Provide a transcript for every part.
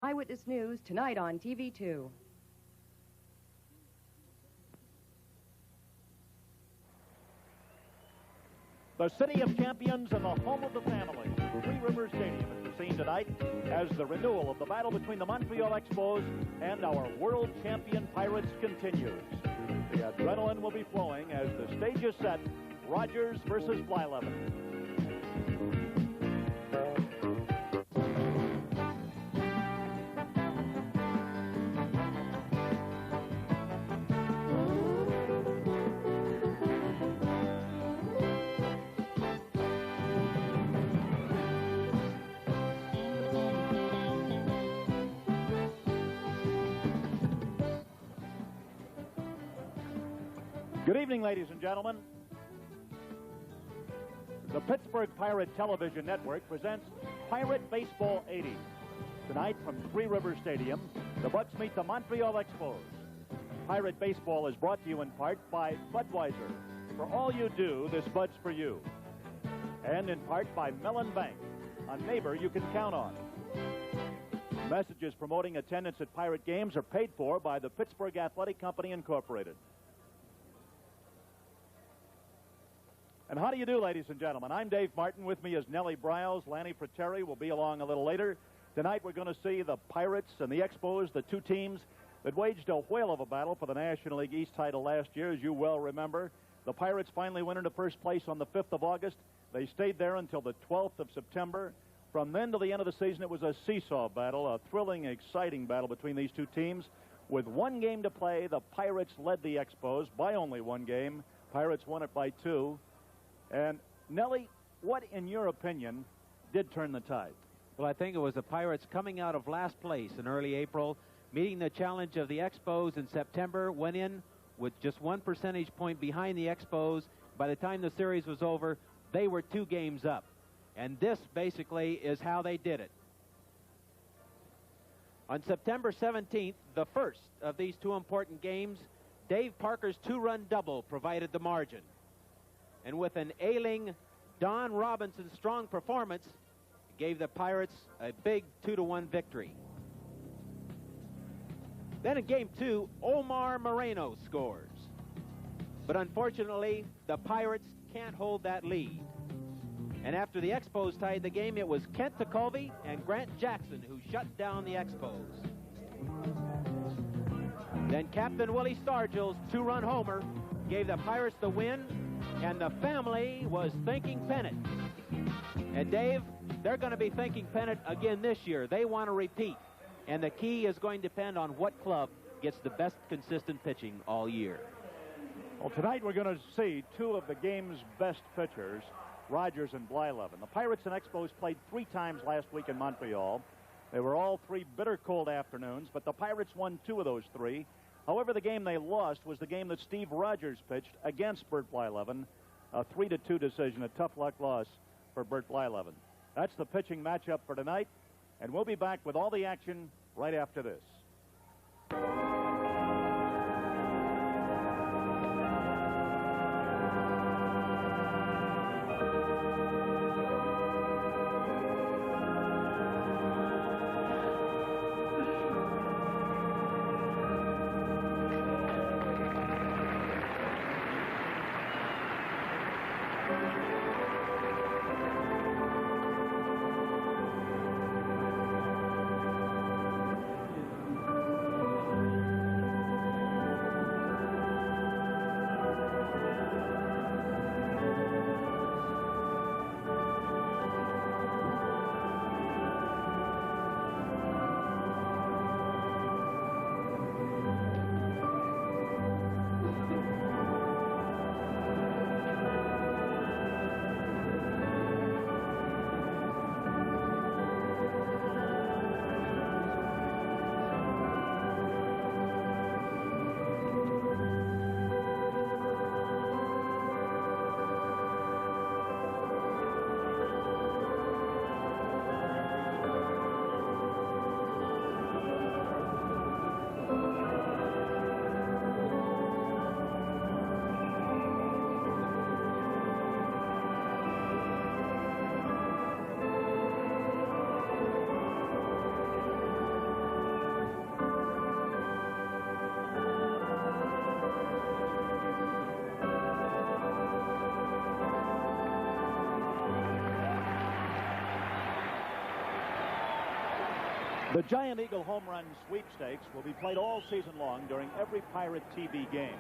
Eyewitness News tonight on TV2. The city of champions and the home of the family. Three Rivers Stadium is the scene tonight as the renewal of the battle between the Montreal Expos and our world champion Pirates continues. The adrenaline will be flowing as the stage is set. Rogers versus Blyleven. Good evening, ladies and gentlemen. The Pittsburgh Pirate Television Network presents Pirate Baseball 80. Tonight from Three Rivers Stadium, the Bucks meet the Montreal Expos. Pirate Baseball is brought to you in part by Budweiser. For all you do, this Bud's for you. And in part by Mellon Bank, a neighbor you can count on. Messages promoting attendance at Pirate games are paid for by the Pittsburgh Athletic Company, Incorporated. And how do you do, ladies and gentlemen? I'm Dave Martin. With me is Nellie Briles. Lanny Fratteri will be along a little later. Tonight we're going to see the Pirates and the Expos, the two teams that waged a whale of a battle for the National League East title last year, as you well remember. The Pirates finally went into first place on the 5th of August. They stayed there until the 12th of September. From then to the end of the season, it was a seesaw battle, a thrilling, exciting battle between these two teams. With one game to play, the Pirates led the Expos by only one game. Pirates won it by 2. And, Nellie, what, in your opinion, did turn the tide? Well, I think it was the Pirates coming out of last place in early April, meeting the challenge of the Expos in September, went in with just 1 percentage point behind the Expos. By the time the series was over, they were 2 games up. And this, basically, is how they did it. On September 17th, the first of these 2 important games, Dave Parker's 2-run double provided the margin. And with an ailing Don Robinson strong performance, gave the Pirates a big 2-1 victory. Then in game 2, Omar Moreno scores. But unfortunately, the Pirates can't hold that lead. And after the Expos tied the game, it was Kent Tekulve and Grant Jackson who shut down the Expos. Then Captain Willie Stargill's 2-run homer gave the Pirates the win, and the family was thinking pennant. And Dave, they're going to be thinking pennant again this year. They want to repeat. And the key is going to depend on what club gets the best consistent pitching all year. Well, tonight we're going to see 2 of the game's best pitchers, Rogers and Blyleven. The Pirates and Expos played 3 times last week in Montreal. They were all 3 bitter cold afternoons, but the Pirates won 2 of those 3. However, the game they lost was the game that Steve Rogers pitched against Burt Blyleven, a 3-2 decision, a tough luck loss for Burt Blyleven. That's the pitching matchup for tonight, and we'll be back with all the action right after this. The Giant Eagle Home Run Sweepstakes will be played all season long during every Pirate TV game.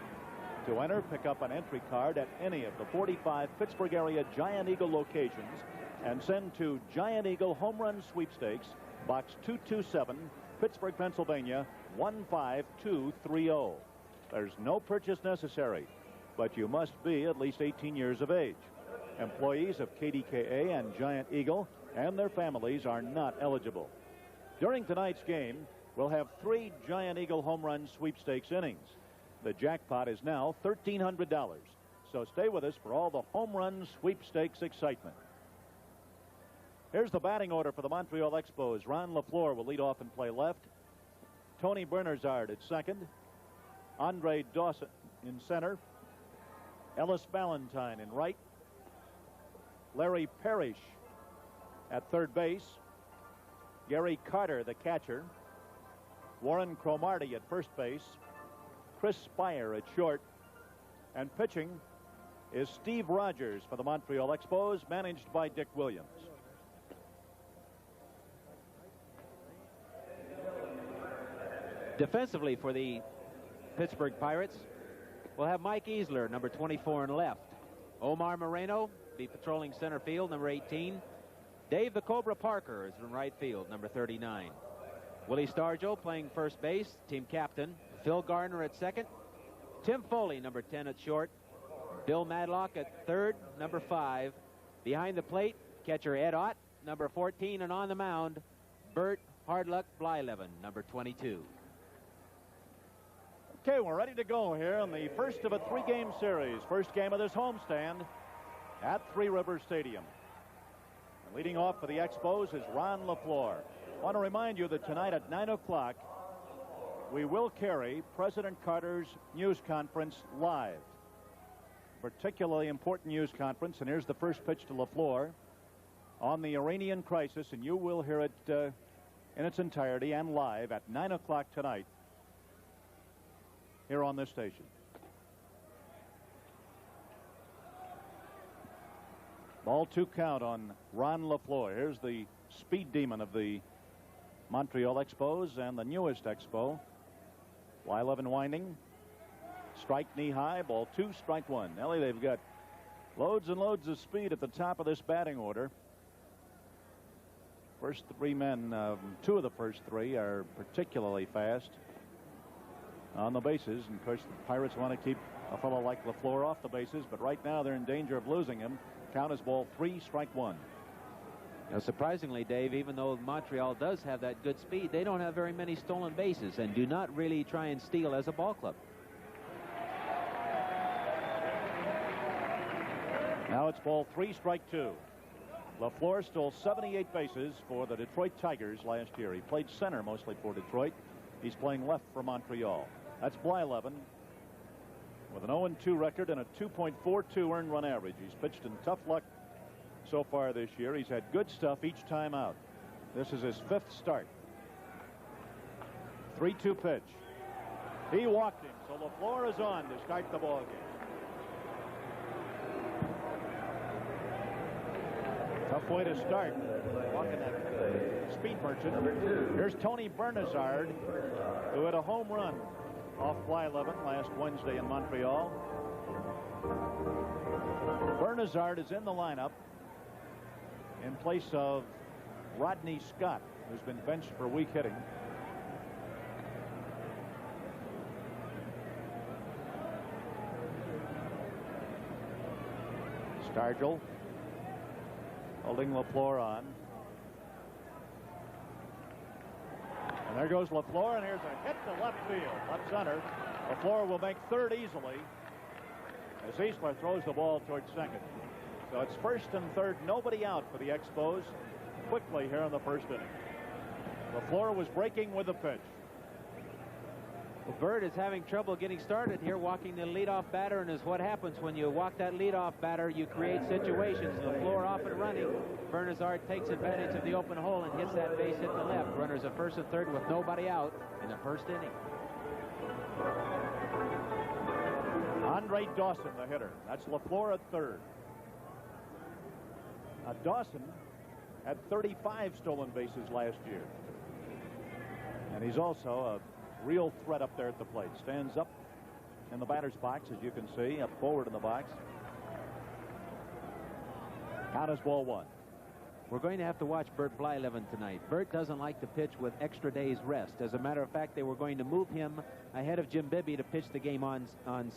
To enter, pick up an entry card at any of the 45 Pittsburgh area Giant Eagle locations and send to Giant Eagle Home Run Sweepstakes, Box 227, Pittsburgh, Pennsylvania, 15230. There's no purchase necessary, but you must be at least 18 years of age. Employees of KDKA and Giant Eagle and their families are not eligible. During tonight's game, we'll have 3 Giant Eagle Home Run Sweepstakes innings. The jackpot is now $1,300, so stay with us for all the Home Run Sweepstakes excitement. Here's the batting order for the Montreal Expos. Ron LaFleur will lead off and play left. Tony Bernazard at second. Andre Dawson in center. Ellis Ballantyne in right. Larry Parrish at third base. Gary Carter, the catcher. Warren Cromartie at first base. Chris Spire at short. And pitching is Steve Rogers for the Montreal Expos, managed by Dick Williams. Defensively for the Pittsburgh Pirates, we'll have Mike Easler, number 24 in left. Omar Moreno be patrolling center field, number 18. Dave the Cobra Parker is in right field, number 39. Willie Stargell playing first base, team captain. Phil Gardner at second. Tim Foley, number 10 at short. Bill Madlock at third, number 5. Behind the plate, catcher Ed Ott, number 14, and on the mound, Burt Hardluck Blyleven, number 22. Okay, we're ready to go here in the first of a 3-game series. First game of this homestand at Three Rivers Stadium. And leading off for the Expos is Ron LaFleur. I want to remind you that tonight at 9 o'clock, we will carry President Carter's news conference live. Particularly important news conference, and here's the first pitch to LaFleur on the Iranian crisis, and you will hear it in its entirety and live at 9 o'clock tonight here on this station. Ball 2 count on Ron LaFleur. Here's the speed demon of the Montreal Expos and the newest Expo. Blyleven winding. Strike knee high. Ball 2, strike 1. Nellie, they've got loads and loads of speed at the top of this batting order. First 3 men, 2 of the first 3 are particularly fast on the bases. And of course, the Pirates want to keep a fellow like LaFleur off the bases, but right now they're in danger of losing him. Count is ball 3, strike 1. Now, surprisingly, Dave, even though Montreal does have that good speed, they don't have very many stolen bases and do not really try and steal as a ball club. Now it's ball 3, strike 2. LaFleur stole 78 bases for the Detroit Tigers last year. He played center mostly for Detroit. He's playing left for Montreal. That's Blyleven with an 0-2 record and a 2.42 earned run average. He's pitched in tough luck so far this year. He's had good stuff each time out. This is his 5th start. 3-2 pitch. He walked him, so LaFleur is on to start the ball game. Tough way to start. Walking that speed merchant. Here's Tony Bernazard, who had a home run off Blyleven last Wednesday in Montreal. Bernazard is in the lineup in place of Rodney Scott, who's been benched for weak hitting. Stargell holding LaFleur on. And there goes LaFleur, and here's a hit to left field, left center. LaFleur will make third easily as Easler throws the ball towards second. So it's first and third, nobody out for the Expos quickly here in the first inning. LaFleur was breaking with the pitch. Well, Burt is having trouble getting started here, walking the leadoff batter, and is what happens when you walk that leadoff batter. You create situations. LaFleur off and running. Bernazard takes advantage of the open hole and hits that base hit to left. Runners at first and third with nobody out in the first inning. Andre Dawson, the hitter. That's LaFleur at third. Now, Dawson had 35 stolen bases last year. And he's also a real threat up there at the plate. Stands up in the batter's box, as you can see, up forward in the box. Count is ball one. We're going to have to watch Burt Blyleven tonight. Burt doesn't like to pitch with extra days rest. As a matter of fact, they were going to move him ahead of Jim Bibby to pitch the game on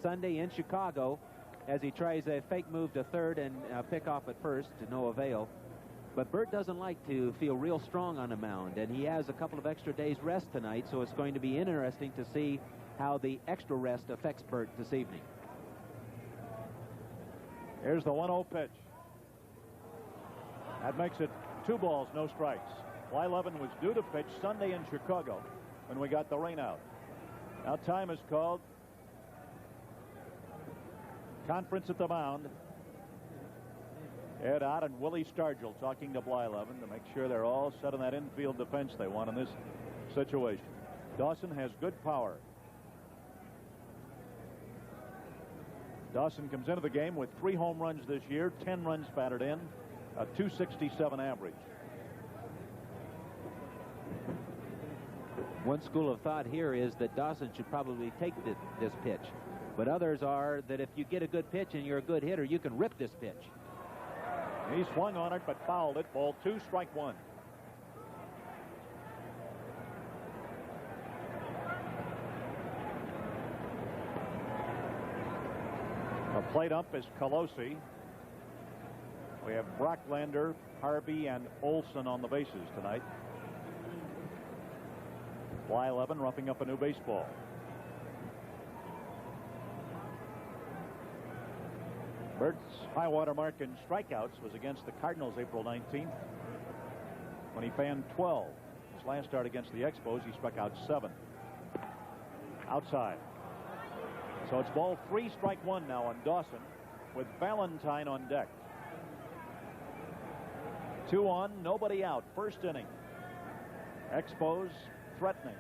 Sunday in Chicago, as he tries a fake move to third and pick off at first to no avail. But Burt doesn't like to feel real strong on the mound, and he has a couple of extra days rest tonight, so it's going to be interesting to see how the extra rest affects Burt this evening. Here's the 1-0 pitch. That makes it 2 balls, no strikes. Blyleven was due to pitch Sunday in Chicago when we got the rain out. Now time is called. Conference at the mound. Ed Ott and Willie Stargell talking to Blyleven to make sure they're all set on that infield defense they want in this situation. Dawson has good power. Dawson comes into the game with 3 home runs this year, 10 runs batted in, a .267 average. One school of thought here is that Dawson should probably take this pitch. But others are that if you get a good pitch and you're a good hitter, you can rip this pitch. He swung on it but fouled it. Ball 2, strike 1. The plate ump is Colosi. We have Brocklander, Harvey, and Olson on the bases tonight. Blyleven roughing up a new baseball. Burt's high water mark in strikeouts was against the Cardinals April 19th when he fanned 12. His last start against the Expos, he struck out 7. Outside. So it's ball 3, strike 1 now on Dawson with Valentine on deck. 2 on, nobody out. First inning. Expos threatening.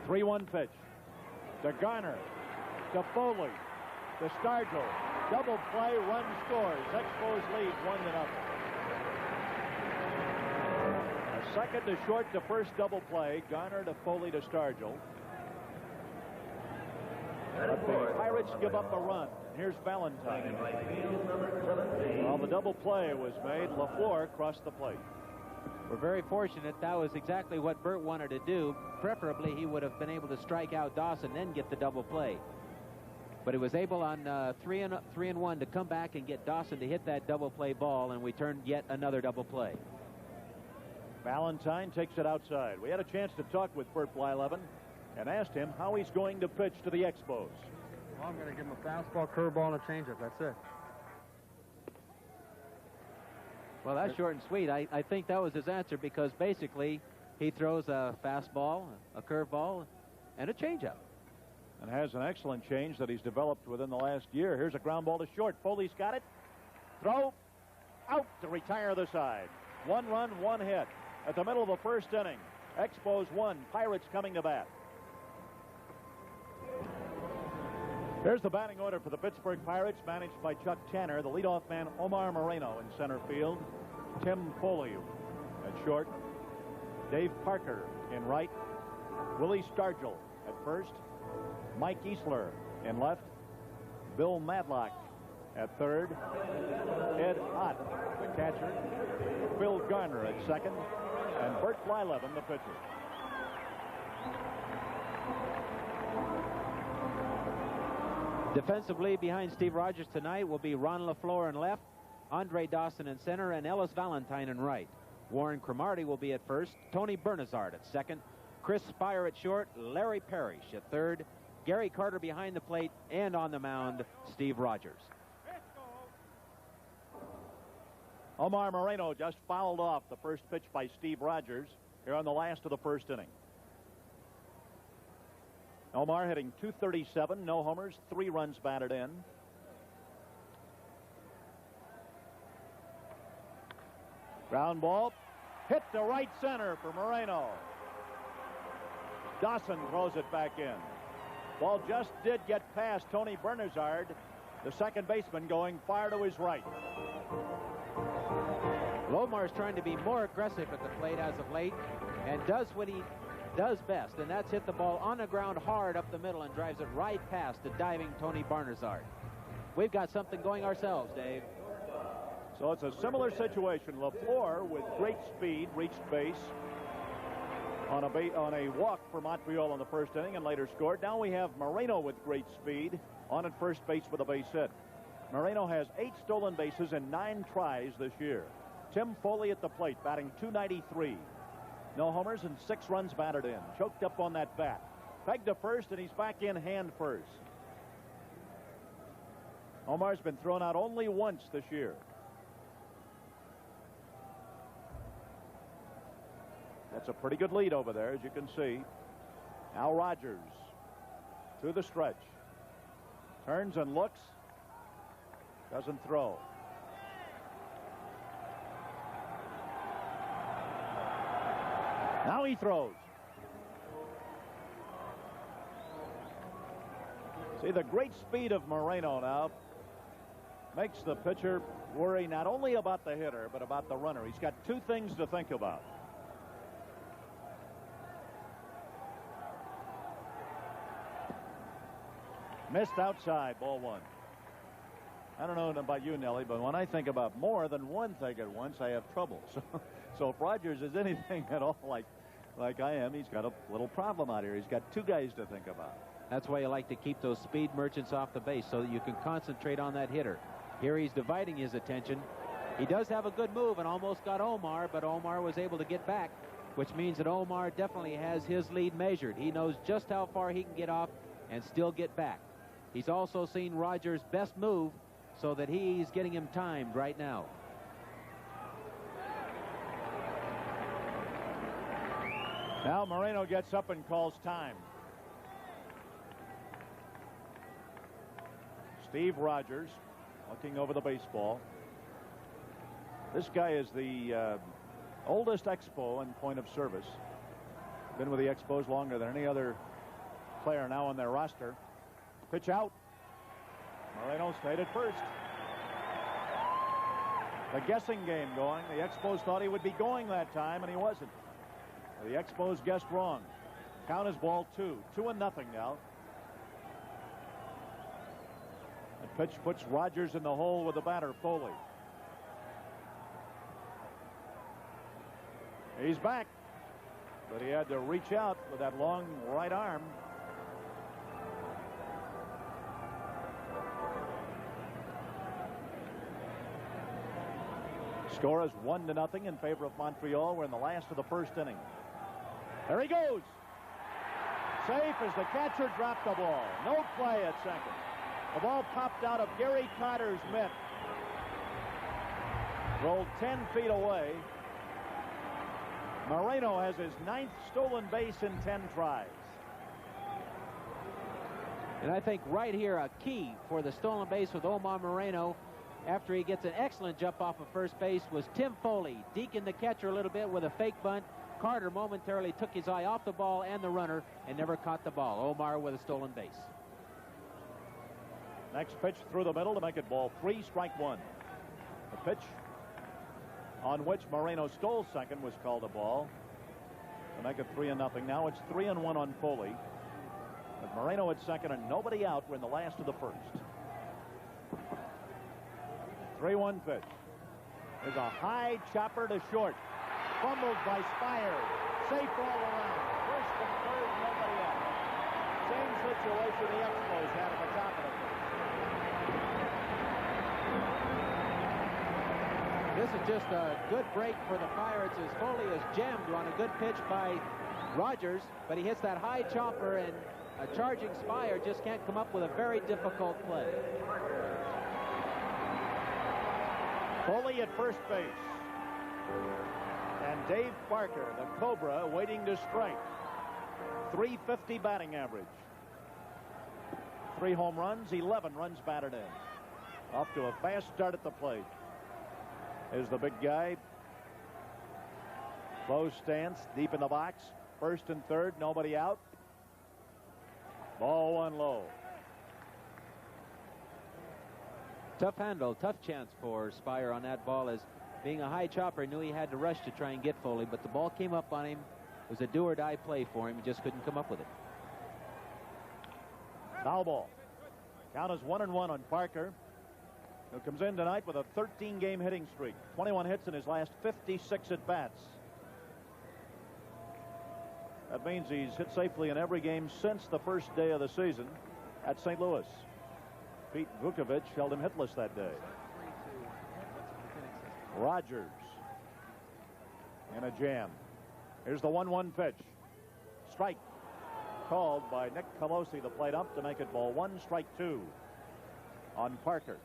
3-1 pitch to Garner, to Foley, to Stargell. Double play, run scores. Expos lead 1-0. A second to short to first double play. Garner to Foley to Stargell. But the Pirates give up a run. Here's Valentine. While the double play was made, LaFleur crossed the plate. We're very fortunate. That was exactly what Burt wanted to do. Preferably, he would have been able to strike out Dawson, then get the double play. But he was able on 3-1 to come back and get Dawson to hit that double play ball, and we turned yet another double play. Valentine takes it outside. We had a chance to talk with Burt Blyleven and asked him how he's going to pitch to the Expos. Well, I'm going to give him a fastball, curveball, and a changeup. That's it. Well, that's short and sweet. I think that was his answer, because basically he throws a fastball, a curveball, and a changeup. And has an excellent change that he's developed within the last year. Here's a ground ball to short. Foley's got it. Throw. Out to retire the side. 1 run, 1 hit. At the middle of the first inning. Expos 1. Pirates coming to bat. Here's the batting order for the Pittsburgh Pirates, managed by Chuck Tanner. The leadoff man, Omar Moreno, in center field. Tim Foley at short. Dave Parker in right. Willie Stargell at first. Mike Easler in left. Bill Madlock at third. Ed Ott, the catcher. Phil Garner at second. And Burt Blyleven, the pitcher. Defensively behind Steve Rogers tonight will be Ron LaFleur in left, Andre Dawson in center, and Ellis Valentine in right. Warren Cromartie will be at first, Tony Bernazard at second, Chris Spire at short, Larry Parrish at third, Gary Carter behind the plate, and on the mound, Steve Rogers. Omar Moreno just fouled off the first pitch by Steve Rogers here on the last of the first inning. Omar hitting .237, no homers, 3 runs batted in. Ground ball, hit to right center for Moreno. Dawson throws it back in. Ball just did get past Tony Bernazard, the second baseman, going far to his right. Well, Omar's trying to be more aggressive at the plate as of late and does what he does best, and that's hit the ball on the ground hard up the middle and drives it right past the diving Tony Barnazard. We've got something going ourselves, Dave. So it's a similar situation. LaFleur, with great speed, reached base on a walk for Montreal in the first inning and later scored. Now we have Moreno with great speed on at first base with a base hit. Moreno has 8 stolen bases in 9 tries this year. Tim Foley at the plate, batting .293. No homers and 6 runs batted in. Choked up on that bat. Pegged to first, and he's back in hand first. Omar's been thrown out only once this year. That's a pretty good lead over there, as you can see. Now Rogers to the stretch. Turns and looks. Doesn't throw. Now he throws. See, the great speed of Moreno now makes the pitcher worry not only about the hitter, but about the runner. He's got 2 things to think about. Missed outside, ball 1. I don't know about you, Nellie, but when I think about more than one thing at once, I have trouble. So if Rogers is anything at all like I am, he's got a little problem out here. He's got 2 guys to think about. That's why you like to keep those speed merchants off the base so that you can concentrate on that hitter. Here he's dividing his attention. He does have a good move and almost got Omar, but Omar was able to get back, which means that Omar definitely has his lead measured. He knows just how far he can get off and still get back. He's also seen Rogers' best move so that he's getting him timed right now. Now Moreno gets up and calls time. Steve Rogers looking over the baseball. This guy is the oldest Expo in point of service. Been with the Expos longer than any other player now on their roster. Pitch out. Moreno stayed at first. The guessing game going. The Expos thought he would be going that time, and he wasn't. The Expos guessed wrong. Count is ball 2. 2-0 now. The pitch puts Rogers in the hole with the batter, Foley. He's back, but he had to reach out with that long right arm. Score is 1-0 in favor of Montreal. We're in the last of the first inning. There he goes. Safe as the catcher dropped the ball. No play at second. The ball popped out of Gary Carter's mitt. Rolled 10 feet away. Moreno has his 9th stolen base in 10 tries. And I think right here a key for the stolen base with Omar Moreno after he gets an excellent jump off of first base was Tim Foley deking the catcher a little bit with a fake bunt. Carter momentarily took his eye off the ball and the runner and never caught the ball. Omar with a stolen base. Next pitch through the middle to make it ball 3, strike 1. The pitch on which Moreno stole second was called a ball to make it 3-0. Now it's 3-1 on Foley. With Moreno at second and nobody out, we're in the last of the first. 3-1 pitch. There's a high chopper to short. Fumbled by Spire. Safe all around. First and third, nobody out. Same situation the Expos had at the top of the first. This is just a good break for the Pirates as Foley is jammed on a good pitch by Rogers, but he hits that high chopper and a charging Spire just can't come up with a very difficult play. Foley at first base. And Dave Barker, the Cobra, waiting to strike. .350 batting average. 3 home runs, 11 runs batted in. Off to a fast start at the plate. There's the big guy. Close stance, deep in the box. First and third, nobody out. Ball 1 low. Tough handle, tough chance for Spire on that ball as being a high chopper, knew he had to rush to try and get Foley, but the ball came up on him. It was a do-or-die play for him. He just couldn't come up with it. Foul ball. Count is 1-1 on Parker, who comes in tonight with a 13-game hitting streak. 21 hits in his last 56 at-bats. That means he's hit safely in every game since the first day of the season at St. Louis. Pete Vukovich held him hitless that day. Rogers in a jam. Here's the 1-1 pitch. Strike called by Nick Colosi, the plate ump, to make it ball 1, strike 2 on Parker.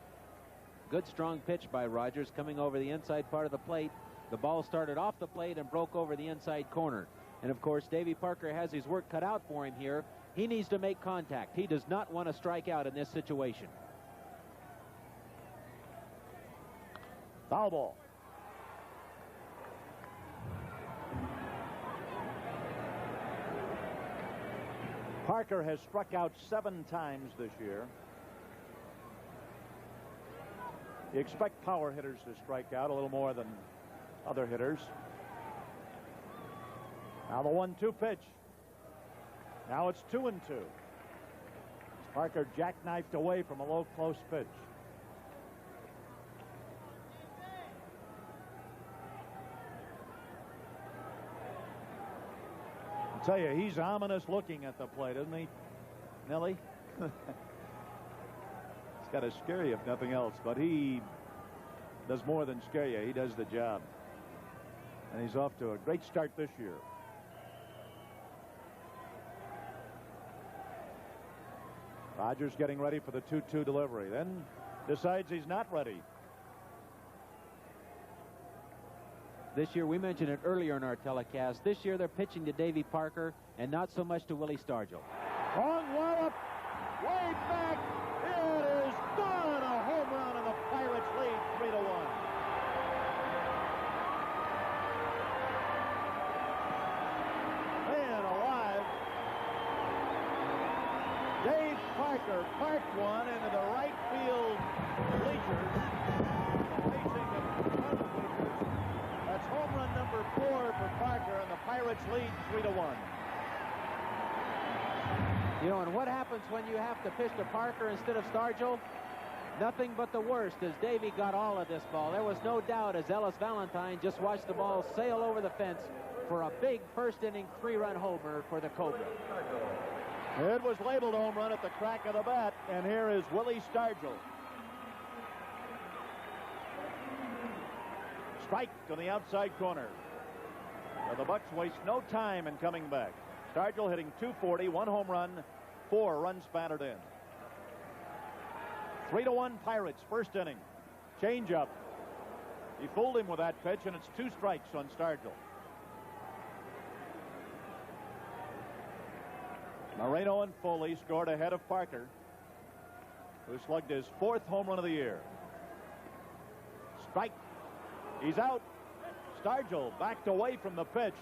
Good strong pitch by Rogers coming over the inside part of the plate. The ball started off the plate and broke over the inside corner. And of course, Davy Parker has his work cut out for him here. He needs to make contact. He does not want to strike out in this situation. Foul ball. Parker has struck out 7 times this year. You expect power hitters to strike out a little more than other hitters. Now the 1-2 pitch. Now it's 2-2. Parker jackknifed away from a low, close pitch. I'll tell you, he's ominous looking at the plate, isn't he, Nellie? It's got to scare you if nothing else, but he does more than scare you. He does the job. And he's off to a great start this year. Rogers getting ready for the 2-2 delivery, then decides he's not ready. This year, we mentioned it earlier in our telecast, this year they're pitching to Davy Parker and not so much to Willie Stargell. Long wallop, way back. It is gone. A home run, and the Pirates lead 3-1. Man alive. Dave Parker parked one into the right field bleachers. Facing the front bleachers. That's home run number 4 for Parker, and the Pirates lead 3-1. You know, and what happens when you have to pitch to Parker instead of Stargell? Nothing but the worst, as Davy got all of this ball. There was no doubt as Ellis Valentine just watched the ball sail over the fence for a big first-inning 3-run homer for the Cobra. It was labeled home run at the crack of the bat, and here is Willie Stargell. Strike on the outside corner. So the Bucks waste no time in coming back. Stargell hitting .240, 1 home run, 4 runs batted in. 3-1 Pirates, first inning. Change up. He fooled him with that pitch, and it's 2 strikes on Stargell. Moreno and Foley scored ahead of Parker, who slugged his 4th home run of the year. Strike. He's out. Stargell backed away from the pitch.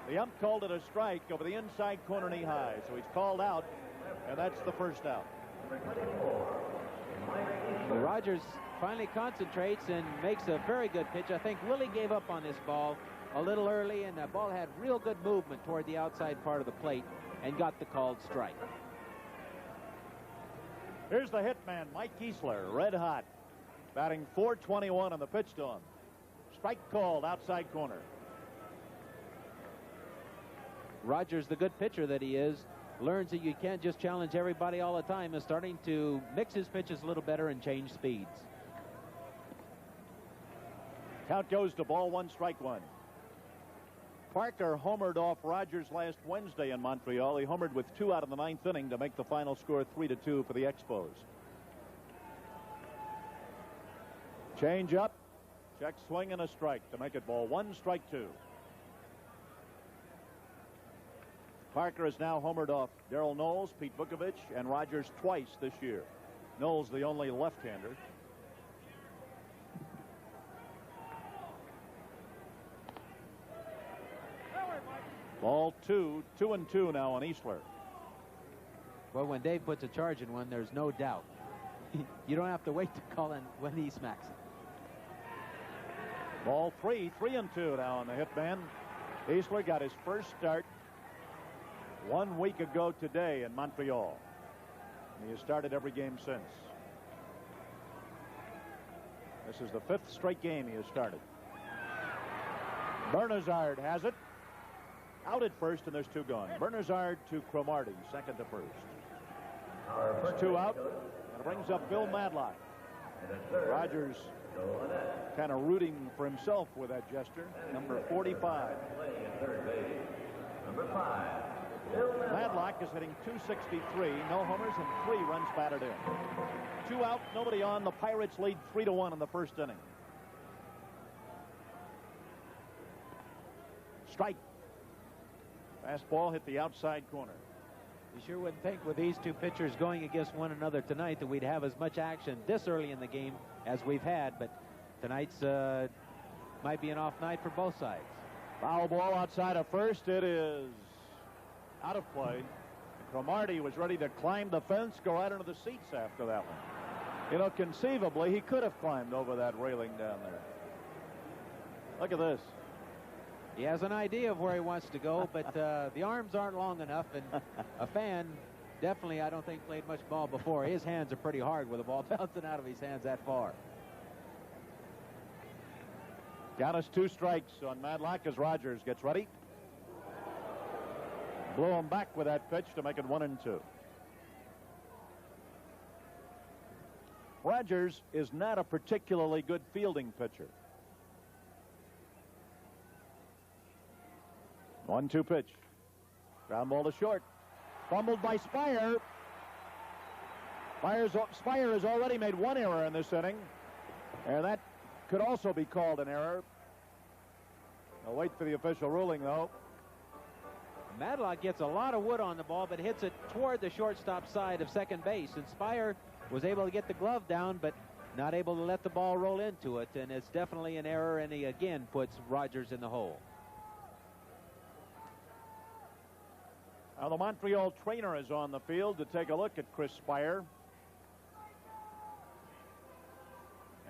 The ump called it a strike over the inside corner knee high, so he's called out, and that's the first out. So Rogers finally concentrates and makes a very good pitch. I think Willie gave up on this ball a little early, and the ball had real good movement toward the outside part of the plate and got the called strike. Here's the hitman, Mike Easler, red hot, batting .421 on the pitch to him. Strike called outside corner. Rogers, the good pitcher that he is, learns that you can't just challenge everybody all the time, is starting to mix his pitches a little better and change speeds. Count goes to ball 1, strike 1. Parker homered off Rogers last Wednesday in Montreal. He homered with 2 out of the 9th inning to make the final score 3-2 for the Expos. Change up, check swing, and a strike to make it ball 1, strike 2. Parker has now homered off Darrell Knowles, Pete Vukovich, and Rogers twice this year. Knowles the only left-hander. Ball 2, 2-2 now on Easler. Well, when Dave puts a charge in one, there's no doubt. You don't have to wait to call in when he smacks it. Ball 3-2 now on the hit man. Easler got his first start 1 week ago today in Montreal. He has started every game since. This is the 5th straight game he has started. Bernazard has it. Out at first, and there's 2 gone. Bernazard to Cromartie, second to first. There's 2 out, and it brings up Bill Madlock. Rogers kind of rooting for himself with that gesture. Number 45. Madlock is hitting .263, no homers and 3 runs batted in. 2 out, nobody on. The Pirates lead 3-1 in the first inning. Strike. Fastball hit the outside corner. You sure wouldn't think with these 2 pitchers going against one another tonight that we'd have as much action this early in the game as we've had, but tonight's might be an off night for both sides. Foul ball outside of first. It is out of play. Cromartie was ready to climb the fence, go right into the seats after that one. You know, conceivably, he could have climbed over that railing down there. Look at this. He has an idea of where he wants to go, but the arms aren't long enough, and a fan definitely, I don't think, played much ball before. His hands are pretty hard with the ball bouncing out of his hands that far. Count us 2 strikes on Madlock as Rogers gets ready. Blew him back with that pitch to make it 1-2. Rogers is not a particularly good fielding pitcher. 1-2 pitch. Ground ball to short. Fumbled by Spire. Spire has already made 1 error in this inning, and that could also be called an error. I'll wait for the official ruling, though. Madlock gets a lot of wood on the ball, but hits it toward the shortstop side of second base. And Spire was able to get the glove down, but not able to let the ball roll into it. And it's definitely an error, and he again puts Rogers in the hole. Now the Montreal trainer is on the field to take a look at Chris Spire.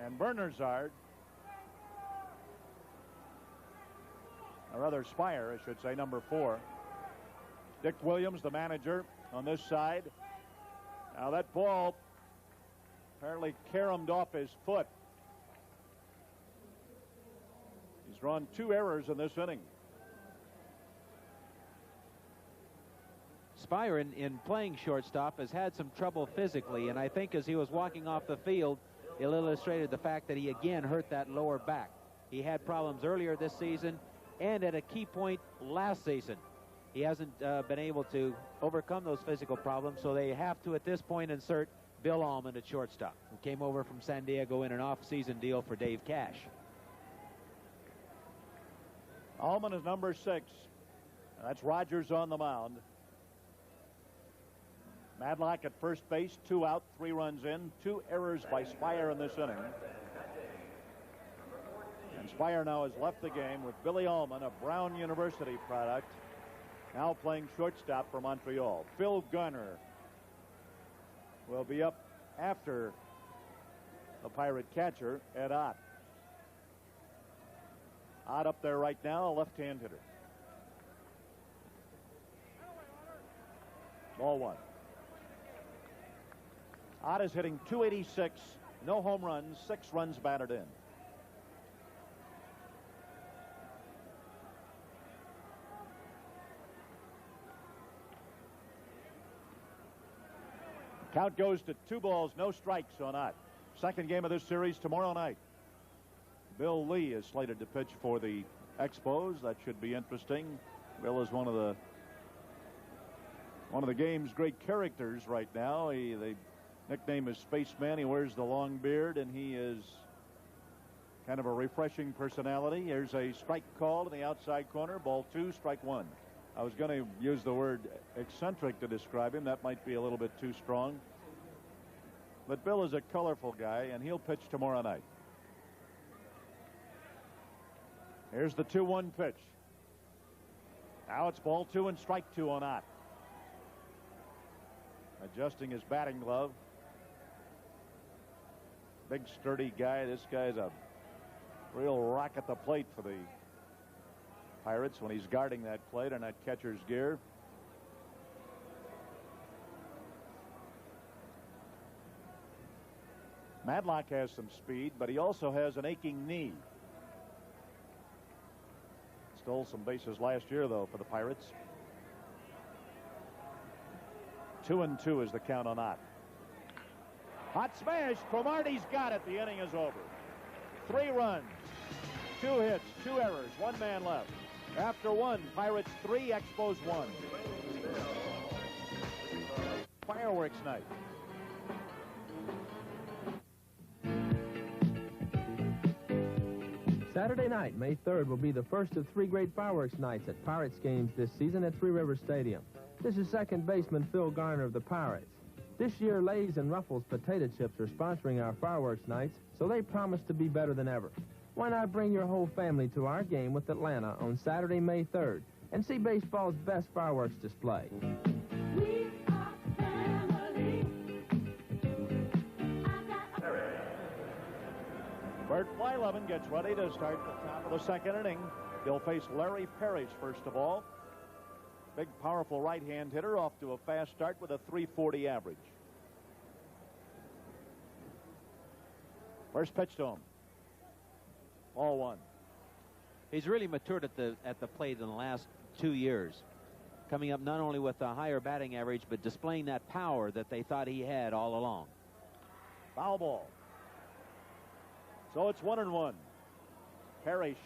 And Bernazard, or rather Spire, I should say, number 4. Dick Williams, the manager, on this side. Now that ball apparently caromed off his foot. He's drawn 2 errors in this inning. Spire, in playing shortstop, has had some trouble physically, and I think as he was walking off the field, it illustrated the fact that he again hurt that lower back. He had problems earlier this season and at a key point last season. He hasn't been able to overcome those physical problems, so they have to at this point insert Bill Allman at shortstop, who came over from San Diego in an off-season deal for Dave Cash. Allman is number 6. That's Rogers on the mound. Madlock at first base, 2 out, 3 runs in, 2 errors by Spire in this inning. And Spire now has left the game with Billy Allman, a Brown University product, now playing shortstop for Montreal. Phil Garner will be up after the Pirate catcher, Ed Ott. Ott up there right now, a left-hand hitter. Ball 1. Ott is hitting .286, no home runs, 6 runs batted in. Count goes to 2 balls, no strikes on Ott. Second game of this series tomorrow night. Bill Lee is slated to pitch for the Expos. That should be interesting. Bill is one of the game's great characters right now. They nickname is Spaceman. He wears the long beard, and he is kind of a refreshing personality. Here's a strike call in the outside corner. Ball 2, strike 1. I was going to use the word eccentric to describe him. That might be a little bit too strong. But Bill is a colorful guy, and he'll pitch tomorrow night. Here's the 2-1 pitch. Now it's ball 2 and strike 2 on Ott. Adjusting his batting glove. Big, sturdy guy. This guy's a Real rock at the plate for the Pirates when he's guarding that plate in that catcher's gear. Madlock has some speed, but he also has an aching knee. Stole some bases last year, though, for the Pirates. 2-2 is the count on Ott. Hot smash. Cromartie's got it. The inning is over. 3 runs, 2 hits, 2 errors, 1 man left. After 1, Pirates 3, Expos 1. Fireworks night. Saturday night, May 3rd, will be the first of 3 great fireworks nights at Pirates games this season at Three Rivers Stadium. This is second baseman Phil Garner of the Pirates. This year, Lay's and Ruffles Potato Chips are sponsoring our fireworks nights, so they promise to be better than ever. Why not bring your whole family to our game with Atlanta on Saturday, May 3rd, and see baseball's best fireworks display? We are family. Burt Blyleven gets ready to start the top of the second inning. He'll face Larry Parrish first of all. Big, powerful right-hand hitter off to a fast start with a .340 average. First pitch to him. Ball 1. He's really matured at the plate in the last 2 years, coming up not only with a higher batting average, but displaying that power that they thought he had all along. Foul ball. So it's 1-1. Parrish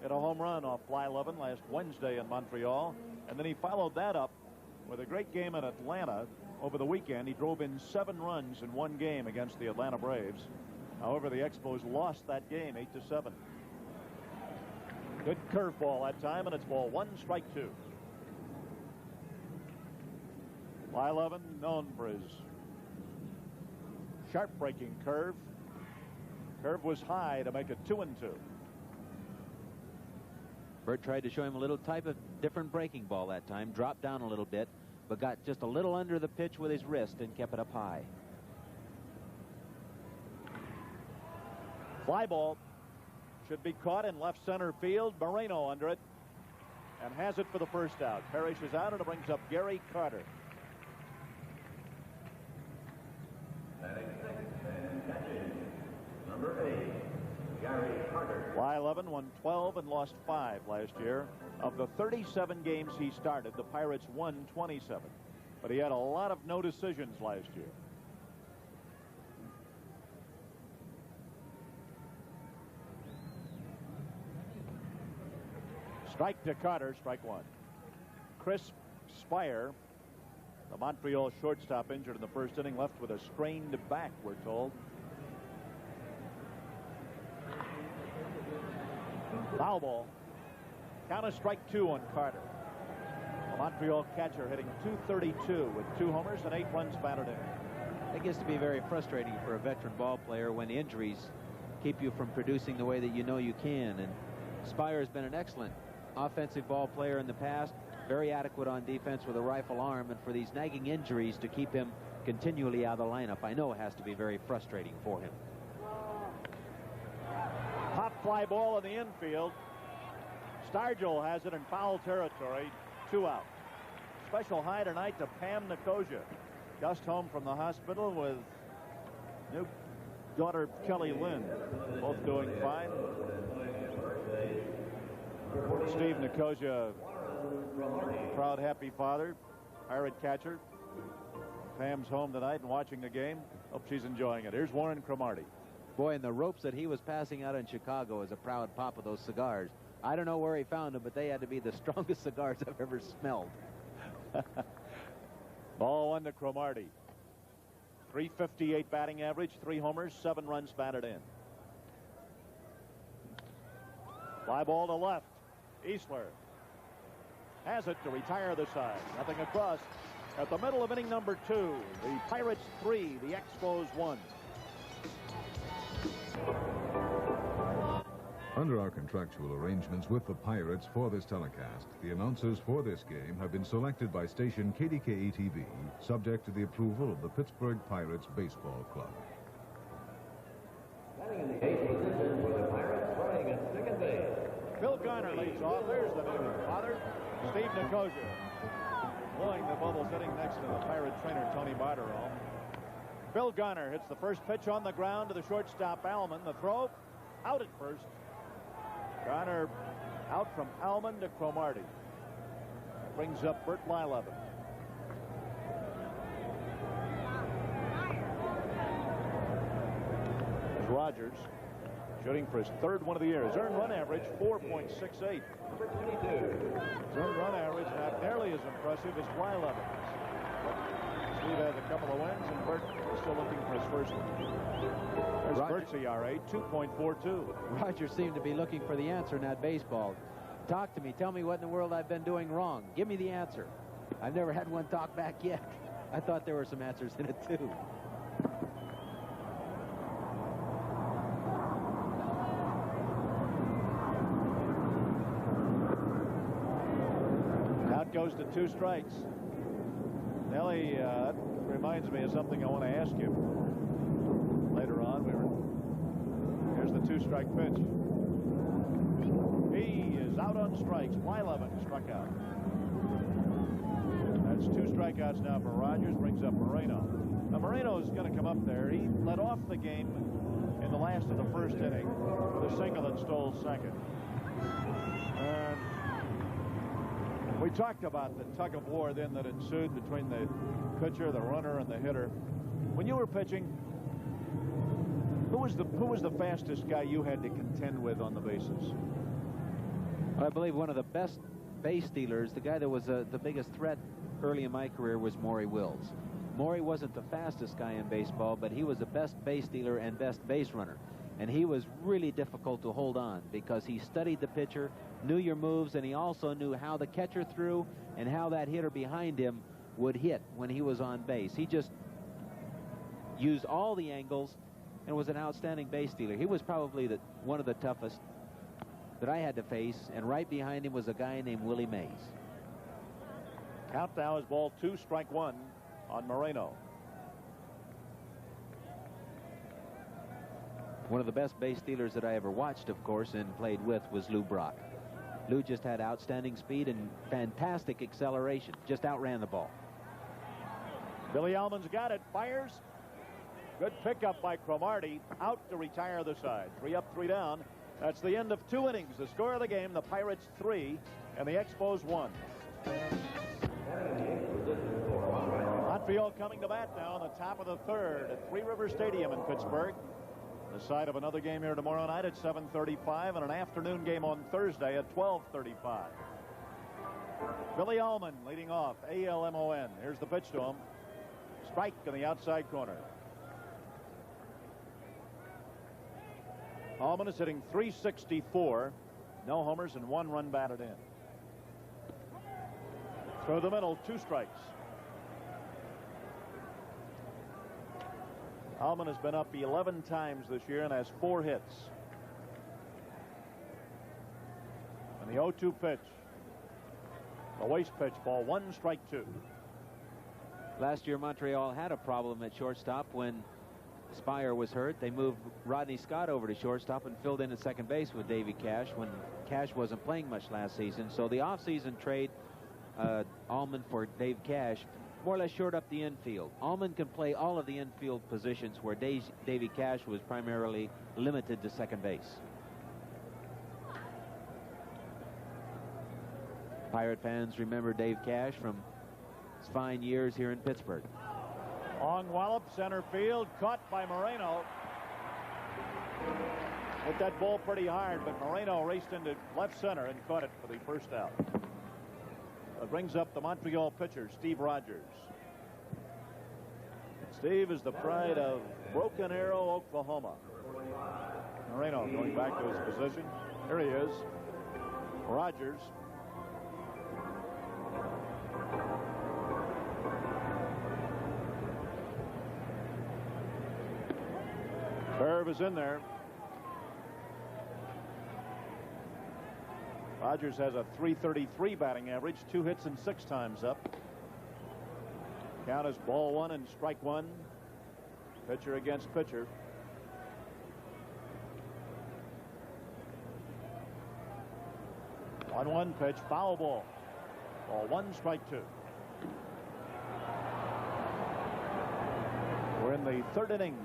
hit a home run off Blyleven last Wednesday in Montreal, and then he followed that up with a great game in Atlanta over the weekend. He drove in 7 runs in 1 game against the Atlanta Braves. However, the Expos lost that game 8-7. Good curveball that time, and it's ball 1, strike 2. Blyleven known for his sharp breaking curve. Curve was high to make it 2-2. Burt tried to show him a little type of different breaking ball that time. Dropped down a little bit, but got just a little under the pitch with his wrist and kept it up high. Fly ball should be caught in left center field. Moreno under it and has it for the first out. Parrish is out, and it brings up Gary Carter. Number 8, Gary Carter. Blyleven won 12 and lost 5 last year. Of the 37 games he started, the Pirates won 27. But he had a lot of no decisions last year. Strike to Carter, strike 1. Chris Spire, the Montreal shortstop, injured in the first inning, left with a strained back, we're told. Foul ball. Count a strike 2 on Carter. The Montreal catcher hitting .232 with 2 homers and 8 runs batted in. It gets to be very frustrating for a veteran ball player when the injuries keep you from producing the way that you know you can. And Spire has been an excellent offensive ball player in the past, very adequate on defense with a rifle arm, and for these nagging injuries to keep him continually out of the lineup, I know it has to be very frustrating for him. Pop fly ball in the infield. Stargell has it in foul territory. 2 out. Special hi tonight to Pam Nicosia, just home from the hospital with new daughter Kelly Lynn, both doing fine. Steve Nicosia, proud, happy father, Pirate catcher. Pam's home tonight and watching the game. Hope she's enjoying it. Here's Warren Cromartie. Boy, and the ropes that he was passing out in Chicago as a proud pop of those cigars. I don't know where he found them, but they had to be the strongest cigars I've ever smelled. Ball 1 to Cromartie. .358 batting average, 3 homers, 7 runs batted in. Fly ball to left. Easler has it to retire the side. Nothing across. At the middle of inning number 2, the Pirates 3, the Expos 1. Under our contractual arrangements with the Pirates for this telecast, the announcers for this game have been selected by station KDKA-TV, subject to the approval of the Pittsburgh Pirates Baseball Club. Batting in the 8th position for the Pirates. off. There's the new father, Steve Nicosia, blowing the bubble, sitting next to the Pirate trainer, Tony Barterall. Phil Garner hits the first pitch on the ground to the shortstop, Allman. The throw, out at first. Garner out from Allman to Cromartie. Brings up Burt Blyleven. As Rogers, shooting for his third one of the year. His earned run average, 4.68. His earned run average not nearly as impressive as Blyleven's. Steve has a couple of wins, and Burt is still looking for his first one. There's Burt's ERA, 2.42. Rogers seemed to be looking for the answer in that baseball. Talk to me. Tell me what in the world I've been doing wrong. Give me the answer. I've never had one talk back yet. I thought there were some answers in it, too. Out goes to 2 strikes. Nellie, that reminds me of something I want to ask you later on. Here's the 2-strike pitch. He is out on strikes. Blyleven struck out. That's 2 strikeouts now for Rogers. Brings up Moreno. Now Moreno is going to come up there. He led off the game in the last of the first inning with a single that stole second. And we talked about the tug of war then that ensued between the pitcher, the runner, and the hitter. When you were pitching, who was the fastest guy you had to contend with on the bases? I believe one of the best base stealers, the guy that was the biggest threat early in my career, was Maury Wills. Maury wasn't the fastest guy in baseball, but he was the best base stealer and best base runner. And he was really difficult to hold on because he studied the pitcher, knew your moves, and he also knew how the catcher threw and how that hitter behind him would hit when he was on base. He just used all the angles and was an outstanding base stealer. He was probably one of the toughest that I had to face, and right behind him was a guy named Willie Mays. Count now is ball 2, strike 1 on Moreno. One of the best base stealers that I ever watched, of course, and played with was Lou Brock. Lou just had outstanding speed and fantastic acceleration. Just outran the ball. Billy Allman's got it. Fires. Good pickup by Cromartie. Out to retire the side. 3 up, 3 down. That's the end of 2 innings. The score of the game, the Pirates 3 and the Expos 1. Montreal coming to bat now on the top of the 3rd at Three River Stadium in Pittsburgh. The side of another game here tomorrow night at 7:35 and an afternoon game on Thursday at 12:35. Billy Allman leading off. A-L-M-O-N. Here's the pitch to him. Strike in the outside corner. Allman is hitting .364. No homers and 1 run batted in. Through the middle, 2 strikes. Allman has been up 11 times this year and has 4 hits. And the 0-2 pitch. The waste pitch, ball 1, strike 2. Last year, Montreal had a problem at shortstop when Spire was hurt. They moved Rodney Scott over to shortstop and filled in at second base with Davy Cash when Cash wasn't playing much last season. So the offseason trade Allman for Dave Cash more or less shored up the infield. Allman can play all of the infield positions where Davy Cash was primarily limited to second base. Pirate fans remember Dave Cash from his fine years here in Pittsburgh. Long wallop, center field, caught by Moreno. Hit that ball pretty hard, but Moreno raced into left center and caught it for the first out. That brings up the Montreal pitcher, Steve Rogers. Steve is the pride of Broken Arrow, Oklahoma. Moreno going back to his position. Here he is. Rogers. Curve is in there. Rogers has a .333 batting average, 2 hits and 6 times up. Count is ball 1 and strike 1. Pitcher against pitcher. 1-1 pitch, foul ball. Ball one, strike two. We're in the third inning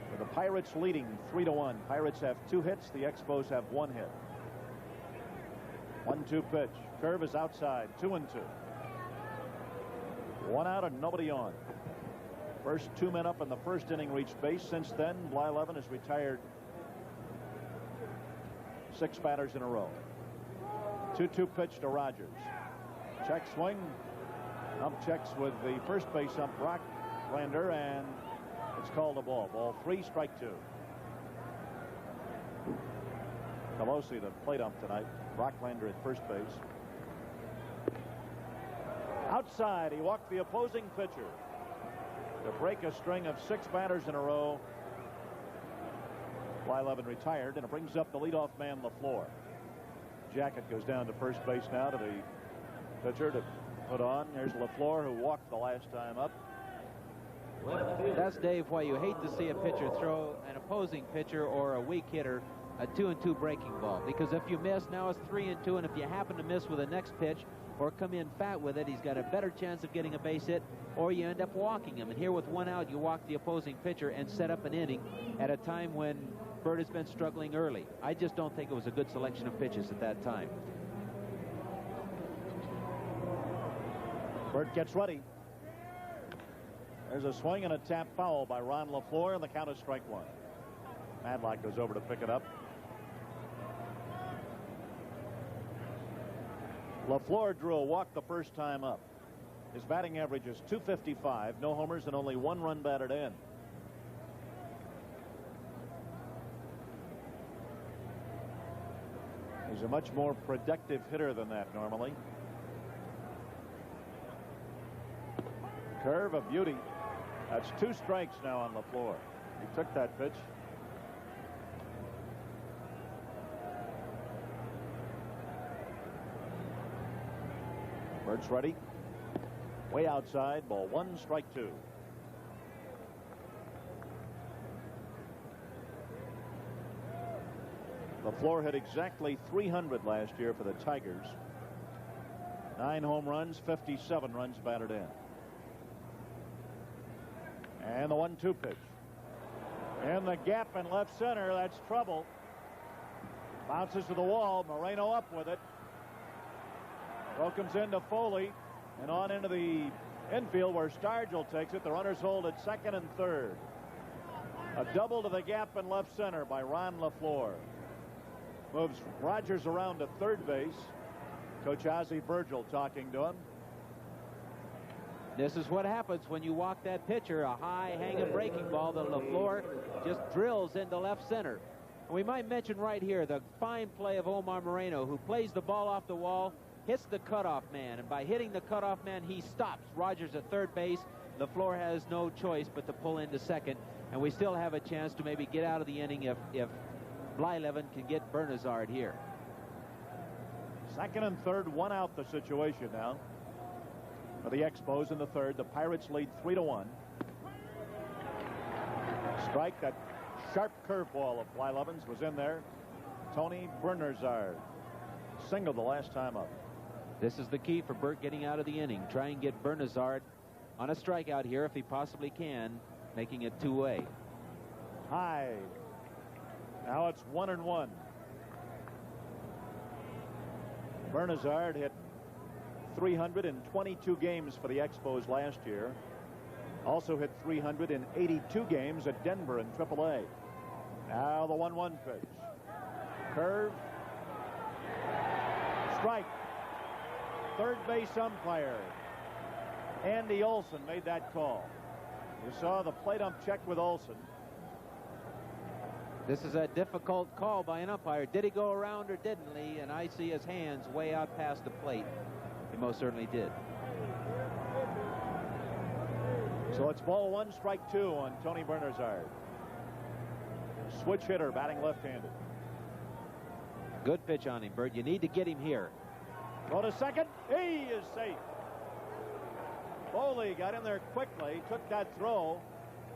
with the Pirates leading 3-1. Pirates have 2 hits. The Expos have 1 hit. 1-2 pitch. Curve is outside. 2-2. 1 out and nobody on. First 2 men up in the first inning reached base. Since then, Blyleven has retired 6 batters in a row. 2-2 pitch to Rogers. Check swing. Ump checks with the first base ump, Brocklander, and it's called a ball. Ball 3, strike 2. Pelosi, the plate ump tonight. Brocklander at first base. Outside, he walked the opposing pitcher to break a string of 6 batters in a row. Blyleven retired, and it brings up the leadoff man, LaFleur. Jacket goes down to first base now to the pitcher to put on. There's LaFleur, who walked the last time up. That's, Dave, why you hate to see a pitcher throw an opposing pitcher or a weak hitter a 2-2 breaking ball, because if you miss, now it's 3-2, and if you happen to miss with the next pitch or come in fat with it, he's got a better chance of getting a base hit, or you end up walking him. And here with 1 out, you walk the opposing pitcher and set up an inning at a time when Burt has been struggling early. I just don't think it was a good selection of pitches at that time. Burt gets ready. There's a swing and a tap foul by Ron LaFleur, and the count is strike 1. Madlock goes over to pick it up. LaFleur drew a walk the first time up. His batting average is .255, no homers, and only 1 run batted in. He's a much more productive hitter than that normally. Curve, a beauty. That's 2 strikes now on LaFleur. He took that pitch. Burt's ready. Way outside. Ball 1, strike 2. LaFleur hit exactly .300 last year for the Tigers. 9 home runs, 57 runs batted in. And the 1-2 pitch. In the gap in left center, that's trouble. Bounces to the wall. Moreno up with it. Throw comes into Foley and on into the infield where Stargell takes it. The runners hold at second and third. A double to the gap in left center by Ron LaFleur. Moves Rogers around to third base. Coach Ozzie Virgil talking to him. This is what happens when you walk that pitcher. A high hanging breaking ball that LaFleur just drills into left center. We might mention right here the fine play of Omar Moreno, who plays the ball off the wall, hits the cutoff man, and by hitting the cutoff man, he stops Rogers at third base. LaFleur has no choice but to pull into second, and we still have a chance to maybe get out of the inning if Blyleven can get Bernazard here. Second and third, 1 out the situation now for the Expos in the third. The Pirates lead 3-1. Strike. That sharp curveball of Blyleven's was in there. Tony Bernazard singled the last time up. This is the key for Burt getting out of the inning. Try and get Bernazard on a strikeout here if he possibly can, making it 2-way. High. Now it's 1-1. Bernazard hit 322 games for the Expos last year. Also hit 382 games at Denver in AAA. Now the 1-1 pitch. Curve. Strike. Third base umpire Andy Olson made that call. You saw the plate ump check with Olson. This is a difficult call by an umpire. Did he go around or didn't he? And I see his hands way out past the plate. He most certainly did. So it's ball 1, strike 2 on Tony Bernazard. Switch hitter, batting left-handed. Good pitch on him, Burt. You need to get him here. Go to second. He is safe. Foley got in there quickly, took that throw,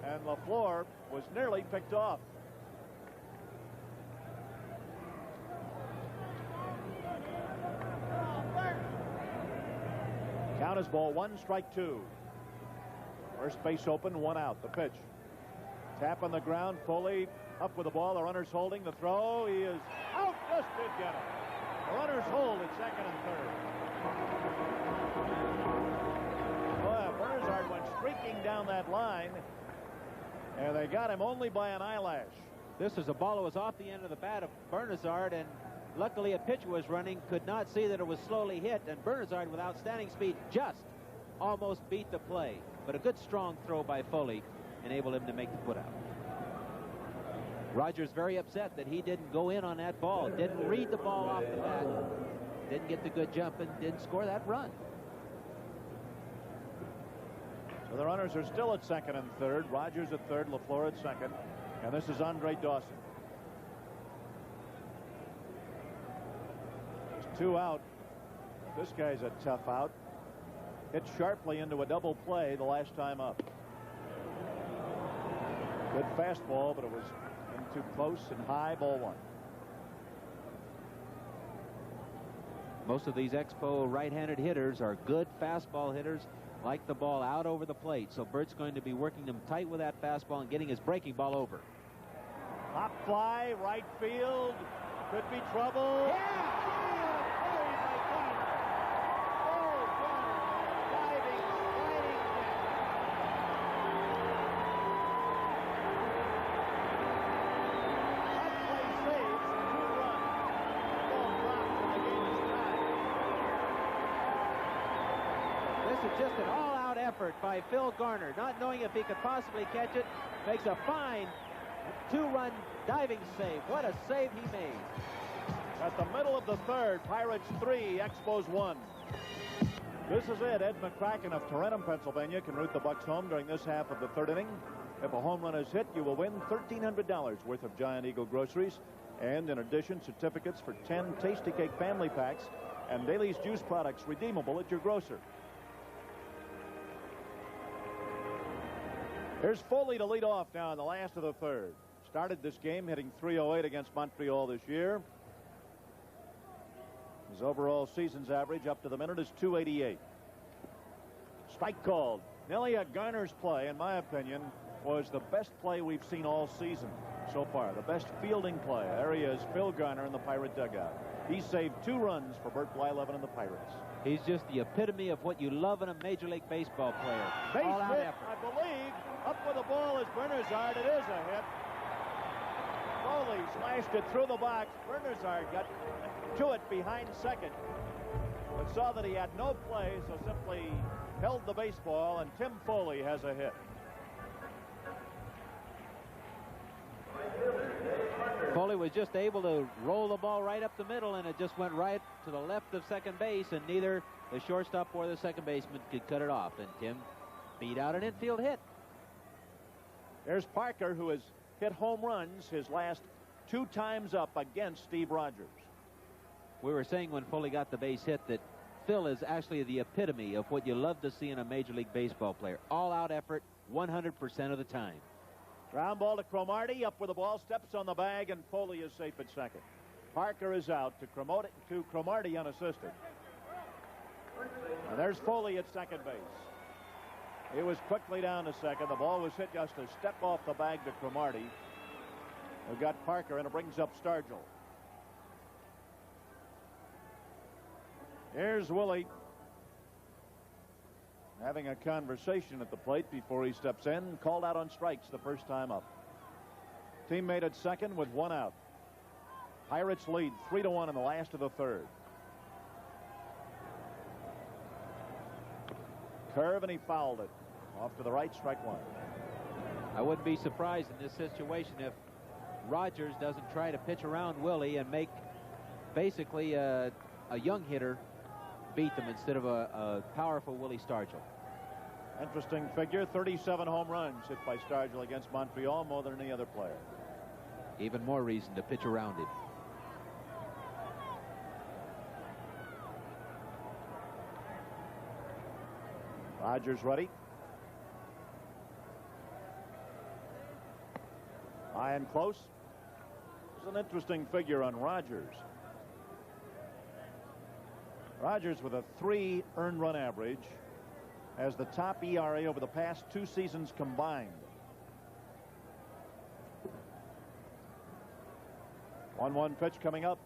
and LaFleur was nearly picked off. Count is ball one, strike two. First base open, one out. The pitch. Tap on the ground. Foley up with the ball. The runner's holding. The throw. He is out. Just did get him. The runners hold at second and third. Boy, Bernazard went streaking down that line, and they got him only by an eyelash. This is a ball that was off the end of the bat of Bernazard, and luckily a pitcher was running, could not see that it was slowly hit, and Bernazard, with outstanding speed, just almost beat the play. But a good strong throw by Foley enabled him to make the putout. Rogers very upset that he didn't go in on that ball, didn't read the ball off the bat, didn't get the good jump, and didn't score that run. So the runners are still at second and third. Rogers at third, LaFleur at second, and this is Andre Dawson. There's two out. This guy's a tough out. Hit sharply into a double play the last time up. Good fastball, but it was in too close and high. Ball one. Most of these Expo right-handed hitters are good fastball hitters, like the ball out over the plate. So Burt's going to be working them tight with that fastball and getting his breaking ball over. Hop fly, right field. Could be trouble. Yeah! Just an all-out effort by Phil Garner, not knowing if he could possibly catch it. Makes a fine two-run diving save. What a save he made. At the middle of the third, Pirates 3, Expos 1. This is it. Ed McCracken of Tarentum, Pennsylvania, can root the Bucks home during this half of the third inning. If a home run is hit, you will win $1,300 worth of Giant Eagle groceries, and in addition, certificates for 10 Tasty Cake family packs and Daly's juice products redeemable at your grocer. Here's Foley to lead off now in the last of the third. Started this game hitting .308 against Montreal this year. His overall season's average up to the minute is .288. Strike called. Nellie, Garner's play, in my opinion, was the best play we've seen all season so far. The best fielding play. There he is, Phil Garner in the Pirate dugout. He saved 2 runs for Burt Blyleven and the Pirates. He's just the epitome of what you love in a Major League Baseball player. Base all-out hit, effort. I believe. Up with the ball is Bernazard. It is a hit. Foley slashed it through the box. Bernazard got to it behind second, but saw that he had no play, so simply held the baseball, and Tim Foley has a hit. Foley was just able to roll the ball right up the middle, and it just went right to the left of second base, and neither the shortstop or the second baseman could cut it off, and Tim beat out an infield hit. There's Parker, who has hit home runs his last 2 times up against Steve Rogers. We were saying when Foley got the base hit that Phil is actually the epitome of what you love to see in a Major League Baseball player. All-out effort 100% of the time. Ground ball to Cromartie, up with the ball, steps on the bag, and Foley is safe at second. Parker is out to Cromartie unassisted. And there's Foley at second base. He was quickly down to second. The ball was hit just a step off the bag to Cromartie, who got Parker, and it brings up Stargell. Here's Willie having a conversation at the plate before he steps in. Called out on strikes the first time up. Teammate at second with 1 out. Pirates lead 3-1 in the last of the third. Curve, and he fouled it. Off to the right, strike 1. I wouldn't be surprised in this situation if Rogers doesn't try to pitch around Willie and make basically a young hitter beat them instead of a powerful Willie Stargell. Interesting figure. 37 home runs hit by Stargell against Montreal, more than any other player. Even more reason to pitch around him. Rogers ready. High and close. This is an interesting figure on Rogers. Rogers with a 3 earned run average has the top ERA over the past 2 seasons combined. 1-1 pitch coming up.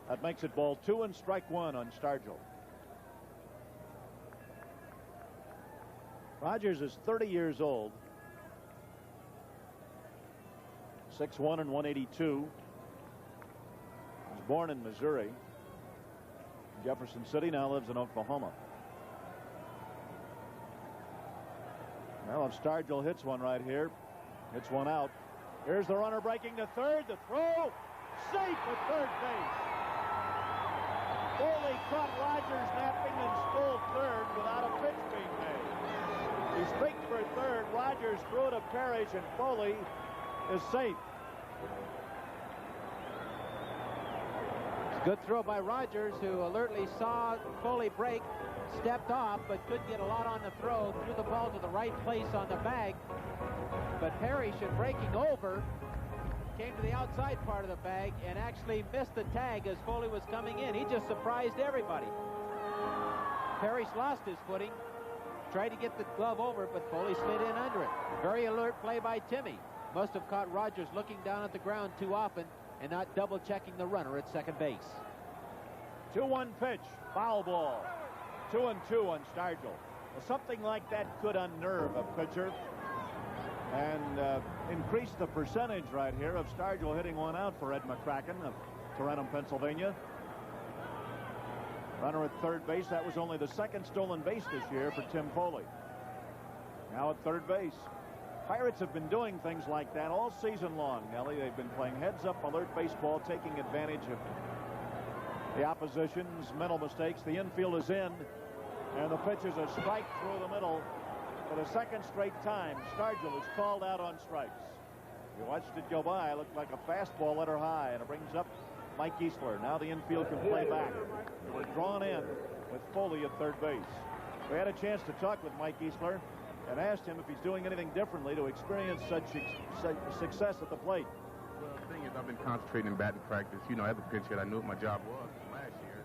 That makes it ball 2 and strike 1 on Stargell. Rogers is 30 years old. 6'1" and 182. Was born in Missouri. Jefferson City, now lives in Oklahoma. Well, if Stargell hits one right here, hits one out. Here's the runner breaking to third. The throw, safe at third base. Foley caught Rogers napping and stole third without a pitch being made. He streaked for third. Rogers threw it to Parrish, and Foley is safe. Good throw by Rogers, who alertly saw Foley break, stepped off, but couldn't get a lot on the throw, threw the ball to the right place on the bag. But Parrish, in breaking over, came to the outside part of the bag and actually missed the tag as Foley was coming in. He just surprised everybody. Parrish lost his footing, tried to get the glove over, but Foley slid in under it. Very alert play by Timmy. Must have caught Rogers looking down at the ground too often and not double checking the runner at second base. 2-1 pitch, foul ball. 2-2 on Stargell. Well, something like that could unnerve a pitcher and increase the percentage right here of Stargell hitting one out for Ed McCracken of Tarentum, Pennsylvania. Runner at third base. That was only the second stolen base this year for Tim Foley. Now at third base. Pirates have been doing things like that all season long, Nellie. They've been playing heads-up alert baseball, taking advantage of the opposition's mental mistakes. The infield is in, and the pitch is a strike through the middle for the second straight time. Stargell is called out on strikes. You watched it go by. It looked like a fastball let her high, and it brings up Mike Eastler. Now the infield can play back. They were drawn in with Foley at third base. We had a chance to talk with Mike Eastler and asked him if he's doing anything differently to experience such success at the plate. Well, the thing is, I've been concentrating in batting practice. You know, as a pitch hitter, I knew what my job was last year.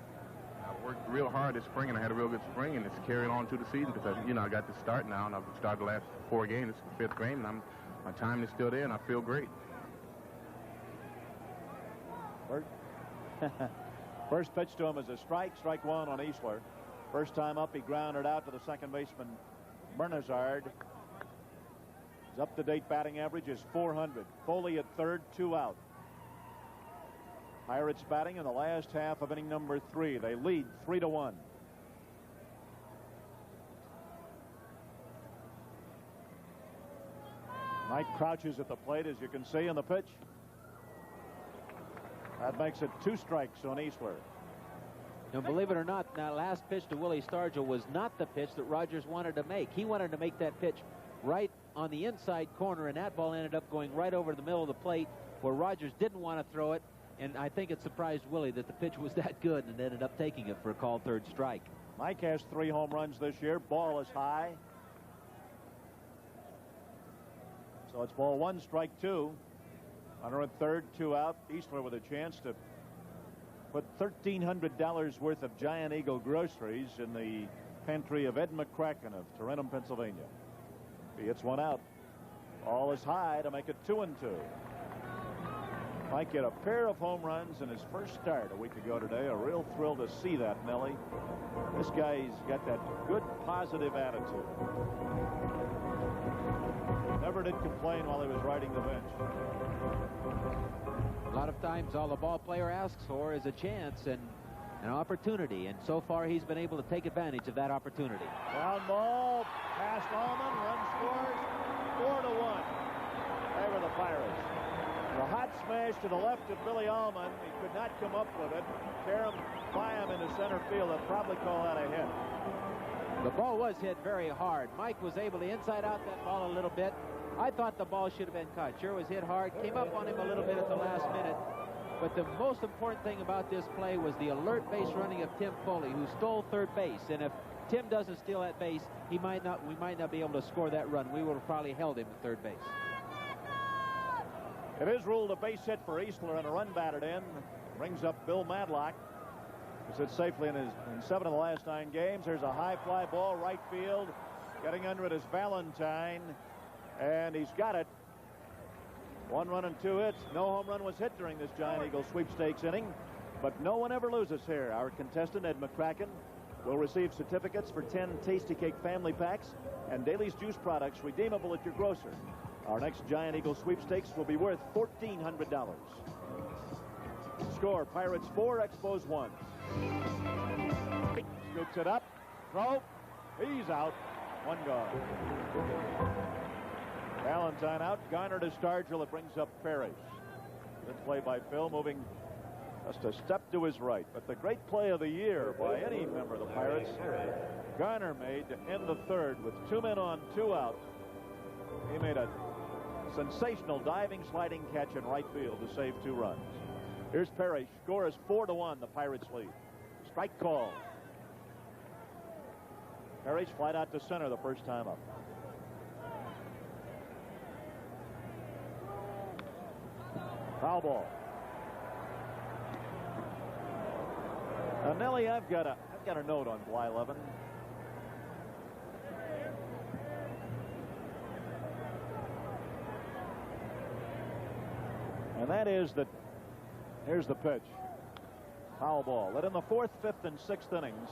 I worked real hard this spring, and I had a real good spring, and it's carrying on to the season because, you know, I got to start now, and I've started the last 4 games. It's the 5th game, and my time is still there, and I feel great. Burt. First pitch to him is a strike. Strike 1 on Eastler. First time up, he grounded out to the second baseman, Bernazard. His up-to-date batting average is .400. Foley at third, 2 out. Pirates batting in the last half of inning number 3. They lead 3-1. Mike crouches at the plate, as you can see in the pitch. That makes it 2 strikes on Eastler. Now, believe it or not, that last pitch to Willie Stargell was not the pitch that Rogers wanted to make. He wanted to make that pitch right on the inside corner, and that ball ended up going right over the middle of the plate where Rogers didn't want to throw it, and I think it surprised Willie that the pitch was that good and ended up taking it for a called third strike. Mike has 3 home runs this year. Ball is high. So it's ball 1, strike 2. Runner at third, 2 out. Eastler with a chance to put $1,300 worth of Giant Eagle groceries in the pantry of Ed McCracken of Tarentum, Pennsylvania. He hits one out. Ball is high to make it 2-2. Mike hit a pair of home runs in his first start a week ago today. A real thrill to see that, Nellie. This guy's got that good, positive attitude. Never did complain while he was riding the bench. A lot of times all the ball player asks for is a chance and an opportunity, and so far he's been able to take advantage of that opportunity. Ground ball past Allman. Run scores 4-1. Favor the Pirates. The hot smash to the left of Billy Allman. He could not come up with it. Tear him by him into center field. They'll probably call that a hit. The ball was hit very hard. Mike was able to inside out that ball a little bit. I thought the ball should have been caught. Sure was hit hard. Came up on him a little bit at the last minute. But the most important thing about this play was the alert base running of Tim Foley, who stole third base. And if Tim doesn't steal that base, we might not be able to score that run. We would have probably held him at third base. It is ruled a base hit for Eastler and a run batted in. Brings up Bill Madlock. Sits safely in 7 of the last 9 games. There's a high fly ball, right field. Getting under it is Valentine, and he's got it. 1 run and 2 hits. No home run was hit during this Giant Eagle sweepstakes inning, but no one ever loses here. Our contestant, Ed McCracken, will receive certificates for 10 Tasty Cake family packs and Daly's juice products redeemable at your grocer. Our next Giant Eagle sweepstakes will be worth $1,400. Score: Pirates 4, Expos 1. Scoops it up. Throw. He's out. 1 gone. Valentine out. Garner to Stargell. It brings up Parrish. Good play by Phil, moving just a step to his right. But the great play of the year by any member of the Pirates, Garner made to end the 3rd with 2 men on, 2 out. He made a sensational diving, sliding catch in right field to save 2 runs. Here's Parrish. Score is 4-1. The Pirates lead. Strike call. Parrish flied out to center the first time up. Foul ball. Now, Nellie, I've got a note on Blyleven. And that is that here's the pitch. Foul ball. That in the 4th, 5th, and 6th innings,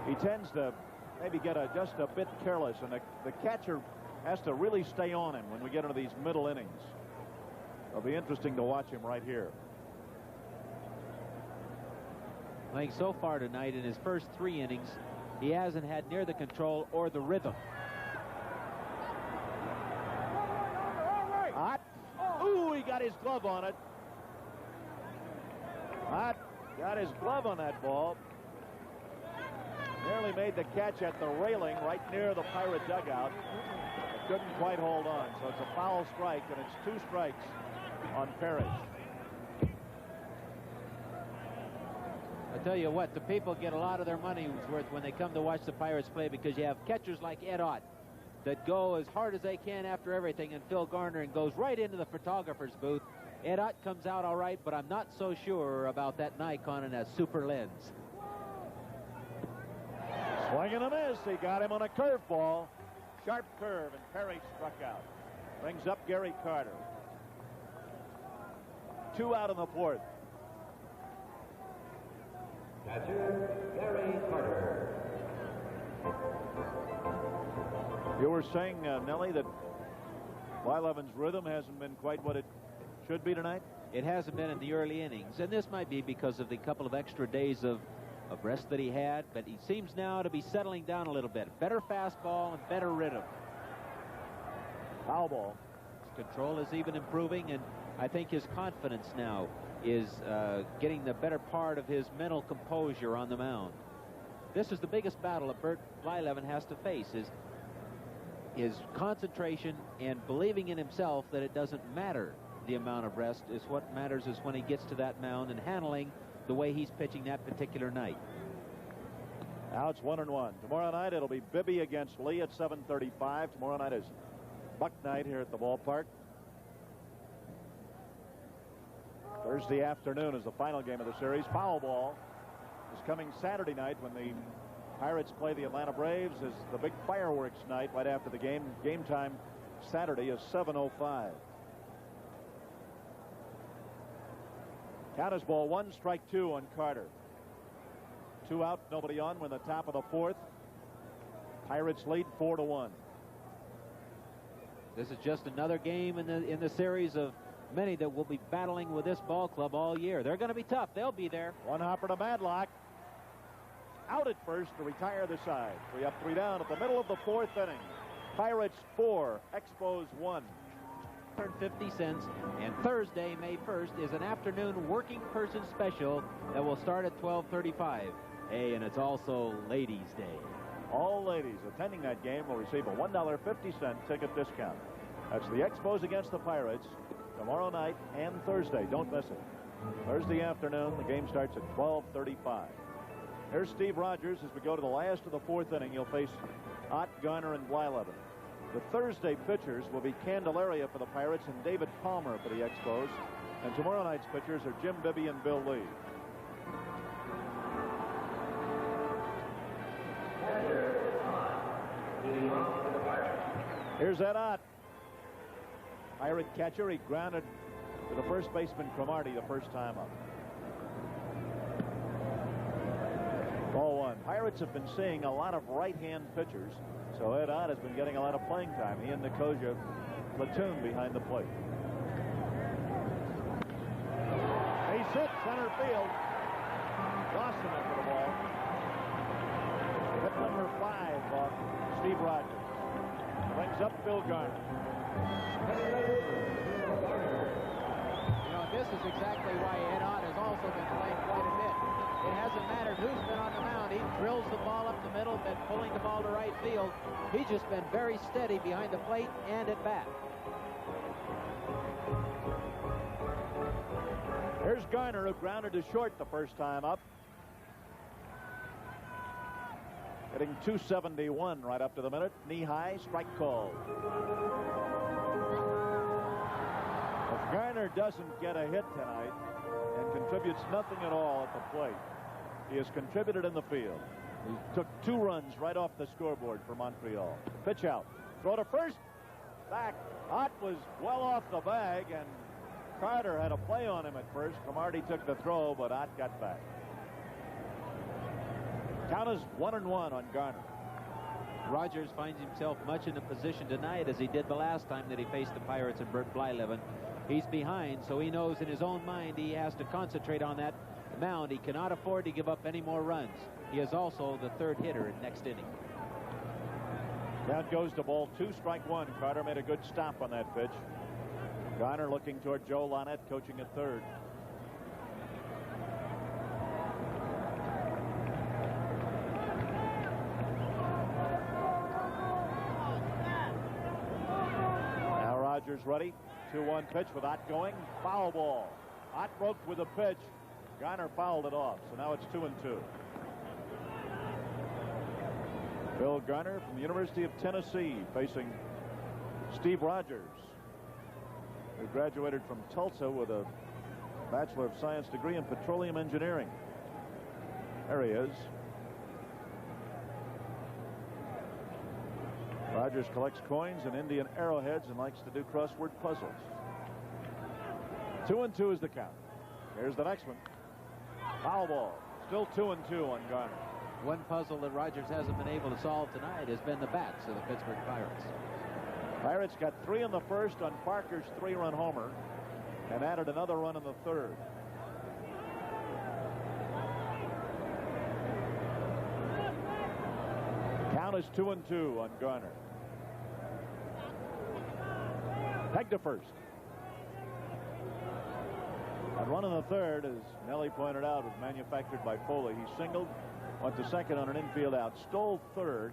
he tends to maybe get just a bit careless, and the catcher has to really stay on him when we get into these middle innings. It'll be interesting to watch him right here. I think so far tonight, in his first 3 innings, he hasn't had near the control or the rhythm. Hot. Ooh, he got his glove on it. Hot got his glove on that ball. Nearly made the catch at the railing right near the Pirate dugout. But couldn't quite hold on. So it's a foul strike, and it's 2 strikes on Parrish. I tell you what, the people get a lot of their money's worth when they come to watch the Pirates play, because you have catchers like Ed Ott that go as hard as they can after everything, and Phil Garner, and goes right into the photographer's booth. Ed Ott comes out all right, but I'm not so sure about that Nikon and that super lens. Swing and a miss. He got him on a curveball. Sharp curve, and Parrish struck out. Brings up Gary Carter. 2 out in the 4th. Catcher, Gary Carter. You were saying, Nellie, that Blyleven's rhythm hasn't been quite what it should be tonight? It hasn't been in the early innings, and this might be because of the couple of extra days of rest that he had, but he seems now to be settling down a little bit. Better fastball and better rhythm. Foul ball. His control is even improving, and I think his confidence now is getting the better part of his mental composure on the mound. This is the biggest battle that Burt Blyleven has to face, is his concentration and believing in himself that it doesn't matter the amount of rest. Is what matters is when he gets to that mound and handling the way he's pitching that particular night. Now it's 1-1. Tomorrow night it'll be Bibby against Lee at 7:35. Tomorrow night is Buck night here at the ballpark. Thursday afternoon is the final game of the series. Foul ball is coming Saturday night when the Pirates play the Atlanta Braves. Is the big fireworks night right after the game. Game time Saturday is 7:05. Count is ball 1, strike 2 on Carter. 2 out, nobody on. We're in the top of the 4th. Pirates lead 4-1. This is just another game in the series of many that will be battling with this ball club all year. They're going to be tough. They'll be there. One hopper to Madlock. Out at first to retire the side. 3 up, 3 down at the middle of the 4th inning. Pirates 4, Expos 1. 50 cents, and Thursday, May 1st, is an afternoon working person special that will start at 12:35. Hey, and it's also Ladies' Day. All ladies attending that game will receive a $1.50 ticket discount. That's the Expos against the Pirates tomorrow night and Thursday. Don't miss it. Thursday afternoon, the game starts at 12:35. Here's Steve Rogers as we go to the last of the 4th inning. He'll face Ott, Garner, and Blyleven. The Thursday pitchers will be Candelaria for the Pirates and David Palmer for the Expos. And tomorrow night's pitchers are Jim Bibby and Bill Lee. Here's Ed Ott. Pirate catcher. He grounded to the first baseman Cromartie the first time up. Ball one. Pirates have been seeing a lot of right-hand pitchers, so Ed Ott has been getting a lot of playing time. He and Nicosia platoon behind the plate. He's hit center field. Dawson after the ball. Hit number 5 off Steve Rogers. Brings up Bill Garner. You know, this is exactly why Ed Ott has also been playing quite a bit. It hasn't mattered who's been on the mound. He drills the ball up the middle, been pulling the ball to right field. He's just been very steady behind the plate and at bat. Here's Garner, who grounded to short the first time up. Hitting .271 right up to the minute. Knee high, strike call. If Garner doesn't get a hit tonight and contributes nothing at all at the plate, he has contributed in the field. He took 2 runs right off the scoreboard for Montreal. Pitch out. Throw to first. Back. Ott was well off the bag, and Carter had a play on him at first. Cromartie took the throw, but Ott got back. Count is 1-1 on Garner. Rogers finds himself much in the position tonight as he did the last time that he faced the Pirates and Burt Blyleven. He's behind, so he knows in his own mind he has to concentrate on that mound. He cannot afford to give up any more runs. He is also the 3rd hitter in next inning. Count goes to ball 2, strike 1. Carter made a good stop on that pitch. Garner looking toward Joe Lonette, coaching at third. Now Rogers ready. 2-1 pitch with Ott going. Foul ball. Ott broke with a pitch. Garner fouled it off, so now it's 2-2. Bill Garner from the University of Tennessee facing Steve Rogers, who graduated from Tulsa with a Bachelor of Science degree in petroleum engineering. There he is. Rogers collects coins and Indian arrowheads and likes to do crossword puzzles. 2-2 is the count. Here's the next one. Foul ball. Still 2-2 on Garner. One puzzle that Rogers hasn't been able to solve tonight has been the bats of the Pittsburgh Pirates. Pirates got 3 in the first on Parker's 3-run homer and added another run in the 3rd. Count is 2-2 on Garner. Peg to first. That run in the 3rd, as Nellie pointed out, was manufactured by Foley. He singled, went to second on an infield out, stole 3rd,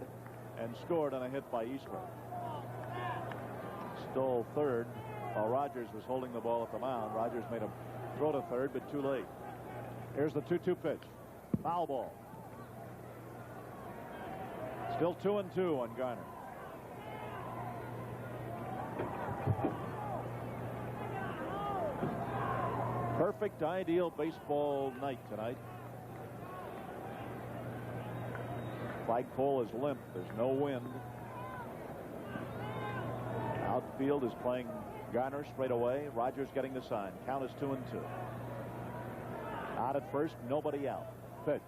and scored on a hit by Eastman. Stole 3rd while Rogers was holding the ball at the mound. Rogers made a throw to 3rd, but too late. Here's the 2-2 pitch. Foul ball. Still 2-2 on Garner. Perfect, ideal baseball night tonight. Flagpole is limp. There's no wind. Outfield is playing Garner straight away. Rogers getting the sign. Count is 2-2. Out at first, nobody out. Pitch.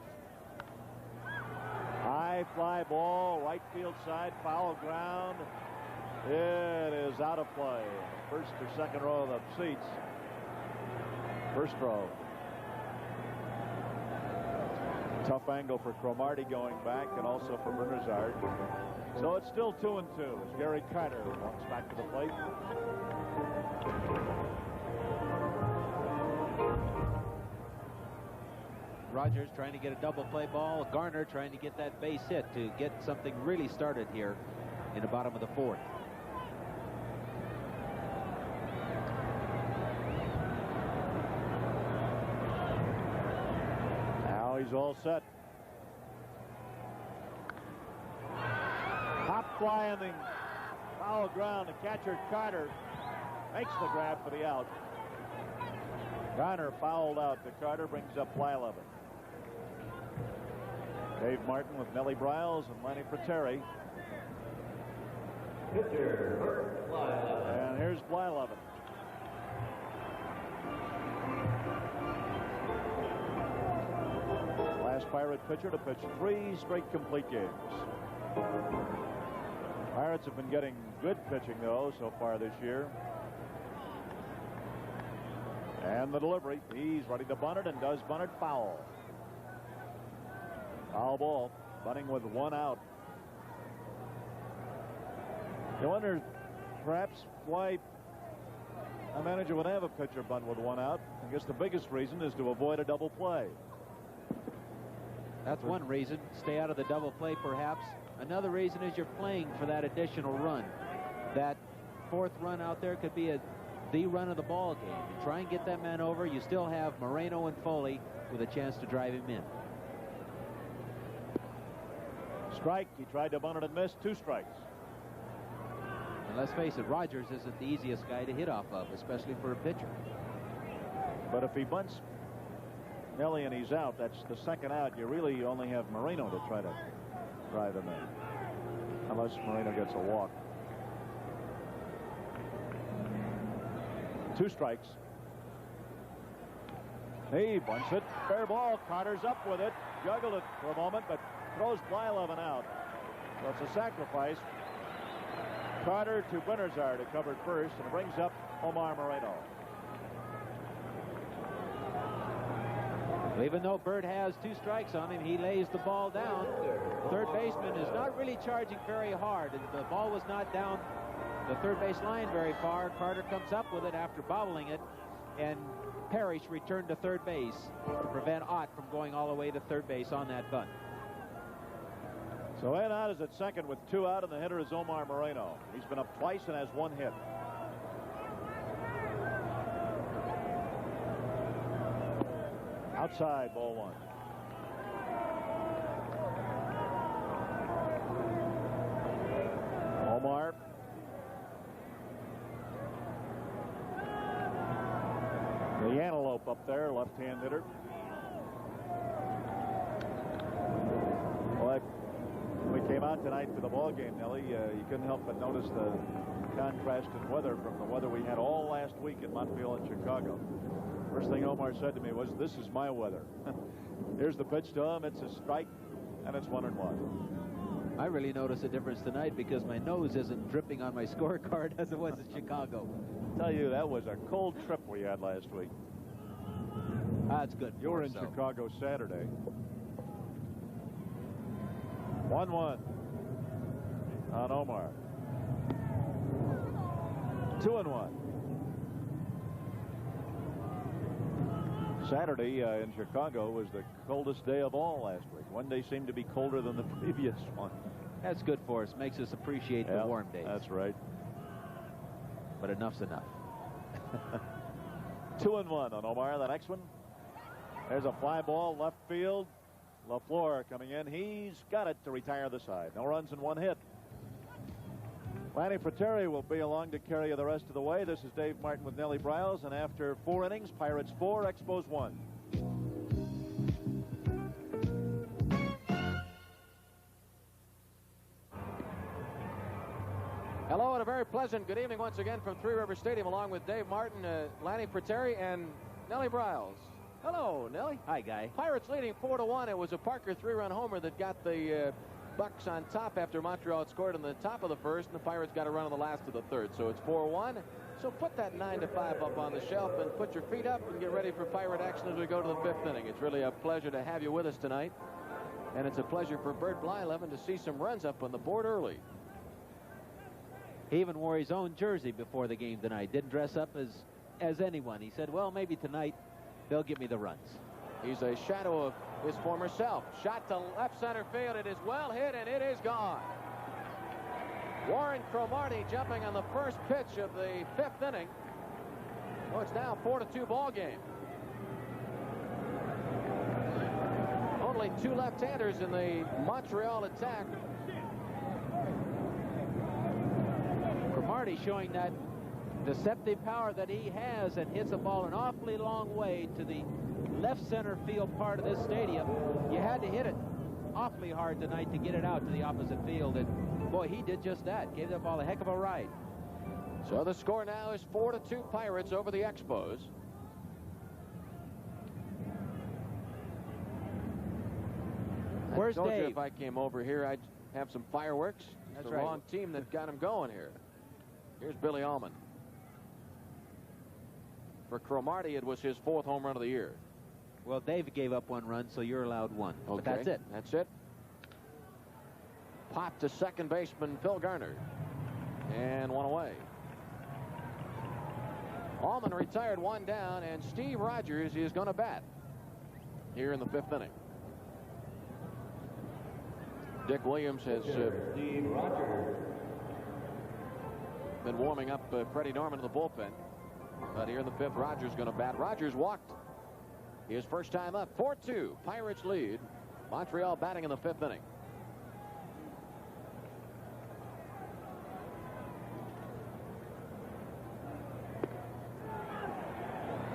High fly ball, right field side, foul ground. It is out of play. First or second row of the seats. First row. Tough angle for Cromartie going back, and also for Bernazard. So it's still 2-2 as Gary Carter walks back to the plate. Rogers trying to get a double play ball. Garner trying to get that base hit to get something really started here in the bottom of the 4th. Now he's all set. Hop fly on the foul ground. The catcher Carter makes the grab for the out. Garner fouled out. The Carter brings up Blyleven. Dave Martin with Nellie Bryles and Lanny Fratteri. Pitcher, Burt Blyleven. And here's Blyleven. Last Pirate pitcher to pitch 3 straight complete games. Pirates have been getting good pitching, though, so far this year. And the delivery. He's ready to bunt it and does bunt it foul. Foul ball. Bunting with 1 out. You wonder perhaps why a manager would have a pitcher bunt with 1 out. I guess the biggest reason is to avoid a double play. That's one reason. Stay out of the double play, perhaps. Another reason is you're playing for that additional run. That 4th run out there could be the run of the ball game. You try and get that man over. You still have Moreno and Foley with a chance to drive him in. Strike. He tried to bunt it and missed. 2 strikes. And let's face it, Rogers isn't the easiest guy to hit off of, especially for a pitcher. But if he bunts Nelly and he's out, that's the 2nd out. You really only have Moreno to try to drive him in, unless Moreno gets a walk. 2 strikes. He bunts it. Fair ball. Carter's up with it. Juggled it for a moment, but throws Blyleven out. So it's a sacrifice. Carter to Bernazar to cover first, and it brings up Omar Moreno. Even though Burt has 2 strikes on him, he lays the ball down. Third baseman is not really charging very hard, and the ball was not down the third base line very far. Carter comes up with it after bobbling it, and Parrish returned to third base to prevent Ott from going all the way to third base on that bunt. So Ed Ott is at second with 2 out, and the hitter is Omar Moreno. He's been up twice and has 1 hit. Outside, ball 1. Omar. The antelope up there, left-hand hitter. Well, when we came out tonight for the ball game, Nellie, you couldn't help but notice the contrast in weather from the weather we had all last week in Montreal and Chicago. First thing Omar said to me was, "This is my weather." Here's the pitch to him. It's a strike, and it's 1-1. I really notice a difference tonight because my nose isn't dripping on my scorecard as it was in Chicago. I tell you, that was a cold trip we had last week. That's good. You were in Chicago Saturday. 1-1 on Omar. 2-1. Saturday in Chicago was the coldest day of all last week. One day seemed to be colder than the previous one. That's good for us. Makes us appreciate the warm days. That's right. But enough's enough. 2-1 on Omar. The next one. There's a fly ball left field. LaFleur coming in. He's got it to retire the side. No runs and 1 hit. Lanny Fratteri will be along to carry you the rest of the way. This is Dave Martin with Nellie Bryles, and after 4 innings, Pirates 4, Expos 1. Hello and a very pleasant good evening once again from Three River Stadium, along with Dave Martin, Lanny Fratteri, and Nellie Bryles. Hello, Nellie. Hi, Guy. Pirates leading 4-1. It was a Parker 3-run homer that got the Bucks on top after Montreal had scored in the top of the first, and the Pirates got a run on the last of the third. So it's 4-1. So put that 9-5 up on the shelf and put your feet up and get ready for Pirate action as we go to the 5th inning. It's really a pleasure to have you with us tonight, and it's a pleasure for Burt Blyleven to see some runs up on the board early. He even wore his own jersey before the game tonight. Didn't dress up as anyone. He said, well, maybe tonight they'll give me the runs. He's a shadow of his former self. Shot to left center field. It is well hit, and it is gone. Warren Cromartie jumping on the first pitch of the 5th inning. Well, it's now a 4-2 ball game. Only 2 left-handers in the Montreal attack. Cromartie showing that deceptive power that he has and hits a ball an awfully long way to the left center field part of this stadium. You had to hit it. awfully hard tonight to get it out to the opposite field, and boy, he did just that. Gave the ball a heck of a ride. So the score now is 4-2 Pirates over the Expos. Where's I told you Dave? if I came over here, I'd have some fireworks. That's It's the right. wrong team that got him going here. Here's Billy Allman. For Cromartie, it was his 4th home run of the year. Well, Dave gave up 1 run, so you're allowed 1. Okay, But that's it. That's it. Pop to second baseman Phil Garner. And 1 away. Allman retired 1 down, and Steve Rogers is going to bat here in the 5th inning. Dick Williams has Steve Rogers. been warming up Freddie Norman in the bullpen. But here in the 5th, Rogers going to bat. Rogers walked his first time up. 4-2. Pirates lead. Montreal batting in the 5th inning.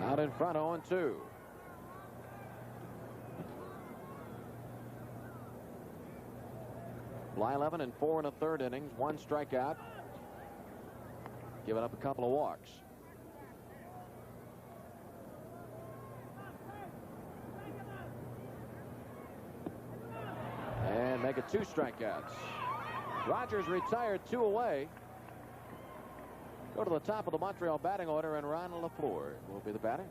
Out in front, 0-2. Blyleven in 4 1/3 innings, 1 strikeout, giving up a couple of walks. And make it 2 strikeouts. Rogers retired 2 away. Go to the top of the Montreal batting order, and Ronald LaFleur will be the batter.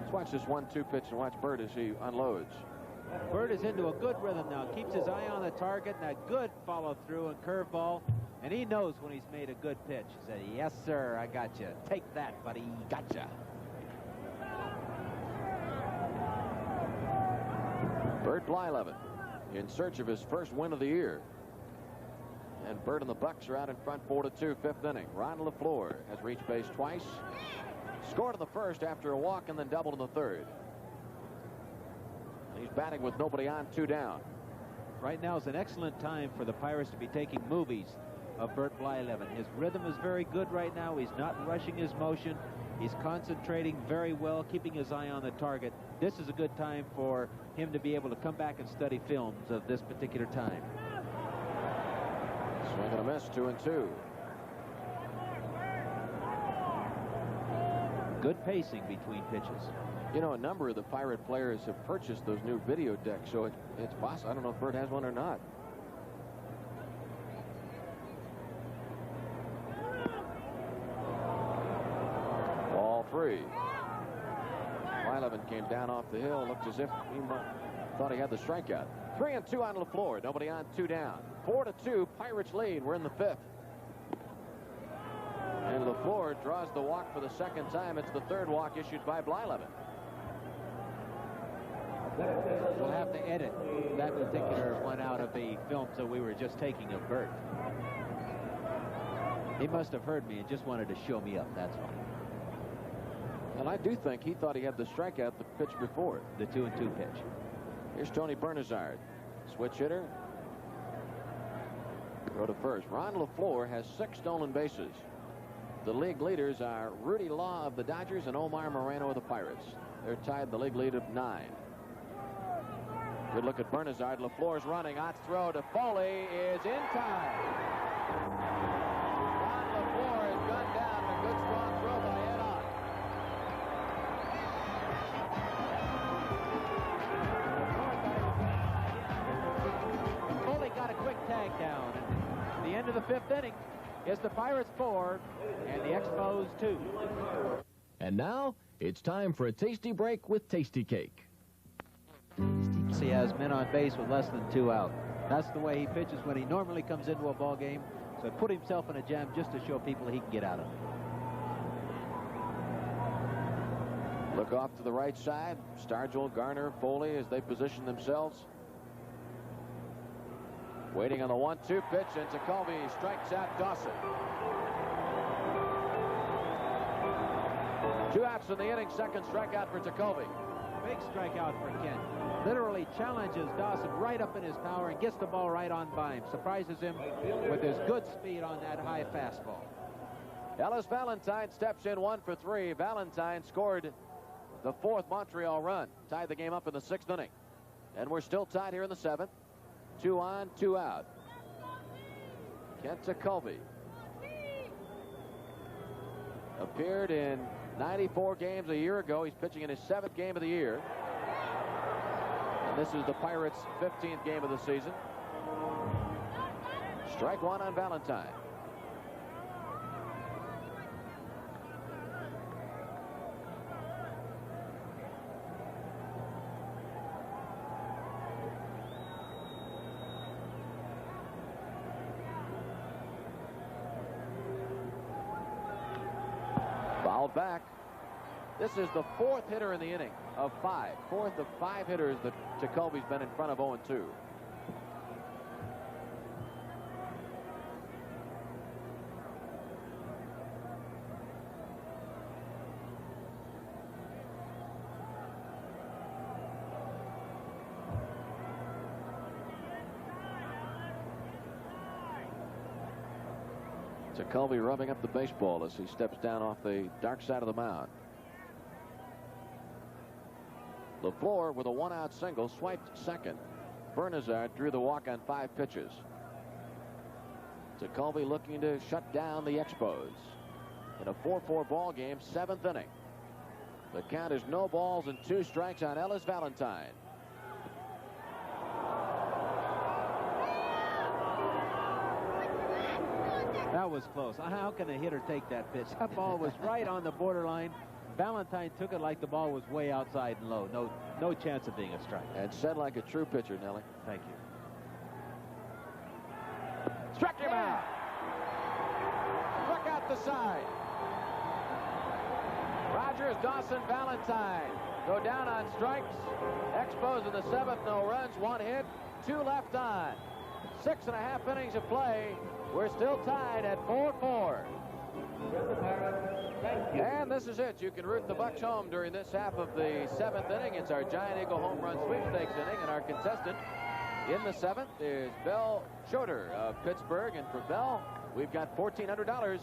Let's watch this 1-2 pitch and watch Burt as he unloads. Burt is into a good rhythm now. Keeps his eye on the target, and a good follow-through and curveball. And he knows when he's made a good pitch. He said, yes, sir, I got you. Take that, buddy. Gotcha. Burt Blyleven in search of his first win of the year. And Burt and the Bucks are out in front 4-2, 5th inning. Ron LaFleur has reached base twice. Scored in the 1st after a walk and then doubled in the 3rd. He's batting with nobody on, 2 down. Right now is an excellent time for the Pirates to be taking movies of Burt Blyleven. His rhythm is very good right now. He's not rushing his motion. He's concentrating very well, keeping his eye on the target. This is a good time for him to be able to come back and study films of this particular time. Swing and a miss, 2-2. Good pacing between pitches. You know, a number of the Pirate players have purchased those new video decks, so it's possible. I don't know if Burt has one or not. Ball 3. Blyleven came down off the hill, looked as if he thought he had the strikeout. 3-2 on LaFleur. Nobody on, 2 down. 4-2, Pirates lead. We're in the 5th. And LaFleur draws the walk for the 2nd time. It's the 3rd walk issued by Blyleven. We'll have to edit that particular one out of the films that we were just taking of Burt. He must have heard me and just wanted to show me up, that's all. And I do think he thought he had the strikeout the pitch before. The 2-2 pitch. Here's Tony Bernazard. Switch hitter. Go to first. Ron LaFleur has 6 stolen bases. The league leaders are Rudy Law of the Dodgers and Omar Moreno of the Pirates. They're tied the league lead of 9. Good look at Bernazard. LaFleur's running. Ott's throw to Foley is in time. Ron LaFleur is gunned down. A good strong throw by Ed Ott. Foley got a quick tag down. And the end of the 5th inning is the Pirates 4 and the Expos 2. And now it's time for a tasty break with Tasty Cake. He has men on base with less than 2 out. That's the way he pitches when he normally comes into a ball game. So put himself in a jam just to show people he can get out of it. Look off to the right side. Stargell, Garner, Foley as they position themselves. Waiting on the 1-2 pitch, and Jacoby strikes out Dawson. 2 outs in the inning, 2nd strikeout for Jacoby. Big strikeout for Kent. Literally challenges Dawson right up in his power and gets the ball right on by him. Surprises him with his good speed on that high fastball. Ellis Valentine steps in 1 for 3. Valentine scored the 4th Montreal run. Tied the game up in the 6th inning. And we're still tied here in the 7th. 2 on, 2 out. Kent Colby appeared in 94 games a year ago. He's pitching in his 7th game of the year. And this is the Pirates' 15th game of the season. Strike 1 on Valentine. Fouled back. This is the 4th hitter in the inning of 5. 4th of 5 hitters that Jacoby's been in front of 0-2. Jacoby rubbing up the baseball as he steps down off the dark side of the mound. LaFleur with a 1-out single, swiped second. Bernazard drew the walk on 5 pitches. Jacoby looking to shut down the Expos in a 4-4 ball game, 7th inning. The count is no balls and 2 strikes on Ellis Valentine. That was close. How can a hitter take that pitch? That ball was right on the borderline. Valentine took it like the ball was way outside and low. No chance of being a strike. And said like a true pitcher, Nelly. Thank you. Struck him out. Struck out the side. Rogers, Dawson, Valentine go down on strikes. Expos in the 7th, no runs, 1 hit, 2 left on. 6.5 innings of play. We're still tied at 4-4. And this is it. You can root the Bucks home during this half of the 7th inning. It's our Giant Eagle home run sweepstakes inning, and our contestant in the 7th is Bell Schroeder of Pittsburgh. And for Bell, we've got $1,400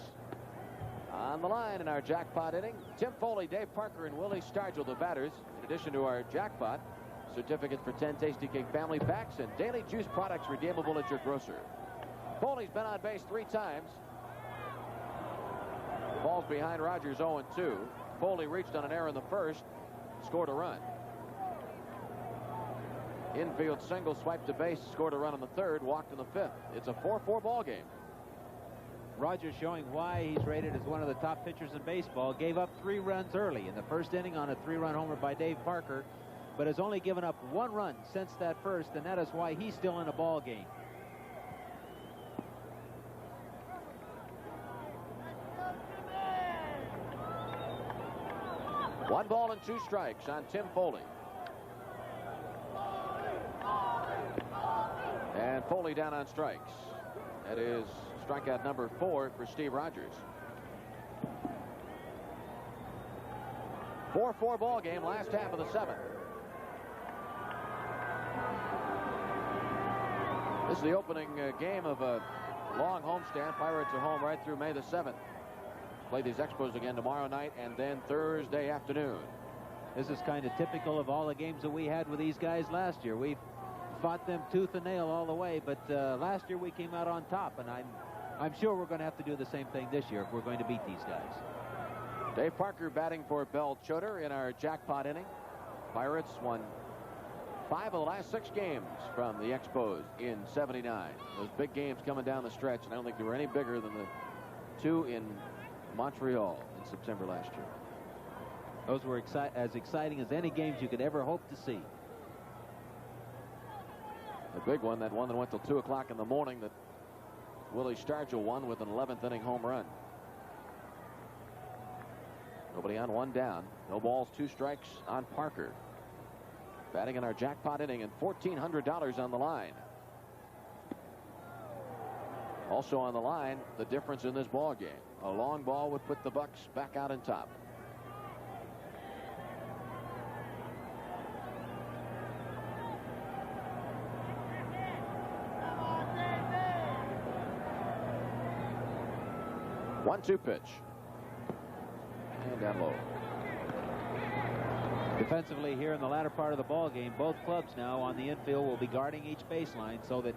on the line in our jackpot inning. Tim Foley, Dave Parker, and Willie Stargell, the batters, in addition to our jackpot certificates for 10 Tasty Cake family packs and daily juice products redeemable at your grocer. Foley's been on base 3 times. Falls behind Rogers 0-2. Foley reached on an error in the 1st, scored a run. Infield single, swiped to base, scored a run in the 3rd, walked in the 5th. It's a 4-4 ball game. Rogers showing why he's rated as one of the top pitchers in baseball. Gave up 3 runs early in the 1st inning on a 3-run homer by Dave Parker, but has only given up 1 run since that 1st, and that is why he's still in a ball game. One ball and 2 strikes on Tim Foley. And Foley down on strikes. That is strikeout number 4 for Steve Rogers. 4-4 ball game, last half of the 7th. This is the opening game of a long homestand. Pirates are home right through May the 7th. Play these Expos again tomorrow night and then Thursday afternoon. This is kind of typical of all the games that we had with these guys last year. We fought them tooth and nail all the way, but last year we came out on top, and I'm sure we're going to have to do the same thing this year if we're going to beat these guys. Dave Parker batting for Bell Schroeder in our jackpot inning. Pirates won 5 of the last 6 games from the Expos in '79. Those big games coming down the stretch, and I don't think they were any bigger than the 2 in Montreal in September last year. Those were as exciting as any games you could ever hope to see. The big one, that one that went till 2 o'clock in the morning that Willie Stargell won with an 11th inning home run. Nobody on, 1 down. No balls, 2 strikes on Parker. Batting in our jackpot inning and $1,400 on the line. Also on the line, the difference in this ball game. A long ball would put the Bucks back out on top. One-two pitch. And down low. Defensively here in the latter part of the ball game, both clubs now on the infield will be guarding each baseline so that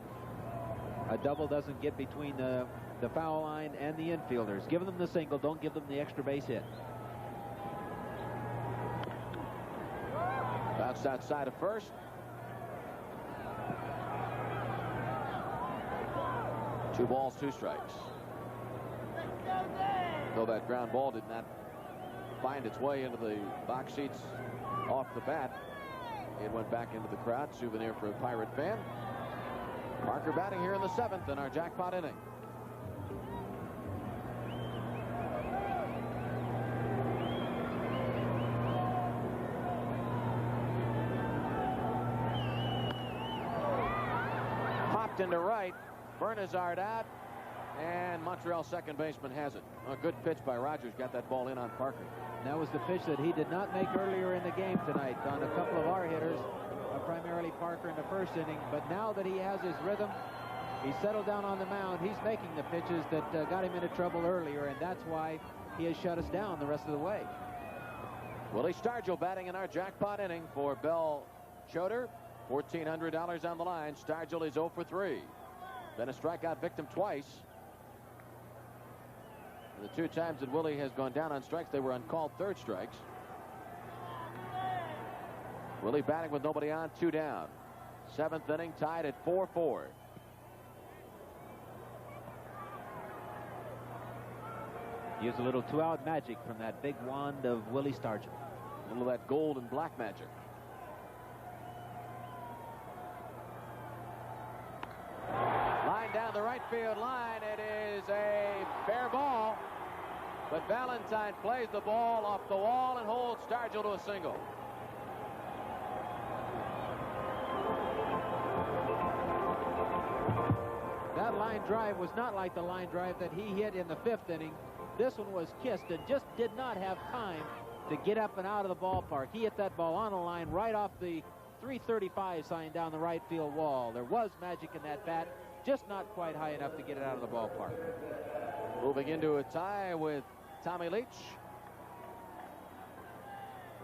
a double doesn't get between the foul line and the infielders. Give them the single, don't give them the extra base hit. Bounced outside of first. Two balls, two strikes. Though that ground ball did not find its way into the box seats off the bat, it went back into the crowd. Souvenir for a Pirate fan. Parker batting here in the 7th in our jackpot inning. Popped into right. Bernazard out. And Montreal second baseman has it. A good pitch by Rogers. Got that ball in on Parker. That was the pitch that he did not make earlier in the game tonight on a couple of our hitters, primarily Parker in the first inning. But now that he has his rhythm, he's settled down on the mound. He's making the pitches that got him into trouble earlier, and that's why he has shut us down the rest of the way. Willie Stargell batting in our jackpot inning for Bell Choder. $1,400 on the line. Stargell is 0 for 3. Been a strikeout victim twice. And the two times that Willie has gone down on strikes, they were uncalled third strikes. Willie batting with nobody on, 2 down. 7th inning, tied at 4-4. Use a little 2-out magic from that big wand of Willie Stargell. A little of that gold and black magic. Line down the right field line. It is a fair ball. But Valentine plays the ball off the wall and holds Stargell to a single. That line drive was not like the line drive that he hit in the 5th inning. This one was kissed and just did not have time to get up and out of the ballpark. He hit that ball on a line right off the 335 sign down the right field wall. There was magic in that bat, just not quite high enough to get it out of the ballpark. Moving into a tie with Tommy Leach.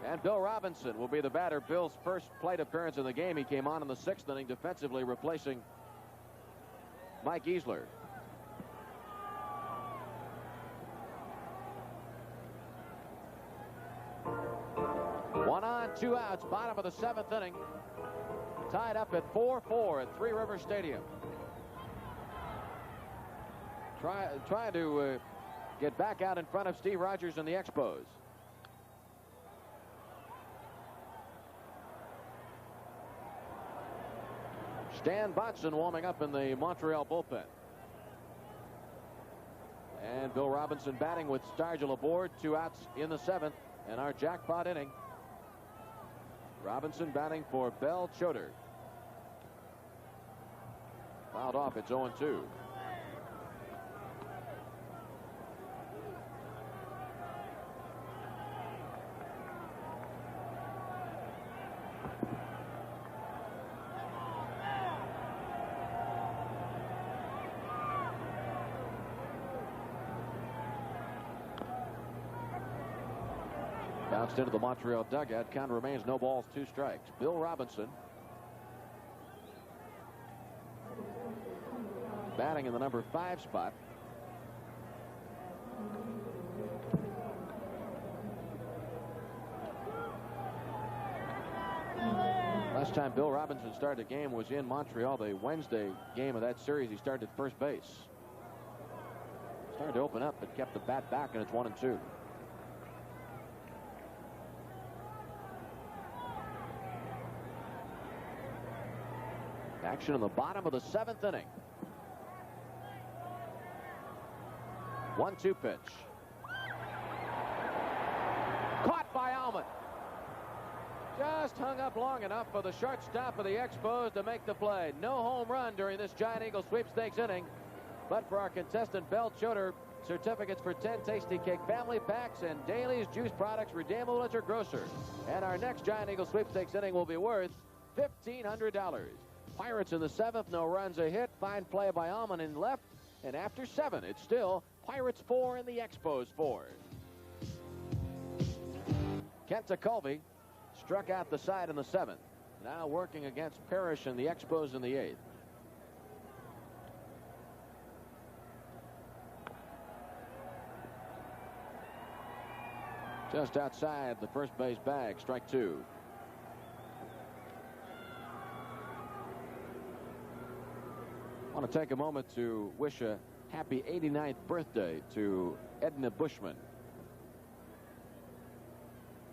And Bill Robinson will be the batter. Bill's first plate appearance in the game. He came on in the 6th inning defensively, replacing Mike Easler. One on, 2 outs, bottom of the 7th inning. Tied up at 4-4 at Three River Stadium. Trying to get back out in front of Steve Rogers and the Expos. Stan Botson warming up in the Montreal bullpen. And Bill Robinson batting with Stargell aboard. 2 outs in the 7th and our jackpot inning. Robinson batting for Bell Choder. Fouled off. It's 0-2. Bounced into the Montreal dugout. Count remains no balls, 2 strikes. Bill Robinson batting in the number 5 spot. Last time Bill Robinson started a game was in Montreal, the Wednesday game of that series. He started at first base. Started to open up, but kept the bat back, and it's 1-2. Action in the bottom of the 7th inning. 1-2 pitch. Caught by Almond. Just hung up long enough for the shortstop of the Expos to make the play. No home run during this Giant Eagle sweepstakes inning. But for our contestant, Bell Choder, certificates for 10 Tasty Cake family packs and Daly's juice products redeemable at your grocer. And our next Giant Eagle sweepstakes inning will be worth $1,500. Pirates in the 7th, no runs, a hit. Fine play by Almond in left. And after 7, it's still Pirates 4 and the Expos 4. Kent Colby struck out the side in the 7th. Now working against Parrish and the Expos in the 8th. Just outside the first base bag, strike 2. I want to take a moment to wish a happy 89th birthday to Edna Bushman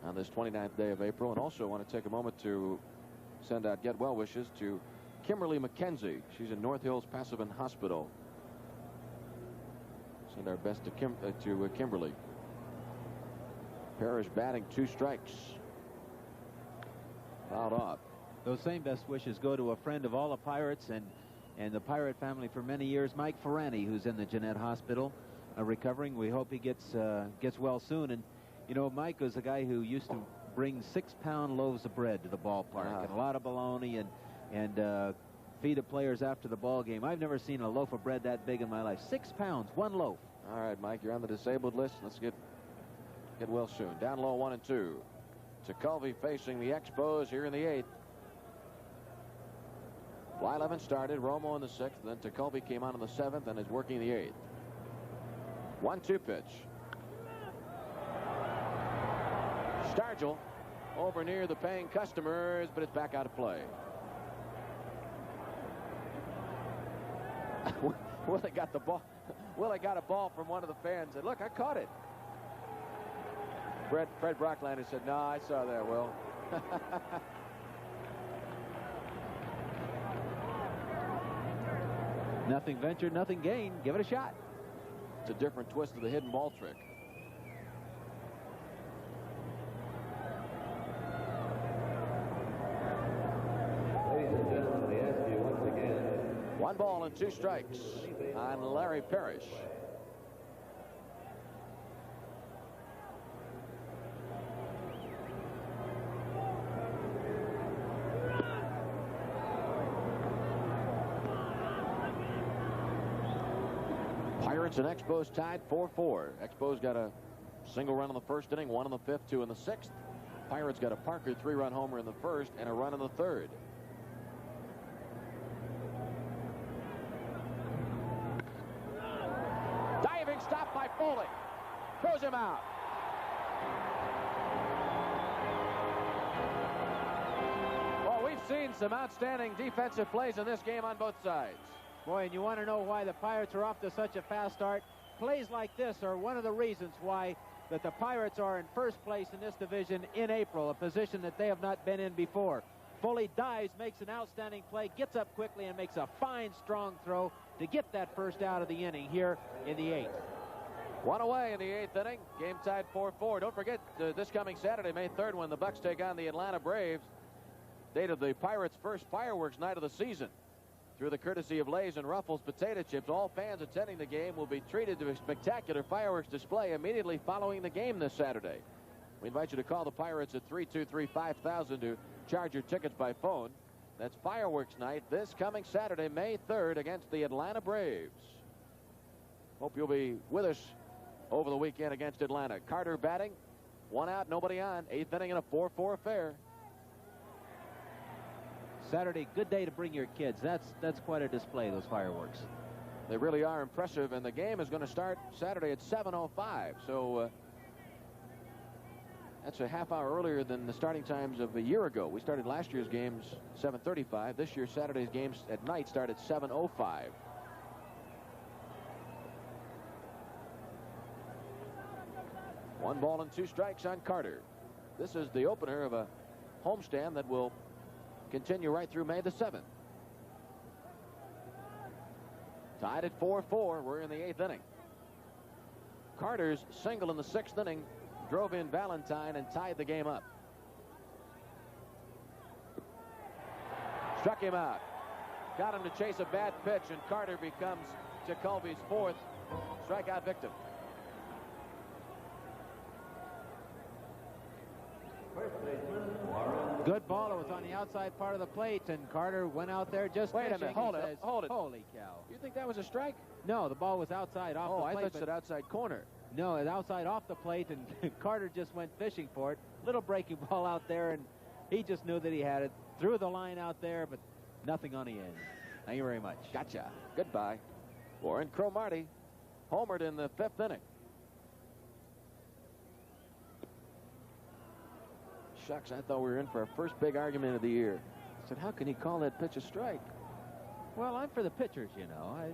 on this 29th day of April, and also want to take a moment to send out get well wishes to Kimberly McKenzie. She's in North Hills Passivan Hospital. Send our best to Kimberly. Parrish batting 2 strikes. Fouled off. Those same best wishes go to a friend of all the Pirates and the Pirate family for many years, Mike Ferrani, who's in the Jeanette Hospital recovering. We hope he gets well soon. And you know, Mike was a guy who used to bring 6-pound loaves of bread to the ballpark, and a lot of bologna, and feed the players after the ball game. I've never seen a loaf of bread that big in my life. 6 pounds, 1 loaf. All right, Mike, you're on the disabled list. Let's get well soon. Down low, 1 and 2. Tekulve facing the Expos here in the 8th. Blyleven started, Romo in the 6th, then Tekulve came on in the 7th and is working the 8th. 1-2 pitch. Stargell over near the paying customers, but it's back out of play. Willie got the ball. Willie got a ball from one of the fans and look, I caught it. Fred Brocklander said, no, I saw that, Will. Nothing ventured, nothing gained. Give it a shot. It's a different twist of the hidden ball trick. Ladies and gentlemen, we ask you once again. 1 ball and 2 strikes on Larry Parrish. Pirates and Expos tied 4-4. Expos got a single run in the 1st inning, 1 in the 5th, 2 in the 6th. Pirates got a Parker 3-run homer in the 1st and a run in the 3rd. Diving stop by Foley. Throws him out. Well, we've seen some outstanding defensive plays in this game on both sides. Boy, and you want to know why the Pirates are off to such a fast start. Plays like this are one of the reasons why that the Pirates are in first place in this division in April, a position that they have not been in before. Foley dives, makes an outstanding play, gets up quickly, and makes a fine, strong throw to get that first out of the inning here in the 8th. 1 away in the 8th inning. Game tied 4-4. Don't forget, this coming Saturday, May 3rd, when the Bucks take on the Atlanta Braves, date of the Pirates' first fireworks night of the season. Through the courtesy of Lay's and Ruffles Potato Chips, all fans attending the game will be treated to a spectacular fireworks display immediately following the game this Saturday. We invite you to call the Pirates at 323-5000 to charge your tickets by phone. That's fireworks night this coming Saturday, May 3rd, against the Atlanta Braves. Hope you'll be with us over the weekend against Atlanta. Carter batting, 1 out, nobody on. 8th inning in a 4-4 affair. Saturday, good day to bring your kids. That's quite a display, those fireworks. They really are impressive, and the game is going to start Saturday at 7:05. So that's a half hour earlier than the starting times of a year ago. We started last year's games 7:35. This year, Saturday's games at night start at 7:05. One ball and 2 strikes on Carter. This is the opener of a homestand that will continue right through May the 7th. Tied at 4-4. We're in the 8th inning. Carter's single in the 6th inning drove in Valentine and tied the game up. Struck him out. Got him to chase a bad pitch, and Carter becomes Tekulve's 4th strikeout victim. Good ball. It was on the outside part of the plate, and Carter went out there just Wait a fishing. minute. Hold it. Says, Hold it. Holy cow. You think that was a strike? No, the ball was outside off the Oh, I plate. thought you said outside corner. No, it's outside off the plate, and Carter just went fishing for it. Little breaking ball out there, and He just knew that he had it. Threw the line out there, but nothing on the end. Thank you very much. Gotcha. Goodbye. Warren Cromartie homered in the 5th inning. Shucks, I thought we were in for our first big argument of the year. I said, how can he call that pitch a strike? Well, I'm for the pitchers, you know. I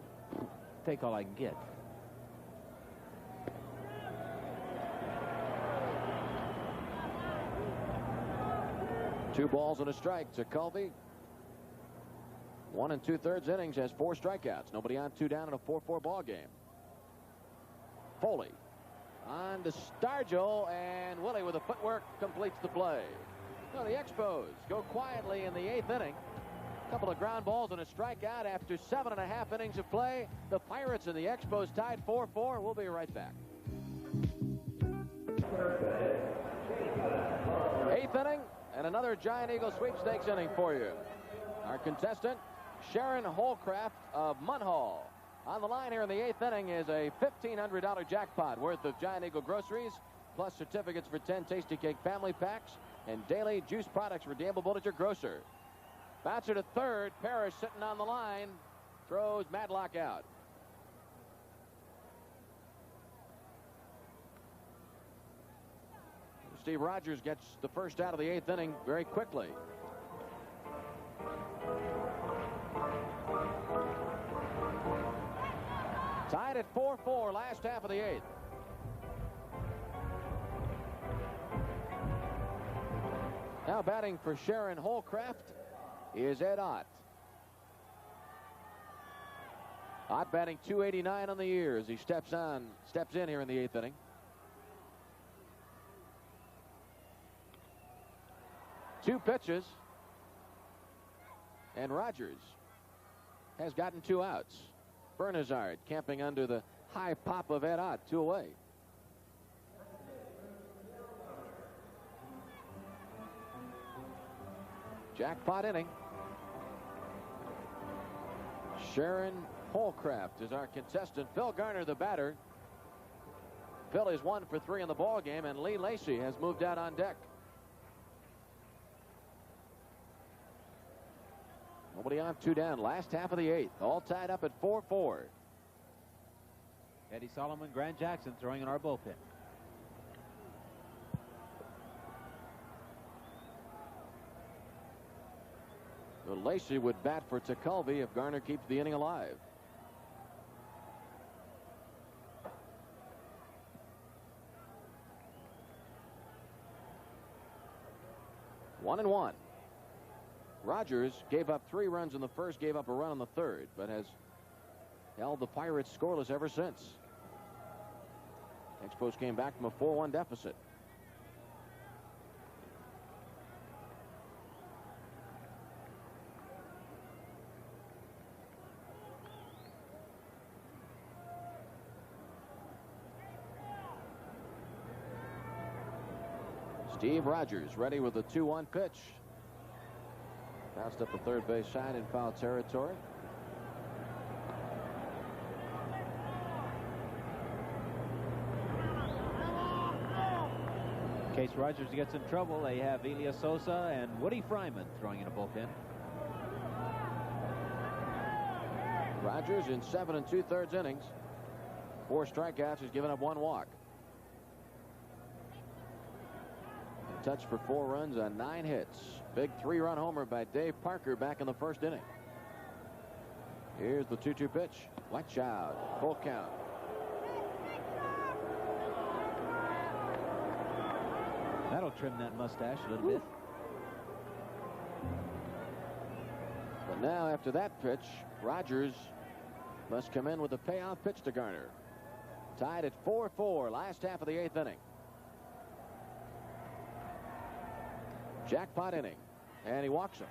take all I can get. Two balls and a strike to Culvey. 1 2/3 innings, has 4 strikeouts. Nobody on, 2 down in a 4-4 ball game. Foley on to Stargell, and Willie with the footwork completes the play. So the Expos go quietly in the 8th inning. A couple of ground balls and a strikeout after 7.5 innings of play. The Pirates and the Expos tied 4-4. We'll be right back. 8th inning, and another Giant Eagle sweepstakes inning for you. Our contestant, Sharon Holcraft of Munhall. On the line here in the 8th inning is a $1,500 jackpot worth of Giant Eagle groceries, plus certificates for 10 Tasty Cake family packs and daily juice products redeemable at your grocer. Bouncer to third. Parrish sitting on the line. Throws Madlock out. Steve Rogers gets the first out of the 8th inning very quickly. Tied at 4-4 last half of the 8th. Now batting for Sharon Holcraft is Ed Ott. Ott batting .289 on the year as he steps in here in the 8th inning. Two pitches, and Rogers has gotten 2 outs. Bernazard camping under the high pop of Ed Ott, 2 away. Jackpot inning. Sharon Holcraft is our contestant. Phil Garner, the batter. Phil is 1 for 3 in the ball game, and Lee Lacy has moved out on deck. Nobody on, 2 down. Last half of the 8th. All tied up at 4-4. Eddie Solomon, Grant Jackson throwing in our bullpen. Well, Lacy would bat for Tekulve if Garner keeps the inning alive. One and one. Rogers gave up 3 runs in the first, gave up a run in the third, but has held the Pirates scoreless ever since. Expos came back from a 4-1 deficit. Steve Rogers ready with a 2-1 pitch. Bounced up the third base side in foul territory. In case Rogers gets in trouble, they have Elia Sosa and Woody Fryman throwing in a bullpen. Rogers in 7 2/3 innings. 4 strikeouts. He's given up 1 walk. Touch for 4 runs on 9 hits. Big 3-run homer by Dave Parker back in the first inning. Here's the 2-2 pitch. Watch out. Full count. That'll trim that mustache a little bit. But now after that pitch, Rogers must come in with a payoff pitch to Garner. Tied at 4-4 last half of the 8th inning. Jackpot inning, and he walks him.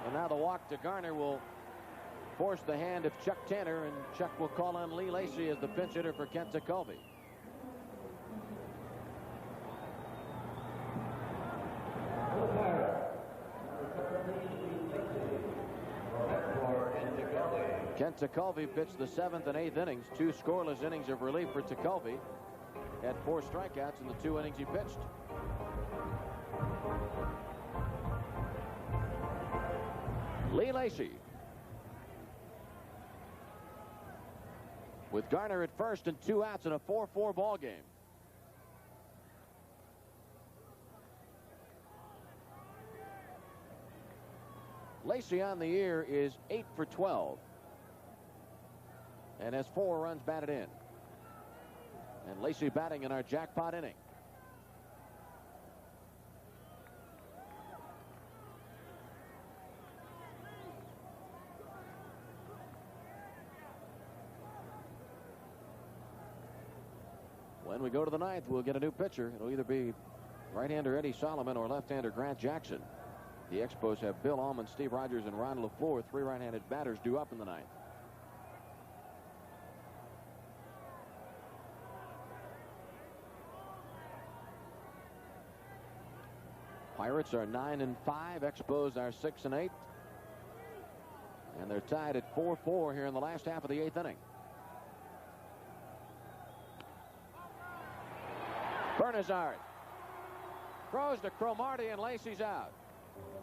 And now the walk to Garner will force the hand of Chuck Tanner, and Chuck will call on Lee Lacy as the pinch hitter for Kent Tekulve. Kent Tekulve pitched the 7th and 8th innings, 2 scoreless innings of relief for Tekulve. Had 4 strikeouts in the 2 innings he pitched. Lee Lacy. With Garner at first and 2 outs in a 4-4 ball game. Lacy on the year is 8 for 12 and has 4 runs batted in. And Lacy batting in our jackpot inning. When we go to the 9th, we'll get a new pitcher. It'll either be right-hander Eddie Solomon or left-hander Grant Jackson. The Expos have Bill Allman, Steve Rogers, and Ron LaFleur, 3 right-handed batters due up in the 9th. Pirates are 9-5. Expos are 6-8. And they're tied at 4-4 here in the last half of the 8th inning. Bernazard throws to Cromartie, and Lacy's out.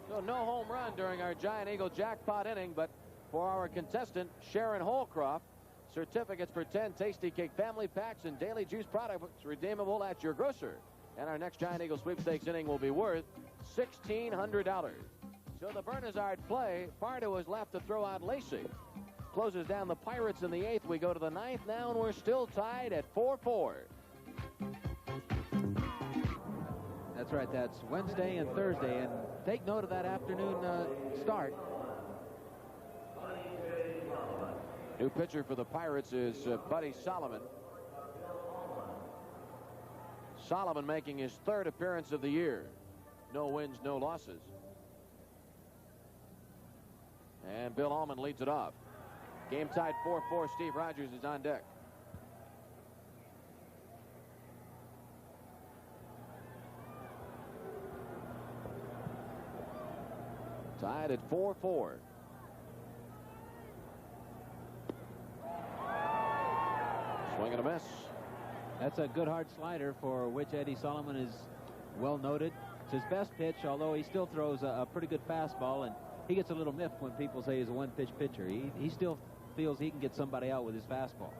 So no home run during our Giant Eagle jackpot inning, but for our contestant, Sharon Holcroft, certificates for 10 Tasty Cake family packs and daily juice products redeemable at your grocer. And our next Giant Eagle sweepstakes inning will be worth $1,600. So the Bernazard play, Pardo is left to throw out Lacy. Closes down the Pirates in the 8th. We go to the 9th now, and we're still tied at 4-4. That's right. That's Wednesday and Thursday. And take note of that afternoon start. New pitcher for the Pirates is Buddy Solomon. Solomon making his 3rd appearance of the year. No wins, no losses. And Bill Allman leads it off. Game tied 4-4. Steve Rogers is on deck. Tied at 4-4. Swing and a miss. That's a good hard slider for which Eddie Solomon is well noted. It's his best pitch, although he still throws a pretty good fastball, and he gets a little miffed when people say he's a one-pitch pitcher. He still feels he can get somebody out with his fastball.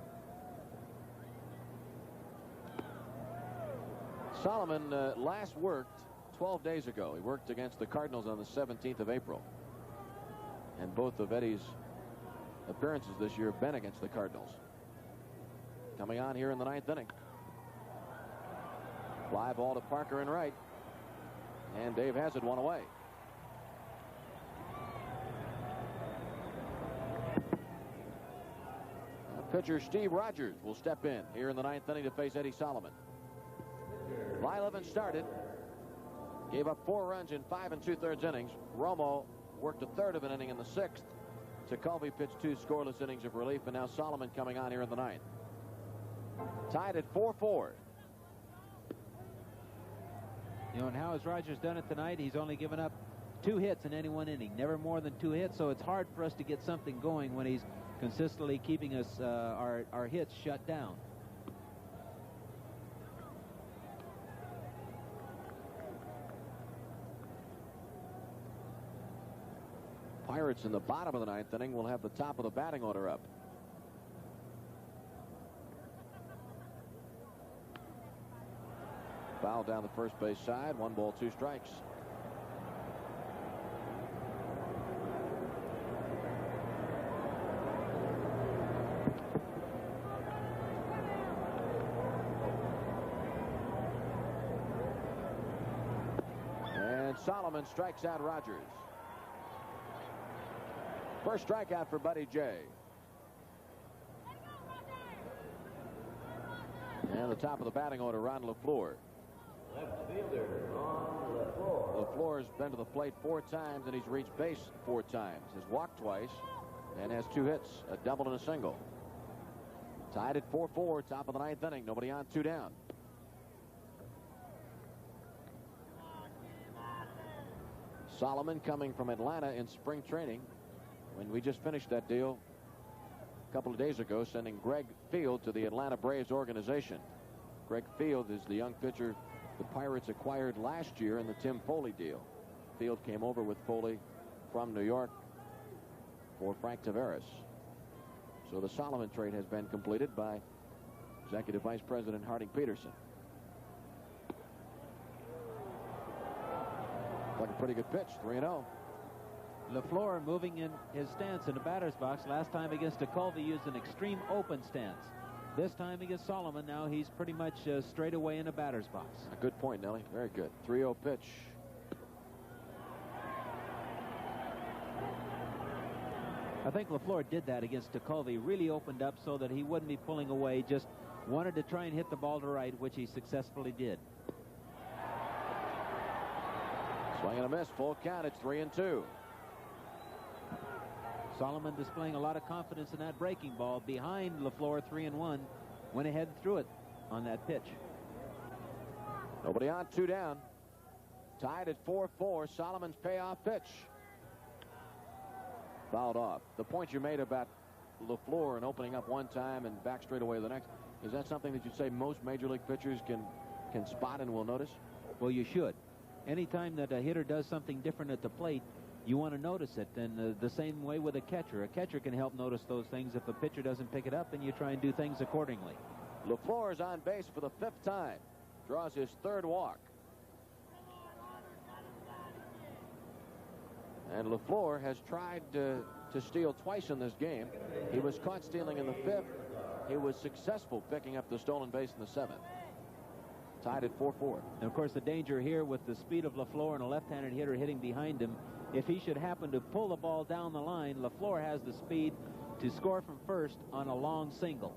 Solomon last worked 12 days ago. He worked against the Cardinals on the 17th of April. And both of Eddie's appearances this year have been against the Cardinals. Coming on here in the 9th inning. Fly ball to Parker in right. And Dave has it one away. Pitcher Steve Rogers will step in here in the 9th inning to face Eddie Solomon. Blyleven started. Gave up 4 runs in 5 2/3 innings. Romo worked a 1/3 of an inning in the 6th. Tekulve pitched 2 scoreless innings of relief, and now Solomon coming on here in the 9th. Tied at 4-4. You know, and how has Rogers done it tonight? He's only given up 2 hits in any one inning, never more than 2 hits, so it's hard for us to get something going when he's consistently keeping us our hits shut down. Pirates in the bottom of the 9th inning will have the top of the batting order up. Foul down the first base side. 1 ball, 2 strikes. And Solomon strikes out Rogers. First strikeout for Buddy J. And the top of the batting order, Ron LaFleur. Left fielder on the floor. LaFleur has been to the plate 4 times, and he's reached base 4 times. Has walked twice and has 2 hits, a double and a single. Tied at 4-4, top of the 9th inning. Nobody on, 2 down. Solomon coming from Atlanta in spring training. When we just finished that deal a couple of days ago, sending Greg Field to the Atlanta Braves organization. Greg Field is the young pitcher the Pirates acquired last year in the Tim Foley deal. Field came over with Foley from New York for Frank Tavares. So the Solomon trade has been completed by Executive Vice President Harding Peterson. Like a pretty good pitch, 3-0. LaFleur moving in his stance in the batter's box. Last time against DeColvey used an extreme open stance. This time against Solomon, now he's pretty much straight away in the batter's box. A good point, Nelly. Very good. 3-0 pitch. I think LaFleur did that against DeColvey. Really opened up so that he wouldn't be pulling away. Just wanted to try and hit the ball to right, which he successfully did. Swing and a miss. Full count. It's 3-2. Solomon displaying a lot of confidence in that breaking ball. Behind LaFleur, 3-1. Went ahead and threw it on that pitch. Nobody on, 2 down. Tied at 4-4. Solomon's payoff pitch. Fouled off. The point you made about LaFleur and opening up one time and back straight away the next, is that something that you'd say most major league pitchers can spot and will notice? Well, you should. Anytime that a hitter does something different at the plate, you want to notice it. And the same way with a catcher. A catcher can help notice those things if a pitcher doesn't pick it up, and you try and do things accordingly. LaFleur is on base for the 5th time. Draws his 3rd walk. And LaFleur has tried to steal twice in this game. He was caught stealing in the 5th. He was successful picking up the stolen base in the 7th. Tied at 4-4. And of course, the danger here with the speed of LaFleur and a left-handed hitter hitting behind him, if he should happen to pull the ball down the line, LaFleur has the speed to score from first on a long single.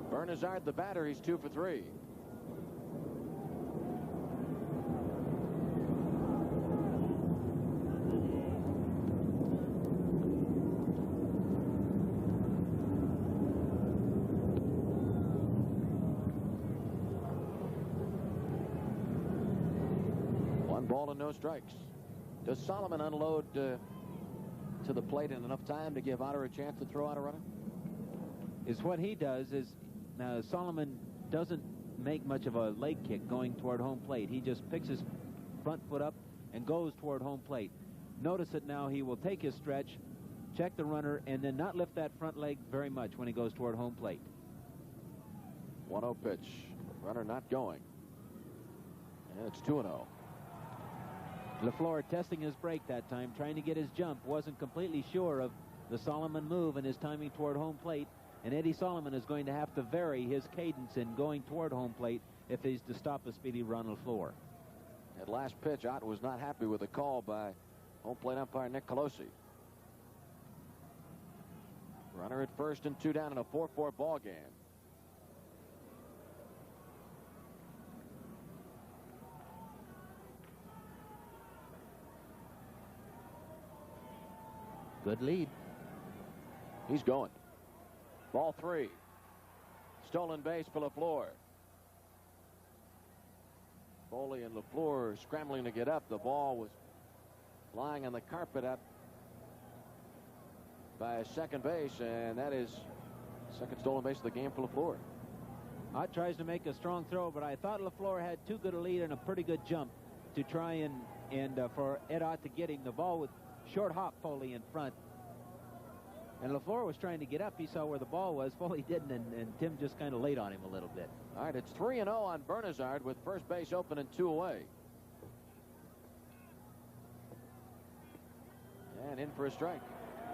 Bernazard, the batter, he's 2 for 3. No strikes. Does Solomon unload to the plate in enough time to give Otter a chance to throw out a runner? Is what he does is, now Solomon doesn't make much of a leg kick going toward home plate. He just picks his front foot up and goes toward home plate. Notice that now he will take his stretch, check the runner, and then not lift that front leg very much when he goes toward home plate. 1-0 pitch. Runner not going. And it's 2-0. LaFleur testing his break that time, trying to get his jump. Wasn't completely sure of the Solomon move and his timing toward home plate. And Eddie Solomon is going to have to vary his cadence in going toward home plate if he's to stop a speedy run LaFleur. At last pitch, Ott was not happy with the call by home plate umpire Nick Colosi. Runner at first and 2 down in a 4-4 ball game. Good lead. He's going. Ball 3. Stolen base for LaFleur. Foley and LaFleur scrambling to get up. The ball was lying on the carpet up by second base, and that is second stolen base of the game for LaFleur. Ott tries to make a strong throw, but I thought LaFleur had too good a lead and a pretty good jump to try and for Ed Ott to get him. The ball with short hop Foley in front. And LaFleur was trying to get up. He saw where the ball was. Foley didn't, and Tim just kind of laid on him a little bit. All right, it's 3-0 on Bernazard with first base open and 2 away. And in for a strike.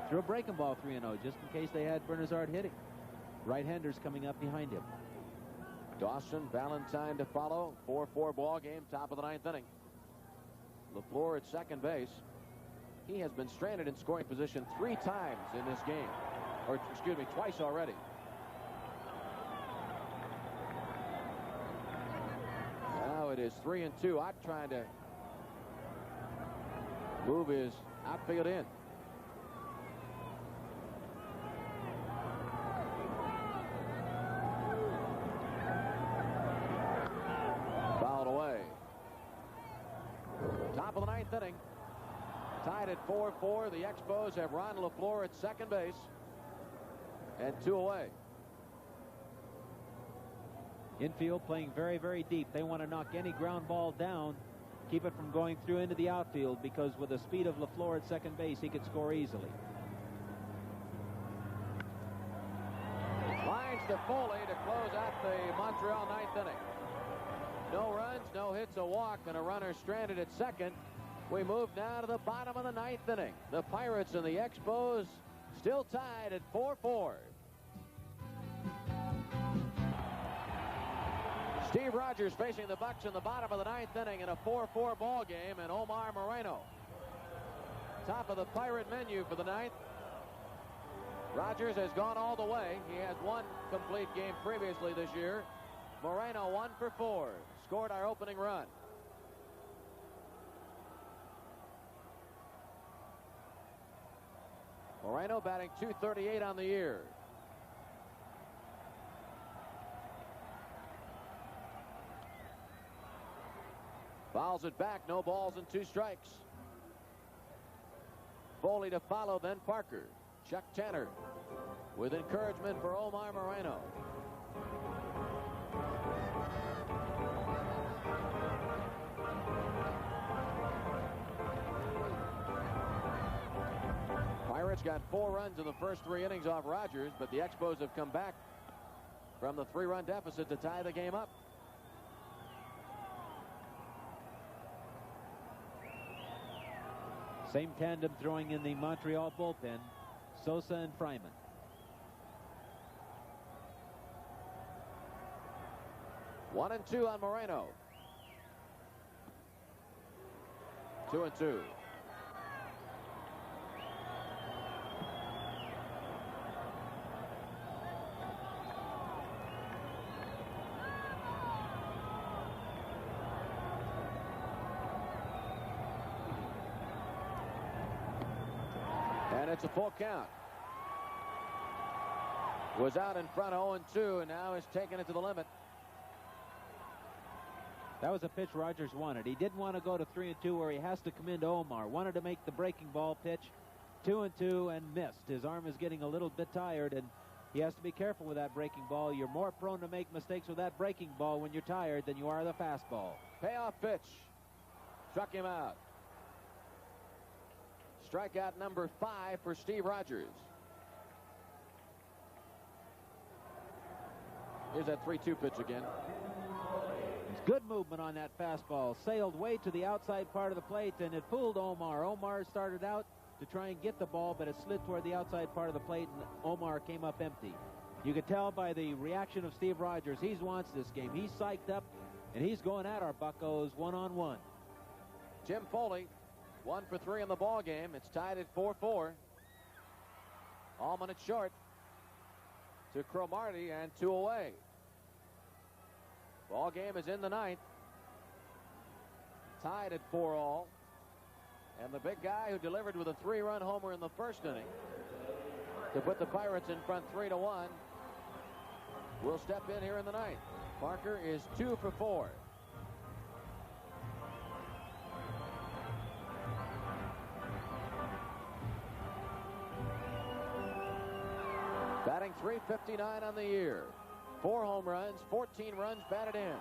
Threw a breaking ball 3-0 just in case they had Bernazard hitting. Right-handers coming up behind him. Dawson, Valentine to follow. 4-4 ball game, top of the 9th inning. LaFleur at second base. He has been stranded in scoring position 3 times in this game. Or, excuse me, twice already. Now it is 3-2. Ott trying to move his outfield in. Fouled away. Top of the 9th inning. Tied at 4-4. The Expos have Ron LaFleur at second base. And 2 away. Infield playing very, very deep. They want to knock any ground ball down, keep it from going through into the outfield, because with the speed of LaFleur at second base, he could score easily. Lines to Foley to close out the Montreal ninth inning. No runs, no hits, a walk, and a runner stranded at second. We move now to the bottom of the ninth inning. The Pirates and the Expos still tied at 4-4. Steve Rogers facing the Bucks in the bottom of the ninth inning in a 4-4 ball game, and Omar Moreno top of the Pirate menu for the ninth. Rogers has gone all the way. He has one complete game previously this year. Moreno 1 for 4. Scored our opening run. Moreno batting .238 on the year. Fouls it back. No balls and 2 strikes. Foley to follow, then Parker. Chuck Tanner with encouragement for Omar Moreno. Pirates got 4 runs in the first 3 innings off Rogers, but the Expos have come back from the 3-run deficit to tie the game up. Same tandem throwing in the Montreal bullpen, Sosa and Fryman. One and 2 on Moreno. 2 and 2. And it's a full count. Was out in front 0-2, and now is taking it to the limit. That was a pitch Rogers wanted. He didn't want to go to 3-2 where he has to come into Omar. Wanted to make the breaking ball pitch. 2-2 and missed. His arm is getting a little bit tired, and he has to be careful with that breaking ball. You're more prone to make mistakes with that breaking ball when you're tired than you are the fastball. Payoff pitch. Struck him out. Strikeout number 5 for Steve Rogers. Here's that 3-2 pitch again. It's good movement on that fastball. Sailed way to the outside part of the plate, and it fooled Omar. Omar started out to try and get the ball, but it slid toward the outside part of the plate, and Omar came up empty. You could tell by the reaction of Steve Rogers. He wants this game. He's psyched up, and he's going at our Buccos one-on-one. Jim Foley, 1 for 3 in the ball game. It's tied at 4-4. Allman at short to Cromartie, and 2 away. Ball game is in the ninth. Tied at 4-all. And the big guy who delivered with a 3-run homer in the first inning to put the Pirates in front 3-1 will step in here in the ninth. Parker is 2 for 4. Batting .359 on the year. 4 home runs, 14 runs batted in.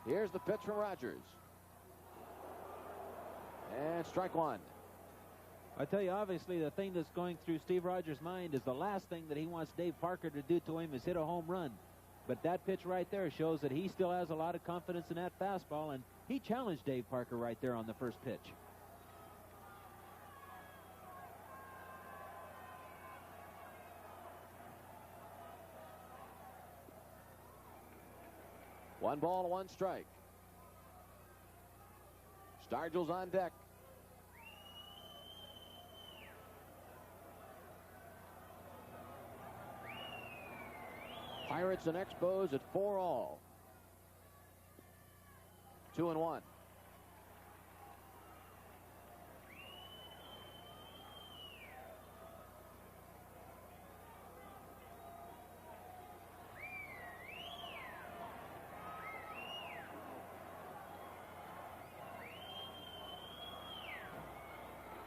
Here's the pitch from Rogers. And strike 1. I tell you, obviously, the thing that's going through Steve Rogers' mind is the last thing that he wants Dave Parker to do to him is hit a home run. But that pitch right there shows that he still has a lot of confidence in that fastball, and he challenged Dave Parker right there on the first pitch. One ball, 1 strike. Stargell's on deck. Pirates and Expos at 4-all. 2-1.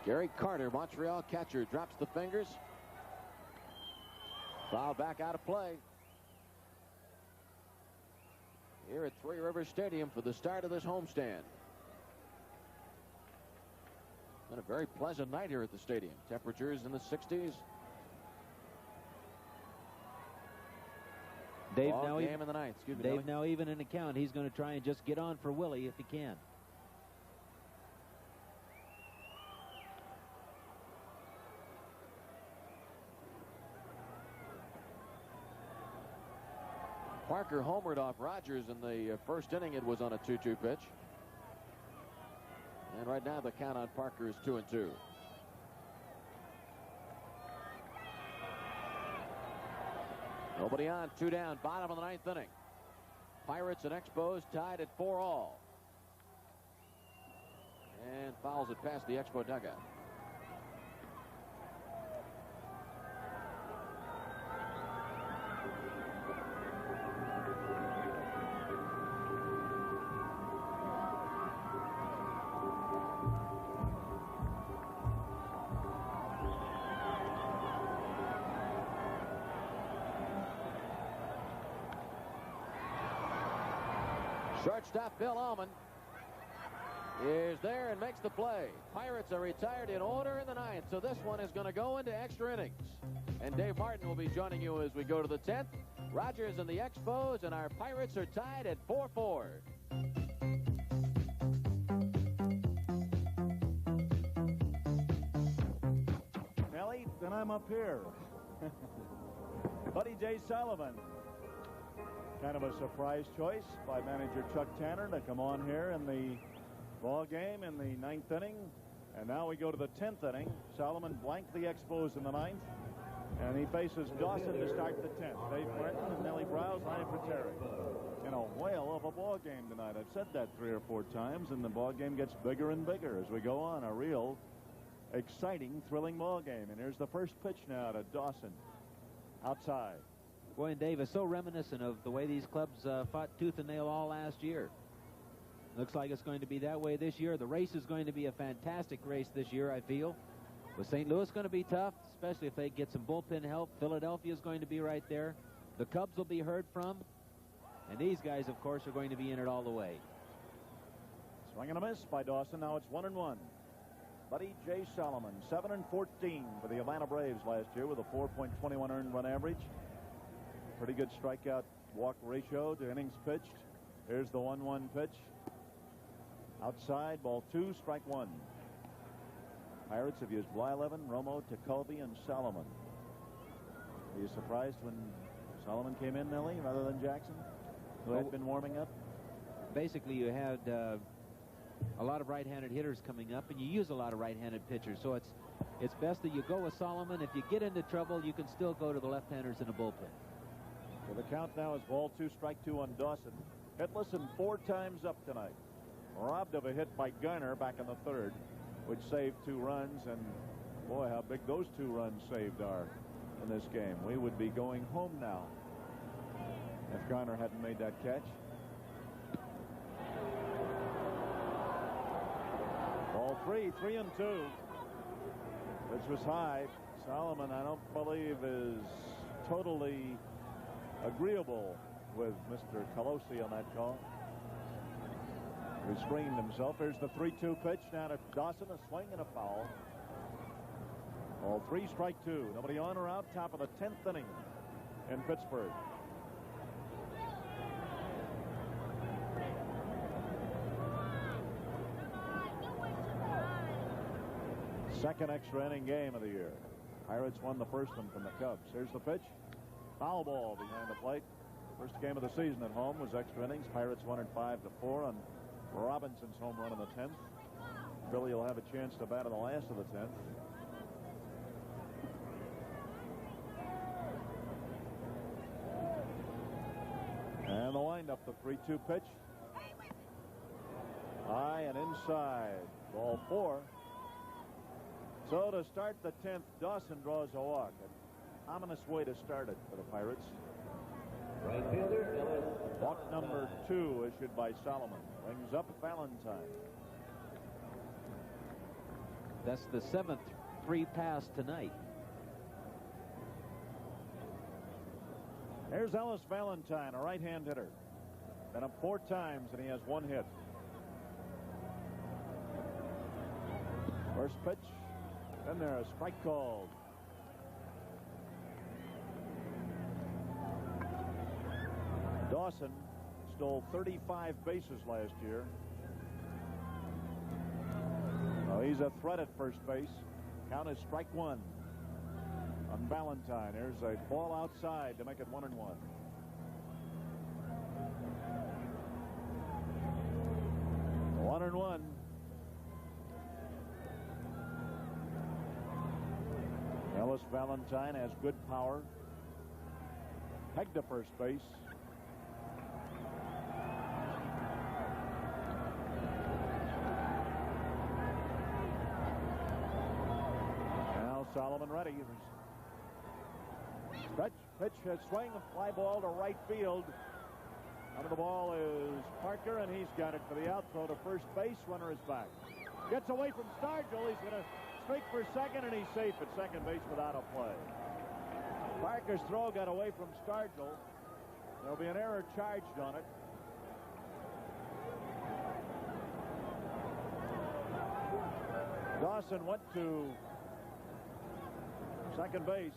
Gary Carter, Montreal catcher, drops the fingers. Foul back out of play. Here at Three Rivers Stadium for the start of this homestand. Been a very pleasant night here at the stadium. Temperatures in the 60s. Dave Ball now game even in the ninth. Excuse me, Dave Nelly. now even in account. He's going to try and just get on for Willie if he can. Parker homered off Rogers in the first inning. It was on a 2-2 pitch. And right now the count on Parker is 2-2. Nobody on, 2 down, bottom of the ninth inning. Pirates and Expos tied at 4-all. And fouls it past the Expo dugout. Shortstop Bill Allman is there and makes the play. Pirates are retired in order in the ninth, so this one is going to go into extra innings. And Dave Martin will be joining you as we go to the 10th. Rogers and the Expos, and our Pirates are tied at 4-4. Nelly, then I'm up here. Buddy J. Sullivan. Kind of a surprise choice by manager Chuck Tanner to come on here in the ball game in the ninth inning. And now we go to the 10th inning. Solomon blanked the Expos in the ninth. And he faces Dawson to start the 10th. Dave Martin and Nellie Browse, Lanny Terry. In a whale of a ball game tonight. I've said that 3 or 4 times, and the ball game gets bigger and bigger as we go on. A real exciting, thrilling ball game. And here's the first pitch now to Dawson. Outside. Boy, and Dave is so reminiscent of the way these clubs fought tooth and nail all last year. Looks like it's going to be that way this year. The race is going to be a fantastic race this year, I feel. With St. Louis going to be tough, especially if they get some bullpen help. Philadelphia is going to be right there. The Cubs will be heard from. And these guys, of course, are going to be in it all the way. Swing and a miss by Dawson. Now it's 1-1. Buddy J. Solomon, 7-14 for the Atlanta Braves last year with a 4.21 earned run average. Pretty good strikeout walk ratio to innings pitched. Here's the 1-1 pitch. Outside, ball 2, strike 1. Pirates have used Blyleven, Romo, Tekulve, and Solomon. Were you surprised when Solomon came in, Nelly, rather than Jackson, who had been warming up? Basically, you had a lot of right-handed hitters coming up, and you use a lot of right-handed pitchers. So it's best that you go with Solomon. If you get into trouble, you can still go to the left-handers in the bullpen. So the count now is ball 2, strike 2 on Dawson. Hitless and 4 times up tonight. Robbed of a hit by Garner back in the 3rd, which saved 2 runs. And boy, how big those 2 runs saved are in this game. We would be going home now if Garner hadn't made that catch. Ball 3, 3-2. Which was high. Solomon, I don't believe, is totally agreeable with Mr. Colosi on that call. He screened himself. Here's the 3-2 pitch now to Dawson. A swing and a foul. Ball 3, strike 2. Nobody on or out. Top of the 10th inning in Pittsburgh. Second extra inning game of the year. Pirates won the first one from the Cubs. Here's the pitch. Foul ball behind the plate. First game of the season at home was extra innings. Pirates won it 5-4 on Robinson's home run in the 10th. Billy will have a chance to bat in the last of the 10th. And the windup, the 3-2 pitch. High and inside. Ball 4. So to start the 10th, Dawson draws a walk. An ominous way to start it for the Pirates. Right fielder, Ellis. Walk number 2 issued by Solomon. Brings up Valentine. That's the 7th free pass tonight. Here's Ellis Valentine, a right-hand hitter. Been up 4 times, and he has 1 hit. First pitch. Then there, a strike called. Dawson stole 35 bases last year. Well, he's a threat at first base. Count is strike 1 on Valentine. There's a ball outside to make it 1-1. 1-1. Ellis Valentine has good power. Pegged to first base. Now Solomon ready. Stretch, pitch, a swing, a fly ball to right field. Under the ball is Parker, and he's got it for the out throw to first base. Runner is back. Gets away from Stargell. He's going to strike for second, and he's safe at second base without a play. Parker's throw got away from Stargell. There'll be an error charged on it. Dawson went to second base.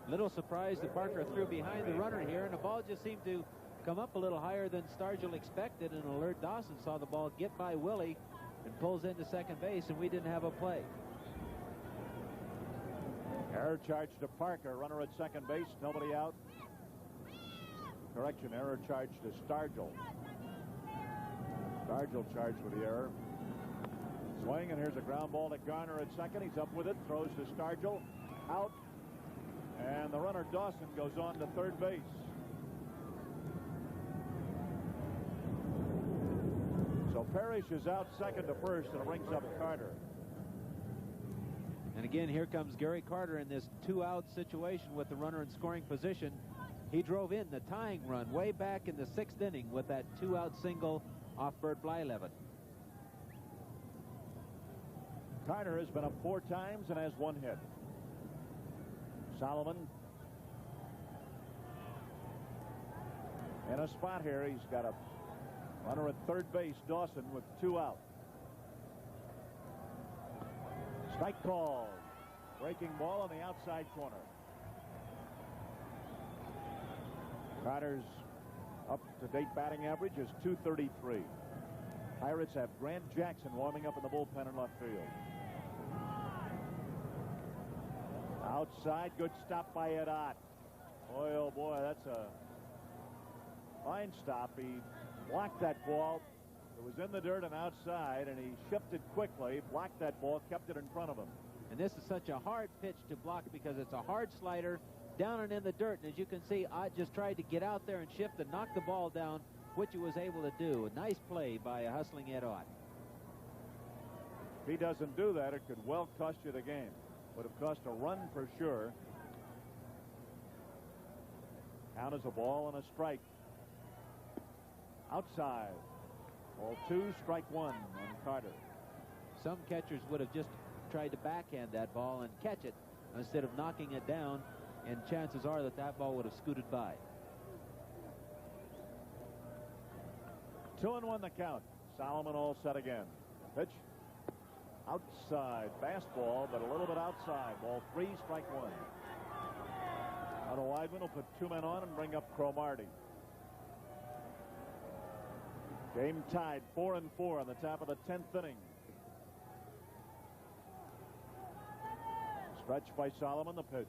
Little surprised that Parker threw behind the runner here, and the ball just seemed to come up a little higher than Stargell expected, and alert Dawson saw the ball get by Willie and pulls into second base, and we didn't have a play. Error charge to Parker. Runner at second base. Nobody out. Correction. Error charge to Stargell. Stargell charged with the error. Swing, and here's a ground ball to Garner at second. He's up with it. Throws to Stargell. Out. And the runner Dawson goes on to third base. So Parrish is out second to first, and it brings up Carter. And again, here comes Gary Carter in this 2-out situation with the runner in scoring position. He drove in the tying run way back in the 6th inning with that 2-out single off Burt Blyleven. Carter has been up 4 times and has 1 hit. Solomon in a spot here. He's got a runner at third base, Dawson, with 2 out. Strike call. Breaking ball on the outside corner. Carter's up-to-date batting average is .233. Pirates have Grant Jackson warming up in the bullpen in left field. Outside, good stop by Ed Ott. Boy, oh boy, that's a fine stop. He blocked that ball. It was in the dirt and outside, and he shifted quickly, blocked that ball, kept it in front of him. And this is such a hard pitch to block because it's a hard slider down and in the dirt. And as you can see, Ott just tried to get out there and shift and knock the ball down, which he was able to do. A nice play by a hustling Ed Ott. If he doesn't do that, it could well cost you the game. Would have cost a run for sure. Count as a ball and a strike. Outside. Ball 2, strike 1 on Carter. Some catchers would have just tried to backhand that ball and catch it instead of knocking it down, and chances are that that ball would have scooted by. 2-1 the count. Solomon all set again. Pitch. Outside. Fastball, but a little bit outside. Ball 3, strike 1. Otto Weidman will put 2 men on and bring up Cromartie. Game tied 4-4 on the top of the 10th inning. Stretch by Solomon, the pitch.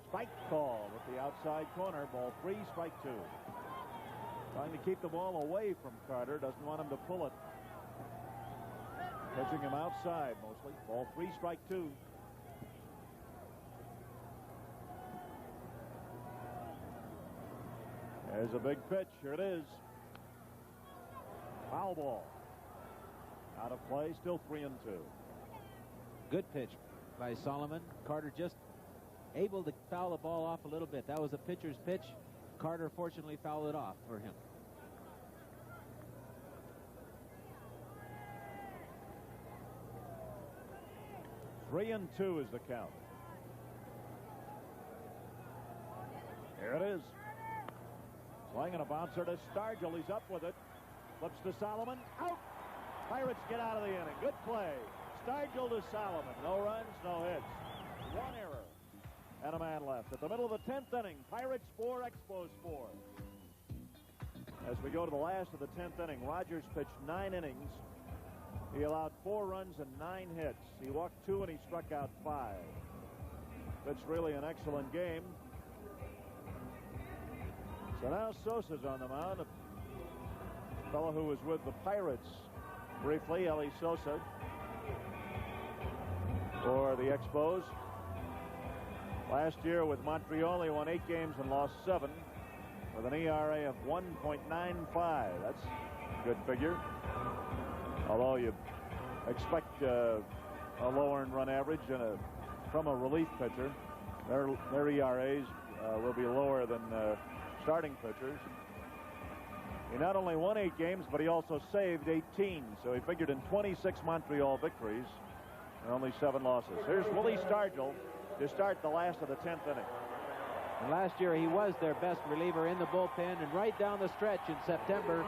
Strike call with the outside corner. Ball 3, strike 2. Trying to keep the ball away from Carter. Doesn't want him to pull it. Pitching him outside mostly. Ball 3, strike 2. There's a big pitch. Here it is. Foul ball. Out of play, still 3-2. Good pitch by Solomon. Carter just able to foul the ball off a little bit. That was a pitcher's pitch. Carter fortunately fouled it off for him. Three and 2 is the count. Here it is. Swinging a bouncer to Stargell. He's up with it. Flips to Solomon. Out. Pirates get out of the inning. Good play. Stargell to Solomon. No runs, no hits. One error. And a man left. At the middle of the 10th inning, Pirates 4, Expos 4. As we go to the last of the 10th inning, Rogers pitched 9 innings. He allowed 4 runs and 9 hits. He walked 2 and he struck out 5. That's really an excellent game. So now Sosa's on the mound. A fellow who was with the Pirates briefly, Eli Sosa, for the Expos. Last year with Montreal, he won 8 games and lost 7 with an ERA of 1.95. That's a good figure. Although you expect a low earned run average from a relief pitcher, their ERAs will be lower than starting pitchers. He not only won 8 games, but he also saved 18. So he figured in 26 Montreal victories and only 7 losses. Here's Willie Stargell to start the last of the 10th inning. And last year he was their best reliever in the bullpen, and right down the stretch in September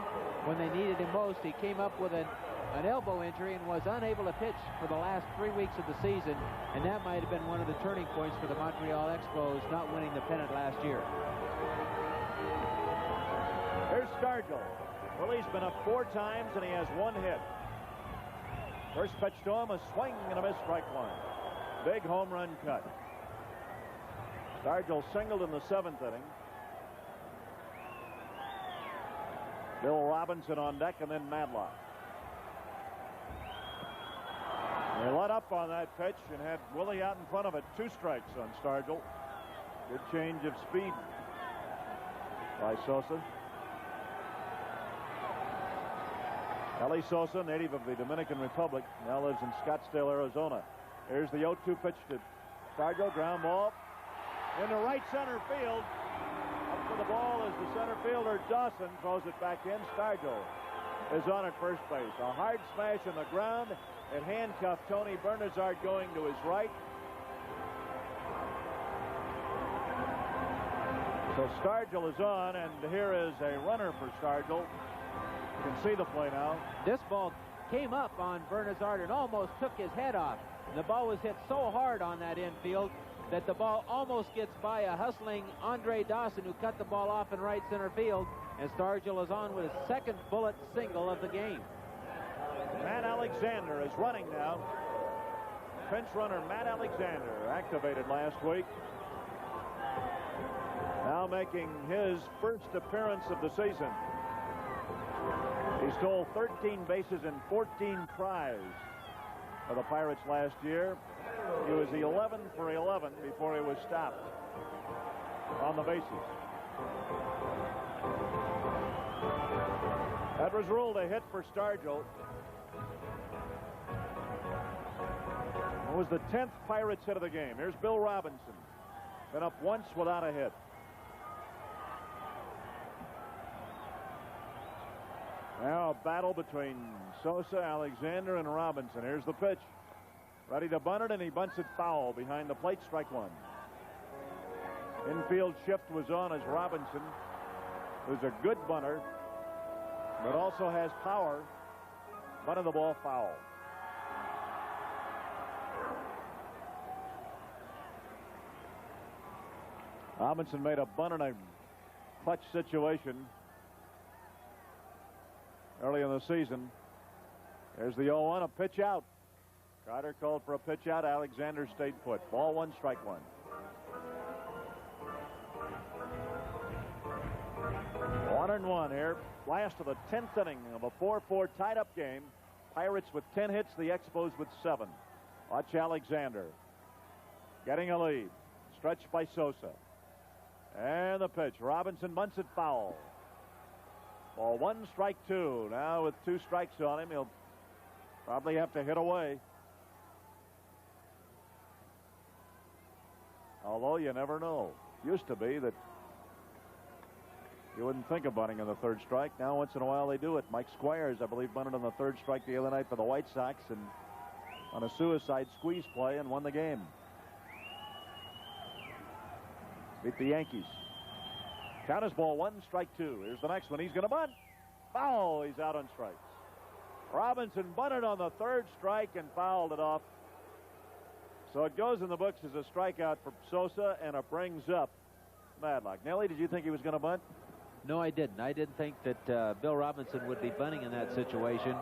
when they needed him most, he came up with an elbow injury and was unable to pitch for the last 3 weeks of the season, and that might have been one of the turning points for the Montreal Expos not winning the pennant last year. Here's Stargell. Willie's been up 4 times and he has 1 hit. First pitch to him, a swing and a miss, strike 1. Big home run cut. Stargell singled in the 7th inning. Bill Robinson on deck, and then Madlock. They let up on that pitch and had Willie out in front of it. 2 strikes on Stargell. Good change of speed by Sosa. Eli Sosa, native of the Dominican Republic, now lives in Scottsdale, Arizona. Here's the 0-2 pitch to Stargell. Ground ball into right center field. Up to the ball is the center fielder Dawson. Throws it back in. Stargell is on at first base. A hard smash on the ground. It handcuffed Tony Bernazard going to his right. So Stargell is on, and here is a runner for Stargell. You can see the play now. This ball came up on Bernazard and almost took his head off. And the ball was hit so hard on that infield that the ball almost gets by a hustling Andre Dawson, who cut the ball off in right center field. And Stargell is on with his 2nd bullet single of the game. Matt Alexander is running now. Pinch runner Matt Alexander, activated last week. Now making his first appearance of the season. He stole 13 bases and 14 tries for the Pirates last year. He was 11 for 11 before he was stopped on the bases. That was ruled a hit for Stargell. It was the 10th Pirates hit of the game. Here's Bill Robinson. Been up once without a hit. Now a battle between Sosa, Alexander, and Robinson. Here's the pitch. Ready to bunt it, and he bunts it foul behind the plate. Strike 1. Infield shift was on as Robinson, who's a good bunter, but also has power, bunted the ball foul. Robinson made a bunt in a clutch situation early in the season. There's the 0-1, a pitch out. Carter called for a pitch out. Alexander stayed put. Ball 1, strike 1. 1-1 here. Last of the 10th inning of a 4-4 tied-up game. Pirates with 10 hits, the Expos with 7. Watch Alexander getting a lead. Stretched by Sosa. And the pitch. Robinson bunts it foul. Ball 1, strike 2. Now with 2 strikes on him, he'll probably have to hit away. Although you never know. Used to be that you wouldn't think of bunting on the 3rd strike. Now once in a while they do it. Mike Squires, I believe, bunted on the 3rd strike the other night for the White Sox and on a suicide squeeze play and won the game. Beat the Yankees. Count is ball 1, strike 2. Here's the next one. He's going to bunt. Foul. He's out on strikes. Robinson bunted on the 3rd strike and fouled it off. So it goes in the books as a strikeout for Sosa, and it brings up Madlock. Nellie, did you think he was going to bunt? No, I didn't. I didn't think that Bill Robinson would be bunting in that situation.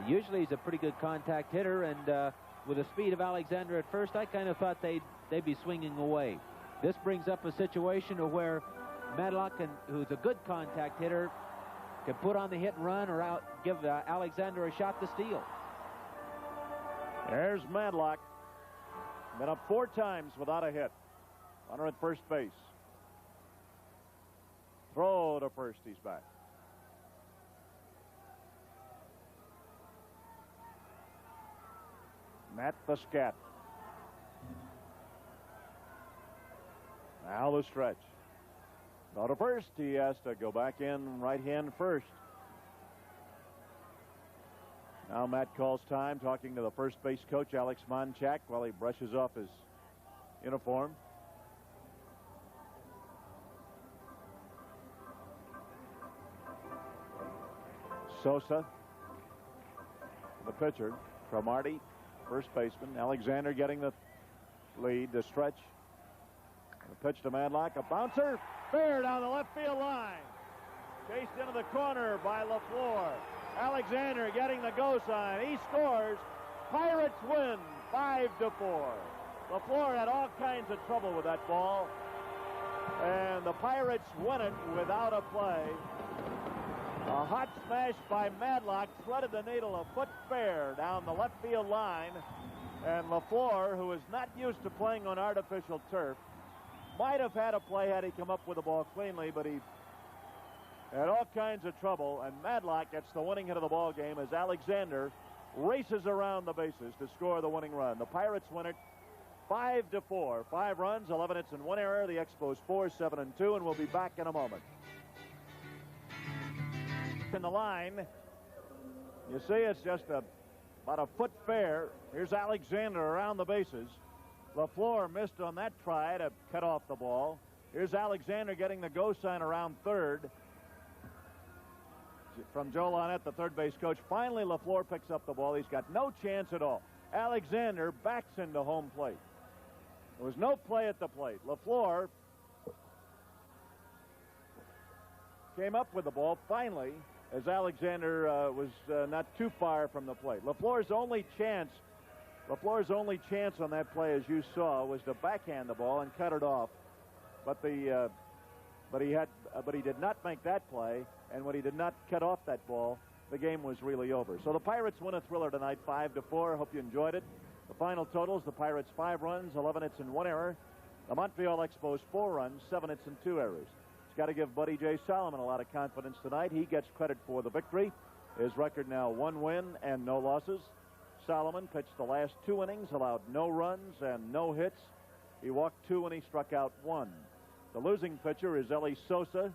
Usually he's a pretty good contact hitter, and with the speed of Alexander at first, I kind of thought they'd be swinging away. This brings up a situation where Madlock, who's a good contact hitter, can put on the hit and run or give Alexander a shot to steal. There's Madlock. Been up 4 times without a hit. Runner at first base. Throw to first. He's back. Matt the Scat. Now the stretch. Throw to first. He has to go back in right hand first. Now Matt calls time, talking to the first base coach, Alex Monchak, while he brushes off his uniform. Sosa, the pitcher. Cromartie, first baseman. Alexander getting the lead, the stretch. The pitch to Madlock, a bouncer. Fair down the left field line. Chased into the corner by LaFleur. Alexander getting the go sign. He scores. Pirates win 5-4. LaFleur had all kinds of trouble with that ball. And the Pirates win it without a play. A hot smash by Madlock threaded the needle a foot fair down the left field line. And LaFleur, who is not used to playing on artificial turf, might have had a play had he come up with the ball cleanly, but he had all kinds of trouble, and Madlock gets the winning hit of the ball game as Alexander races around the bases to score the winning run. The Pirates win it 5-4. 5 runs, 11 hits, and 1 error. The Expos 4-7-2, and we'll be back in a moment. In the line, you see it's just about a foot fair. Here's Alexander around the bases. LaFleur missed on that try to cut off the ball. Here's Alexander getting the go sign around third from Joe Lonette, the third base coach. Finally, LaFleur picks up the ball. He's got no chance at all. Alexander backs into home plate. There was no play at the plate. LaFleur came up with the ball finally as Alexander was not too far from the plate. LaFleur's only chance on that play, as you saw, was to backhand the ball and cut it off. But he did not make that play, and when he did not cut off that ball, the game was really over. So the Pirates win a thriller tonight, 5-4. Hope you enjoyed it. The final totals: the Pirates 5 runs, 11 hits, and 1 error. The Montreal Expos 4 runs, 7 hits, and 2 errors. It's got to give Buddy J. Solomon a lot of confidence tonight. He gets credit for the victory. His record now 1 win and no losses. Solomon pitched the last 2 innings, allowed no runs and no hits. He walked 2 and he struck out 1. The losing pitcher is Eli Sosa,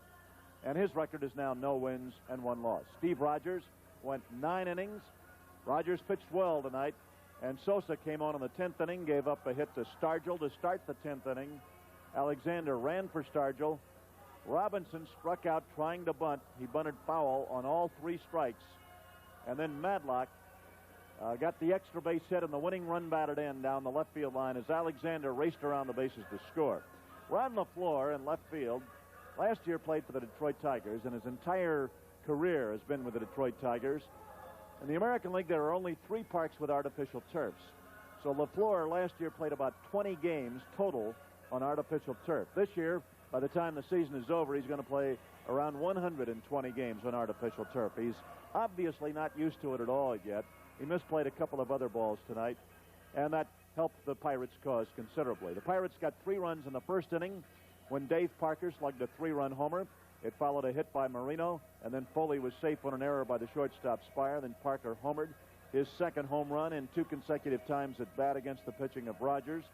and his record is now no wins and 1 loss. Steve Rogers went 9 innings. Rogers pitched well tonight, and Sosa came on in the 10th inning, gave up a hit to Stargell to start the 10th inning. Alexander ran for Stargell. Robinson struck out trying to bunt. He bunted foul on all 3 strikes. And then Madlock got the extra base hit and the winning run batted in down the left field line as Alexander raced around the bases to score. Ron LaFleur in left field last year played for the Detroit Tigers, and his entire career has been with the Detroit Tigers. In the American League, there are only 3 parks with artificial turfs. So LaFleur last year played about 20 games total on artificial turf. This year, by the time the season is over, he's going to play around 120 games on artificial turf. He's obviously not used to it at all yet. He misplayed a couple of other balls tonight, and that helped the Pirates' cause considerably. The Pirates got 3 runs in the first inning when Dave Parker slugged a 3-run homer. It followed a hit by Marino, and then Foley was safe on an error by the shortstop Spire. Then Parker homered his second home run in 2 consecutive times at bat against the pitching of Rogers.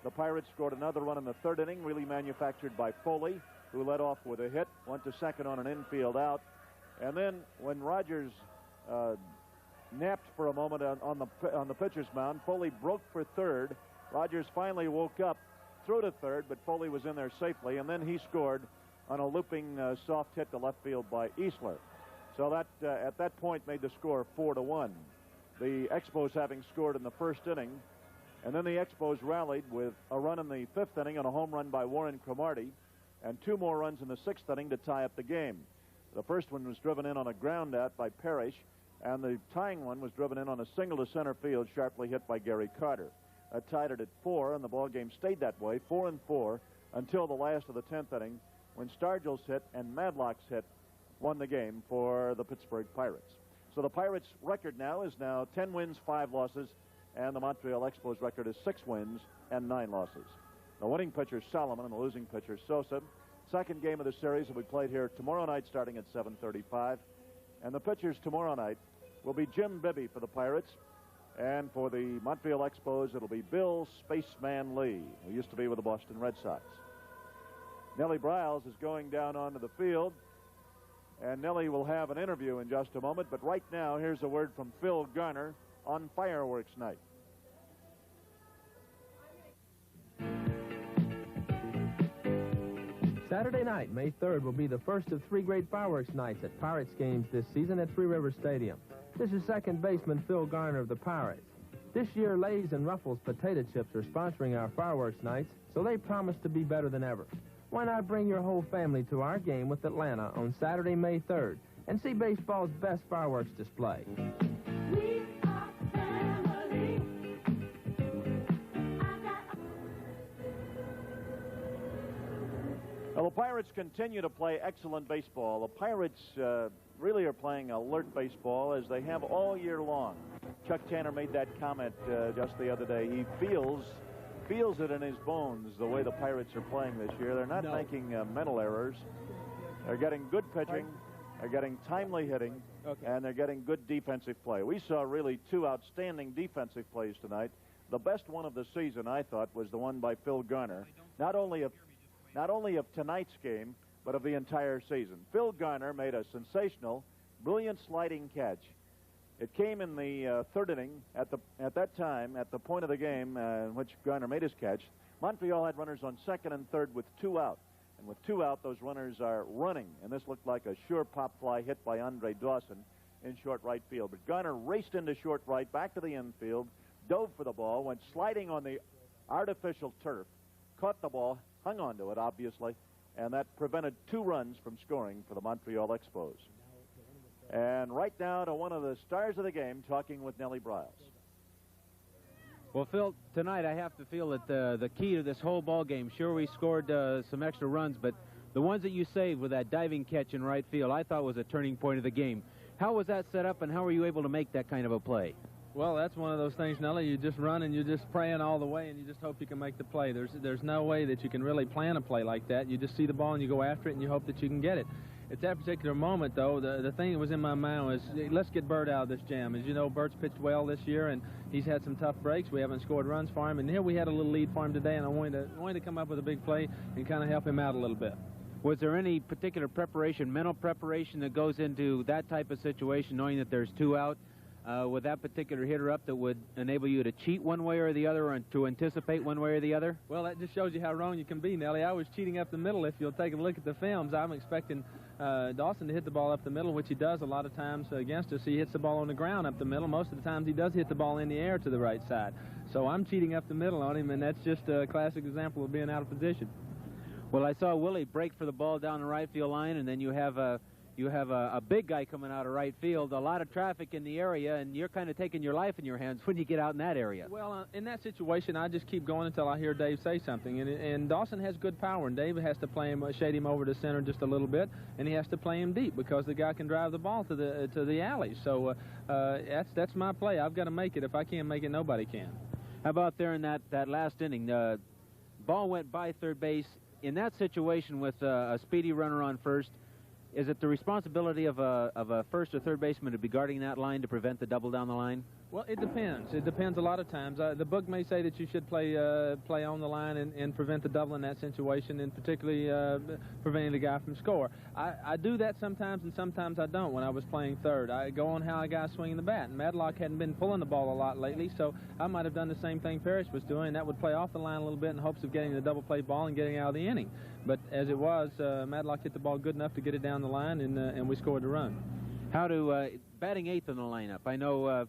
The Pirates scored another run in the 3rd inning, really manufactured by Foley, who led off with a hit, went to second on an infield out. And then when Rogers napped for a moment on the pitcher's mound, Foley broke for third. Rogers finally woke up, threw to third, but Foley was in there safely, and then he scored on a looping soft hit to left field by Easler. So that at that point made the score 4-1. The Expos having scored in the first inning, and then the Expos rallied with a run in the fifth inning on a home run by Warren Cromartie, and 2 more runs in the sixth inning to tie up the game. The first one was driven in on a ground out by Parrish, and the tying one was driven in on a single to center field, sharply hit by Gary Carter. That tied it at 4, and the ball game stayed that way, 4-4, until the last of the 10th inning, when Stargell's hit and Madlock's hit won the game for the Pittsburgh Pirates. So the Pirates' record now is 10 wins, 5 losses, and the Montreal Expos record is 6 wins and 9 losses. The winning pitcher is Solomon and the losing pitcher is Sosa. Second game of the series will be played here tomorrow night starting at 7:35. And the pitchers tomorrow night will be Jim Bibby for the Pirates. And for the Montreal Expos, it'll be Bill Spaceman Lee, who used to be with the Boston Red Sox. Nellie Bryles is going down onto the field. And Nellie will have an interview in just a moment. But right now, here's a word from Phil Garner on fireworks night. Saturday night, May 3rd, will be the first of 3 great fireworks nights at Pirates games this season at Three Rivers Stadium. This is second baseman Phil Garner of the Pirates. This year, Lay's and Ruffles Potato Chips are sponsoring our fireworks nights, so they promise to be better than ever. Why not bring your whole family to our game with Atlanta on Saturday, May 3rd, and see baseball's best fireworks display? We are family. Well, the Pirates continue to play excellent baseball. The Pirates really are playing alert baseball as they have all year long. Chuck Tanner made that comment just the other day. He feels it in his bones the way the Pirates are playing this year. They're not making mental errors. They're getting good pitching. They're getting timely hitting. And they're getting good defensive play. We saw really 2 outstanding defensive plays tonight. The best one of the season, I thought, was the one by Phil Garner. Not only of tonight's game, but of the entire season. Phil Garner made a sensational, brilliant sliding catch. It came in the third inning. At that time, at the point of the game in which Garner made his catch, Montreal had runners on second and third with 2 out. And with 2 out, those runners are running. And this looked like a sure pop fly hit by Andre Dawson in short right field. But Garner raced into short right, back to the infield, dove for the ball, went sliding on the artificial turf, caught the ball, hung on to it, obviously, and that prevented 2 runs from scoring for the Montreal Expos. And right now to one of the stars of the game, talking with Nellie Bryles. Well, Phil, tonight I have to feel that the key to this whole ball game, sure we scored some extra runs, but the ones that you saved with that diving catch in right field, I thought was a turning point of the game. How was that set up, and how were you able to make that kind of a play? Well, that's one of those things, Nellie. You just run and you're just praying all the way, and you just hope you can make the play. There's no way that you can really plan a play like that. You just see the ball and you go after it, and you hope that you can get it. At that particular moment, though, the thing that was in my mind was, let's get Burt out of this jam. As you know, Burt's pitched well this year, and he's had some tough breaks. We haven't scored runs for him, and here we had a little lead for him today, and I wanted to come up with a big play and kind of help him out a little bit. Was there any particular preparation, mental preparation that goes into that type of situation, knowing that there's 2 out? With that particular hitter up that would enable you to cheat one way or the other, or to anticipate one way or the other? Well, that just shows you how wrong you can be, Nellie. I was cheating up the middle. If you'll take a look at the films, I'm expecting Dawson to hit the ball up the middle, which he does a lot of times against us. He hits the ball on the ground up the middle. Most of the times he does hit the ball in the air to the right side. So I'm cheating up the middle on him, and that's just a classic example of being out of position. Well, I saw Willie break for the ball down the right field line, and then you have a big guy coming out of right field, a lot of traffic in the area, and you're kind of taking your life in your hands when you get out in that area. Well, in that situation, I just keep going until I hear Dave say something. And Dawson has good power, and Dave has to play him, shade him over to center just a little bit, and he has to play him deep because the guy can drive the ball to the alley. So that's my play. I've got to make it. If I can't make it, nobody can. How about there in that last inning? The ball went by third base. In that situation with a speedy runner on first, is it the responsibility of a first or third baseman to be guarding that line to prevent the double down the line? Well, it depends. It depends a lot of times. The book may say that you should play on the line and prevent the double in that situation, and particularly preventing the guy from score. I do that sometimes, and sometimes I don't. When I was playing third, I go on how a guy's swinging the bat. And Madlock hadn't been pulling the ball a lot lately, so I might have done the same thing Parrish was doing. That would play off the line a little bit in hopes of getting the double play ball and getting out of the inning. But as it was, Madlock hit the ball good enough to get it down the line, and we scored the run. How to batting eighth in the lineup? I know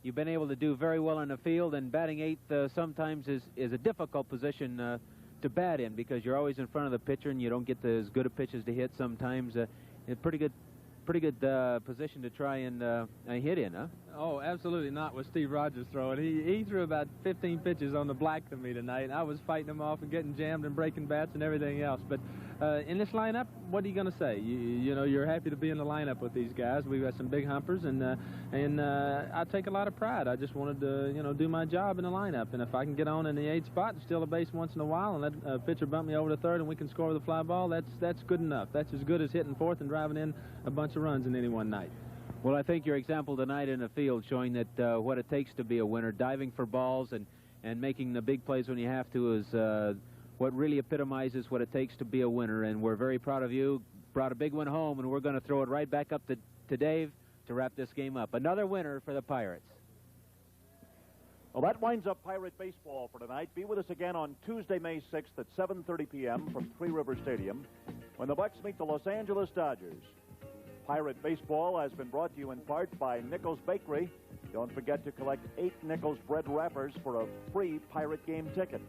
you've been able to do very well in the field, and batting eighth sometimes is a difficult position to bat in because you're always in front of the pitcher and you don't get as good of pitches to hit sometimes. It's a pretty good position to try and hit in, huh? Oh, absolutely not with Steve Rogers throwing. He threw about 15 pitches on the black to me tonight, and I was fighting him off and getting jammed and breaking bats and everything else. But in this lineup, what are you going to say? You know, you're happy to be in the lineup with these guys. We've got some big humpers, and I take a lot of pride. I just wanted to, you know, do my job in the lineup. And if I can get on in the 8th spot and steal a base once in a while and let a pitcher bump me over to third and we can score with a fly ball, that's good enough. That's as good as hitting fourth and driving in a bunch of runs in any one night. Well, I think your example tonight in the field showing that what it takes to be a winner, diving for balls and making the big plays when you have to is what really epitomizes what it takes to be a winner. And we're very proud of you. Brought a big one home, and we're going to throw it right back up to Dave to wrap this game up. Another winner for the Pirates. Well, that winds up Pirate baseball for tonight. Be with us again on Tuesday, May 6th at 7:30 p.m. from Three River Stadium when the Bucks meet the Los Angeles Dodgers. Pirate baseball has been brought to you in part by Nichols Bakery. Don't forget to collect 8 Nichols bread wrappers for a free Pirate game ticket.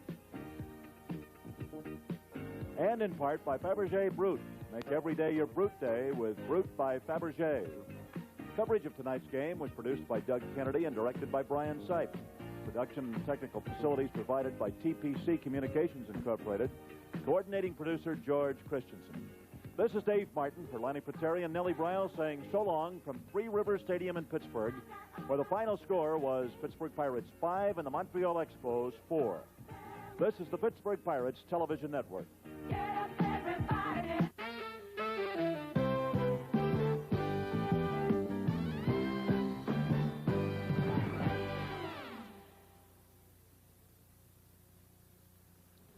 And in part by Fabergé Brut. Make every day your Brut day with Brut by Fabergé. Coverage of tonight's game was produced by Doug Kennedy and directed by Brian Sipe. Production and technical facilities provided by TPC Communications Incorporated. Coordinating producer George Christensen. This is Dave Martin for Lanny Pateri and Nellie Briles saying so long from Three River Stadium in Pittsburgh, where the final score was Pittsburgh Pirates 5 and the Montreal Expos 4. This is the Pittsburgh Pirates Television Network. Get up, everybody.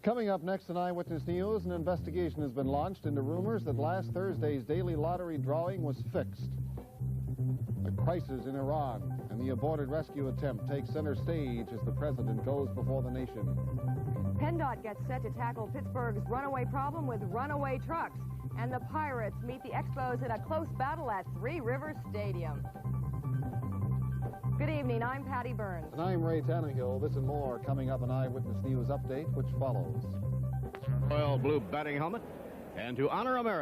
Coming up next in Eyewitness News, an investigation has been launched into rumors that last Thursday's daily lottery drawing was fixed. The crisis in Iran and the aborted rescue attempt take center stage as the president goes before the nation. PennDOT gets set to tackle Pittsburgh's runaway problem with runaway trucks. And the Pirates meet the Expos in a close battle at Three River Stadium. Good evening, I'm Patty Burns. And I'm Ray Tannehill. This and more coming up in Eyewitness News Update, which follows. Royal blue batting helmet, and to honor America.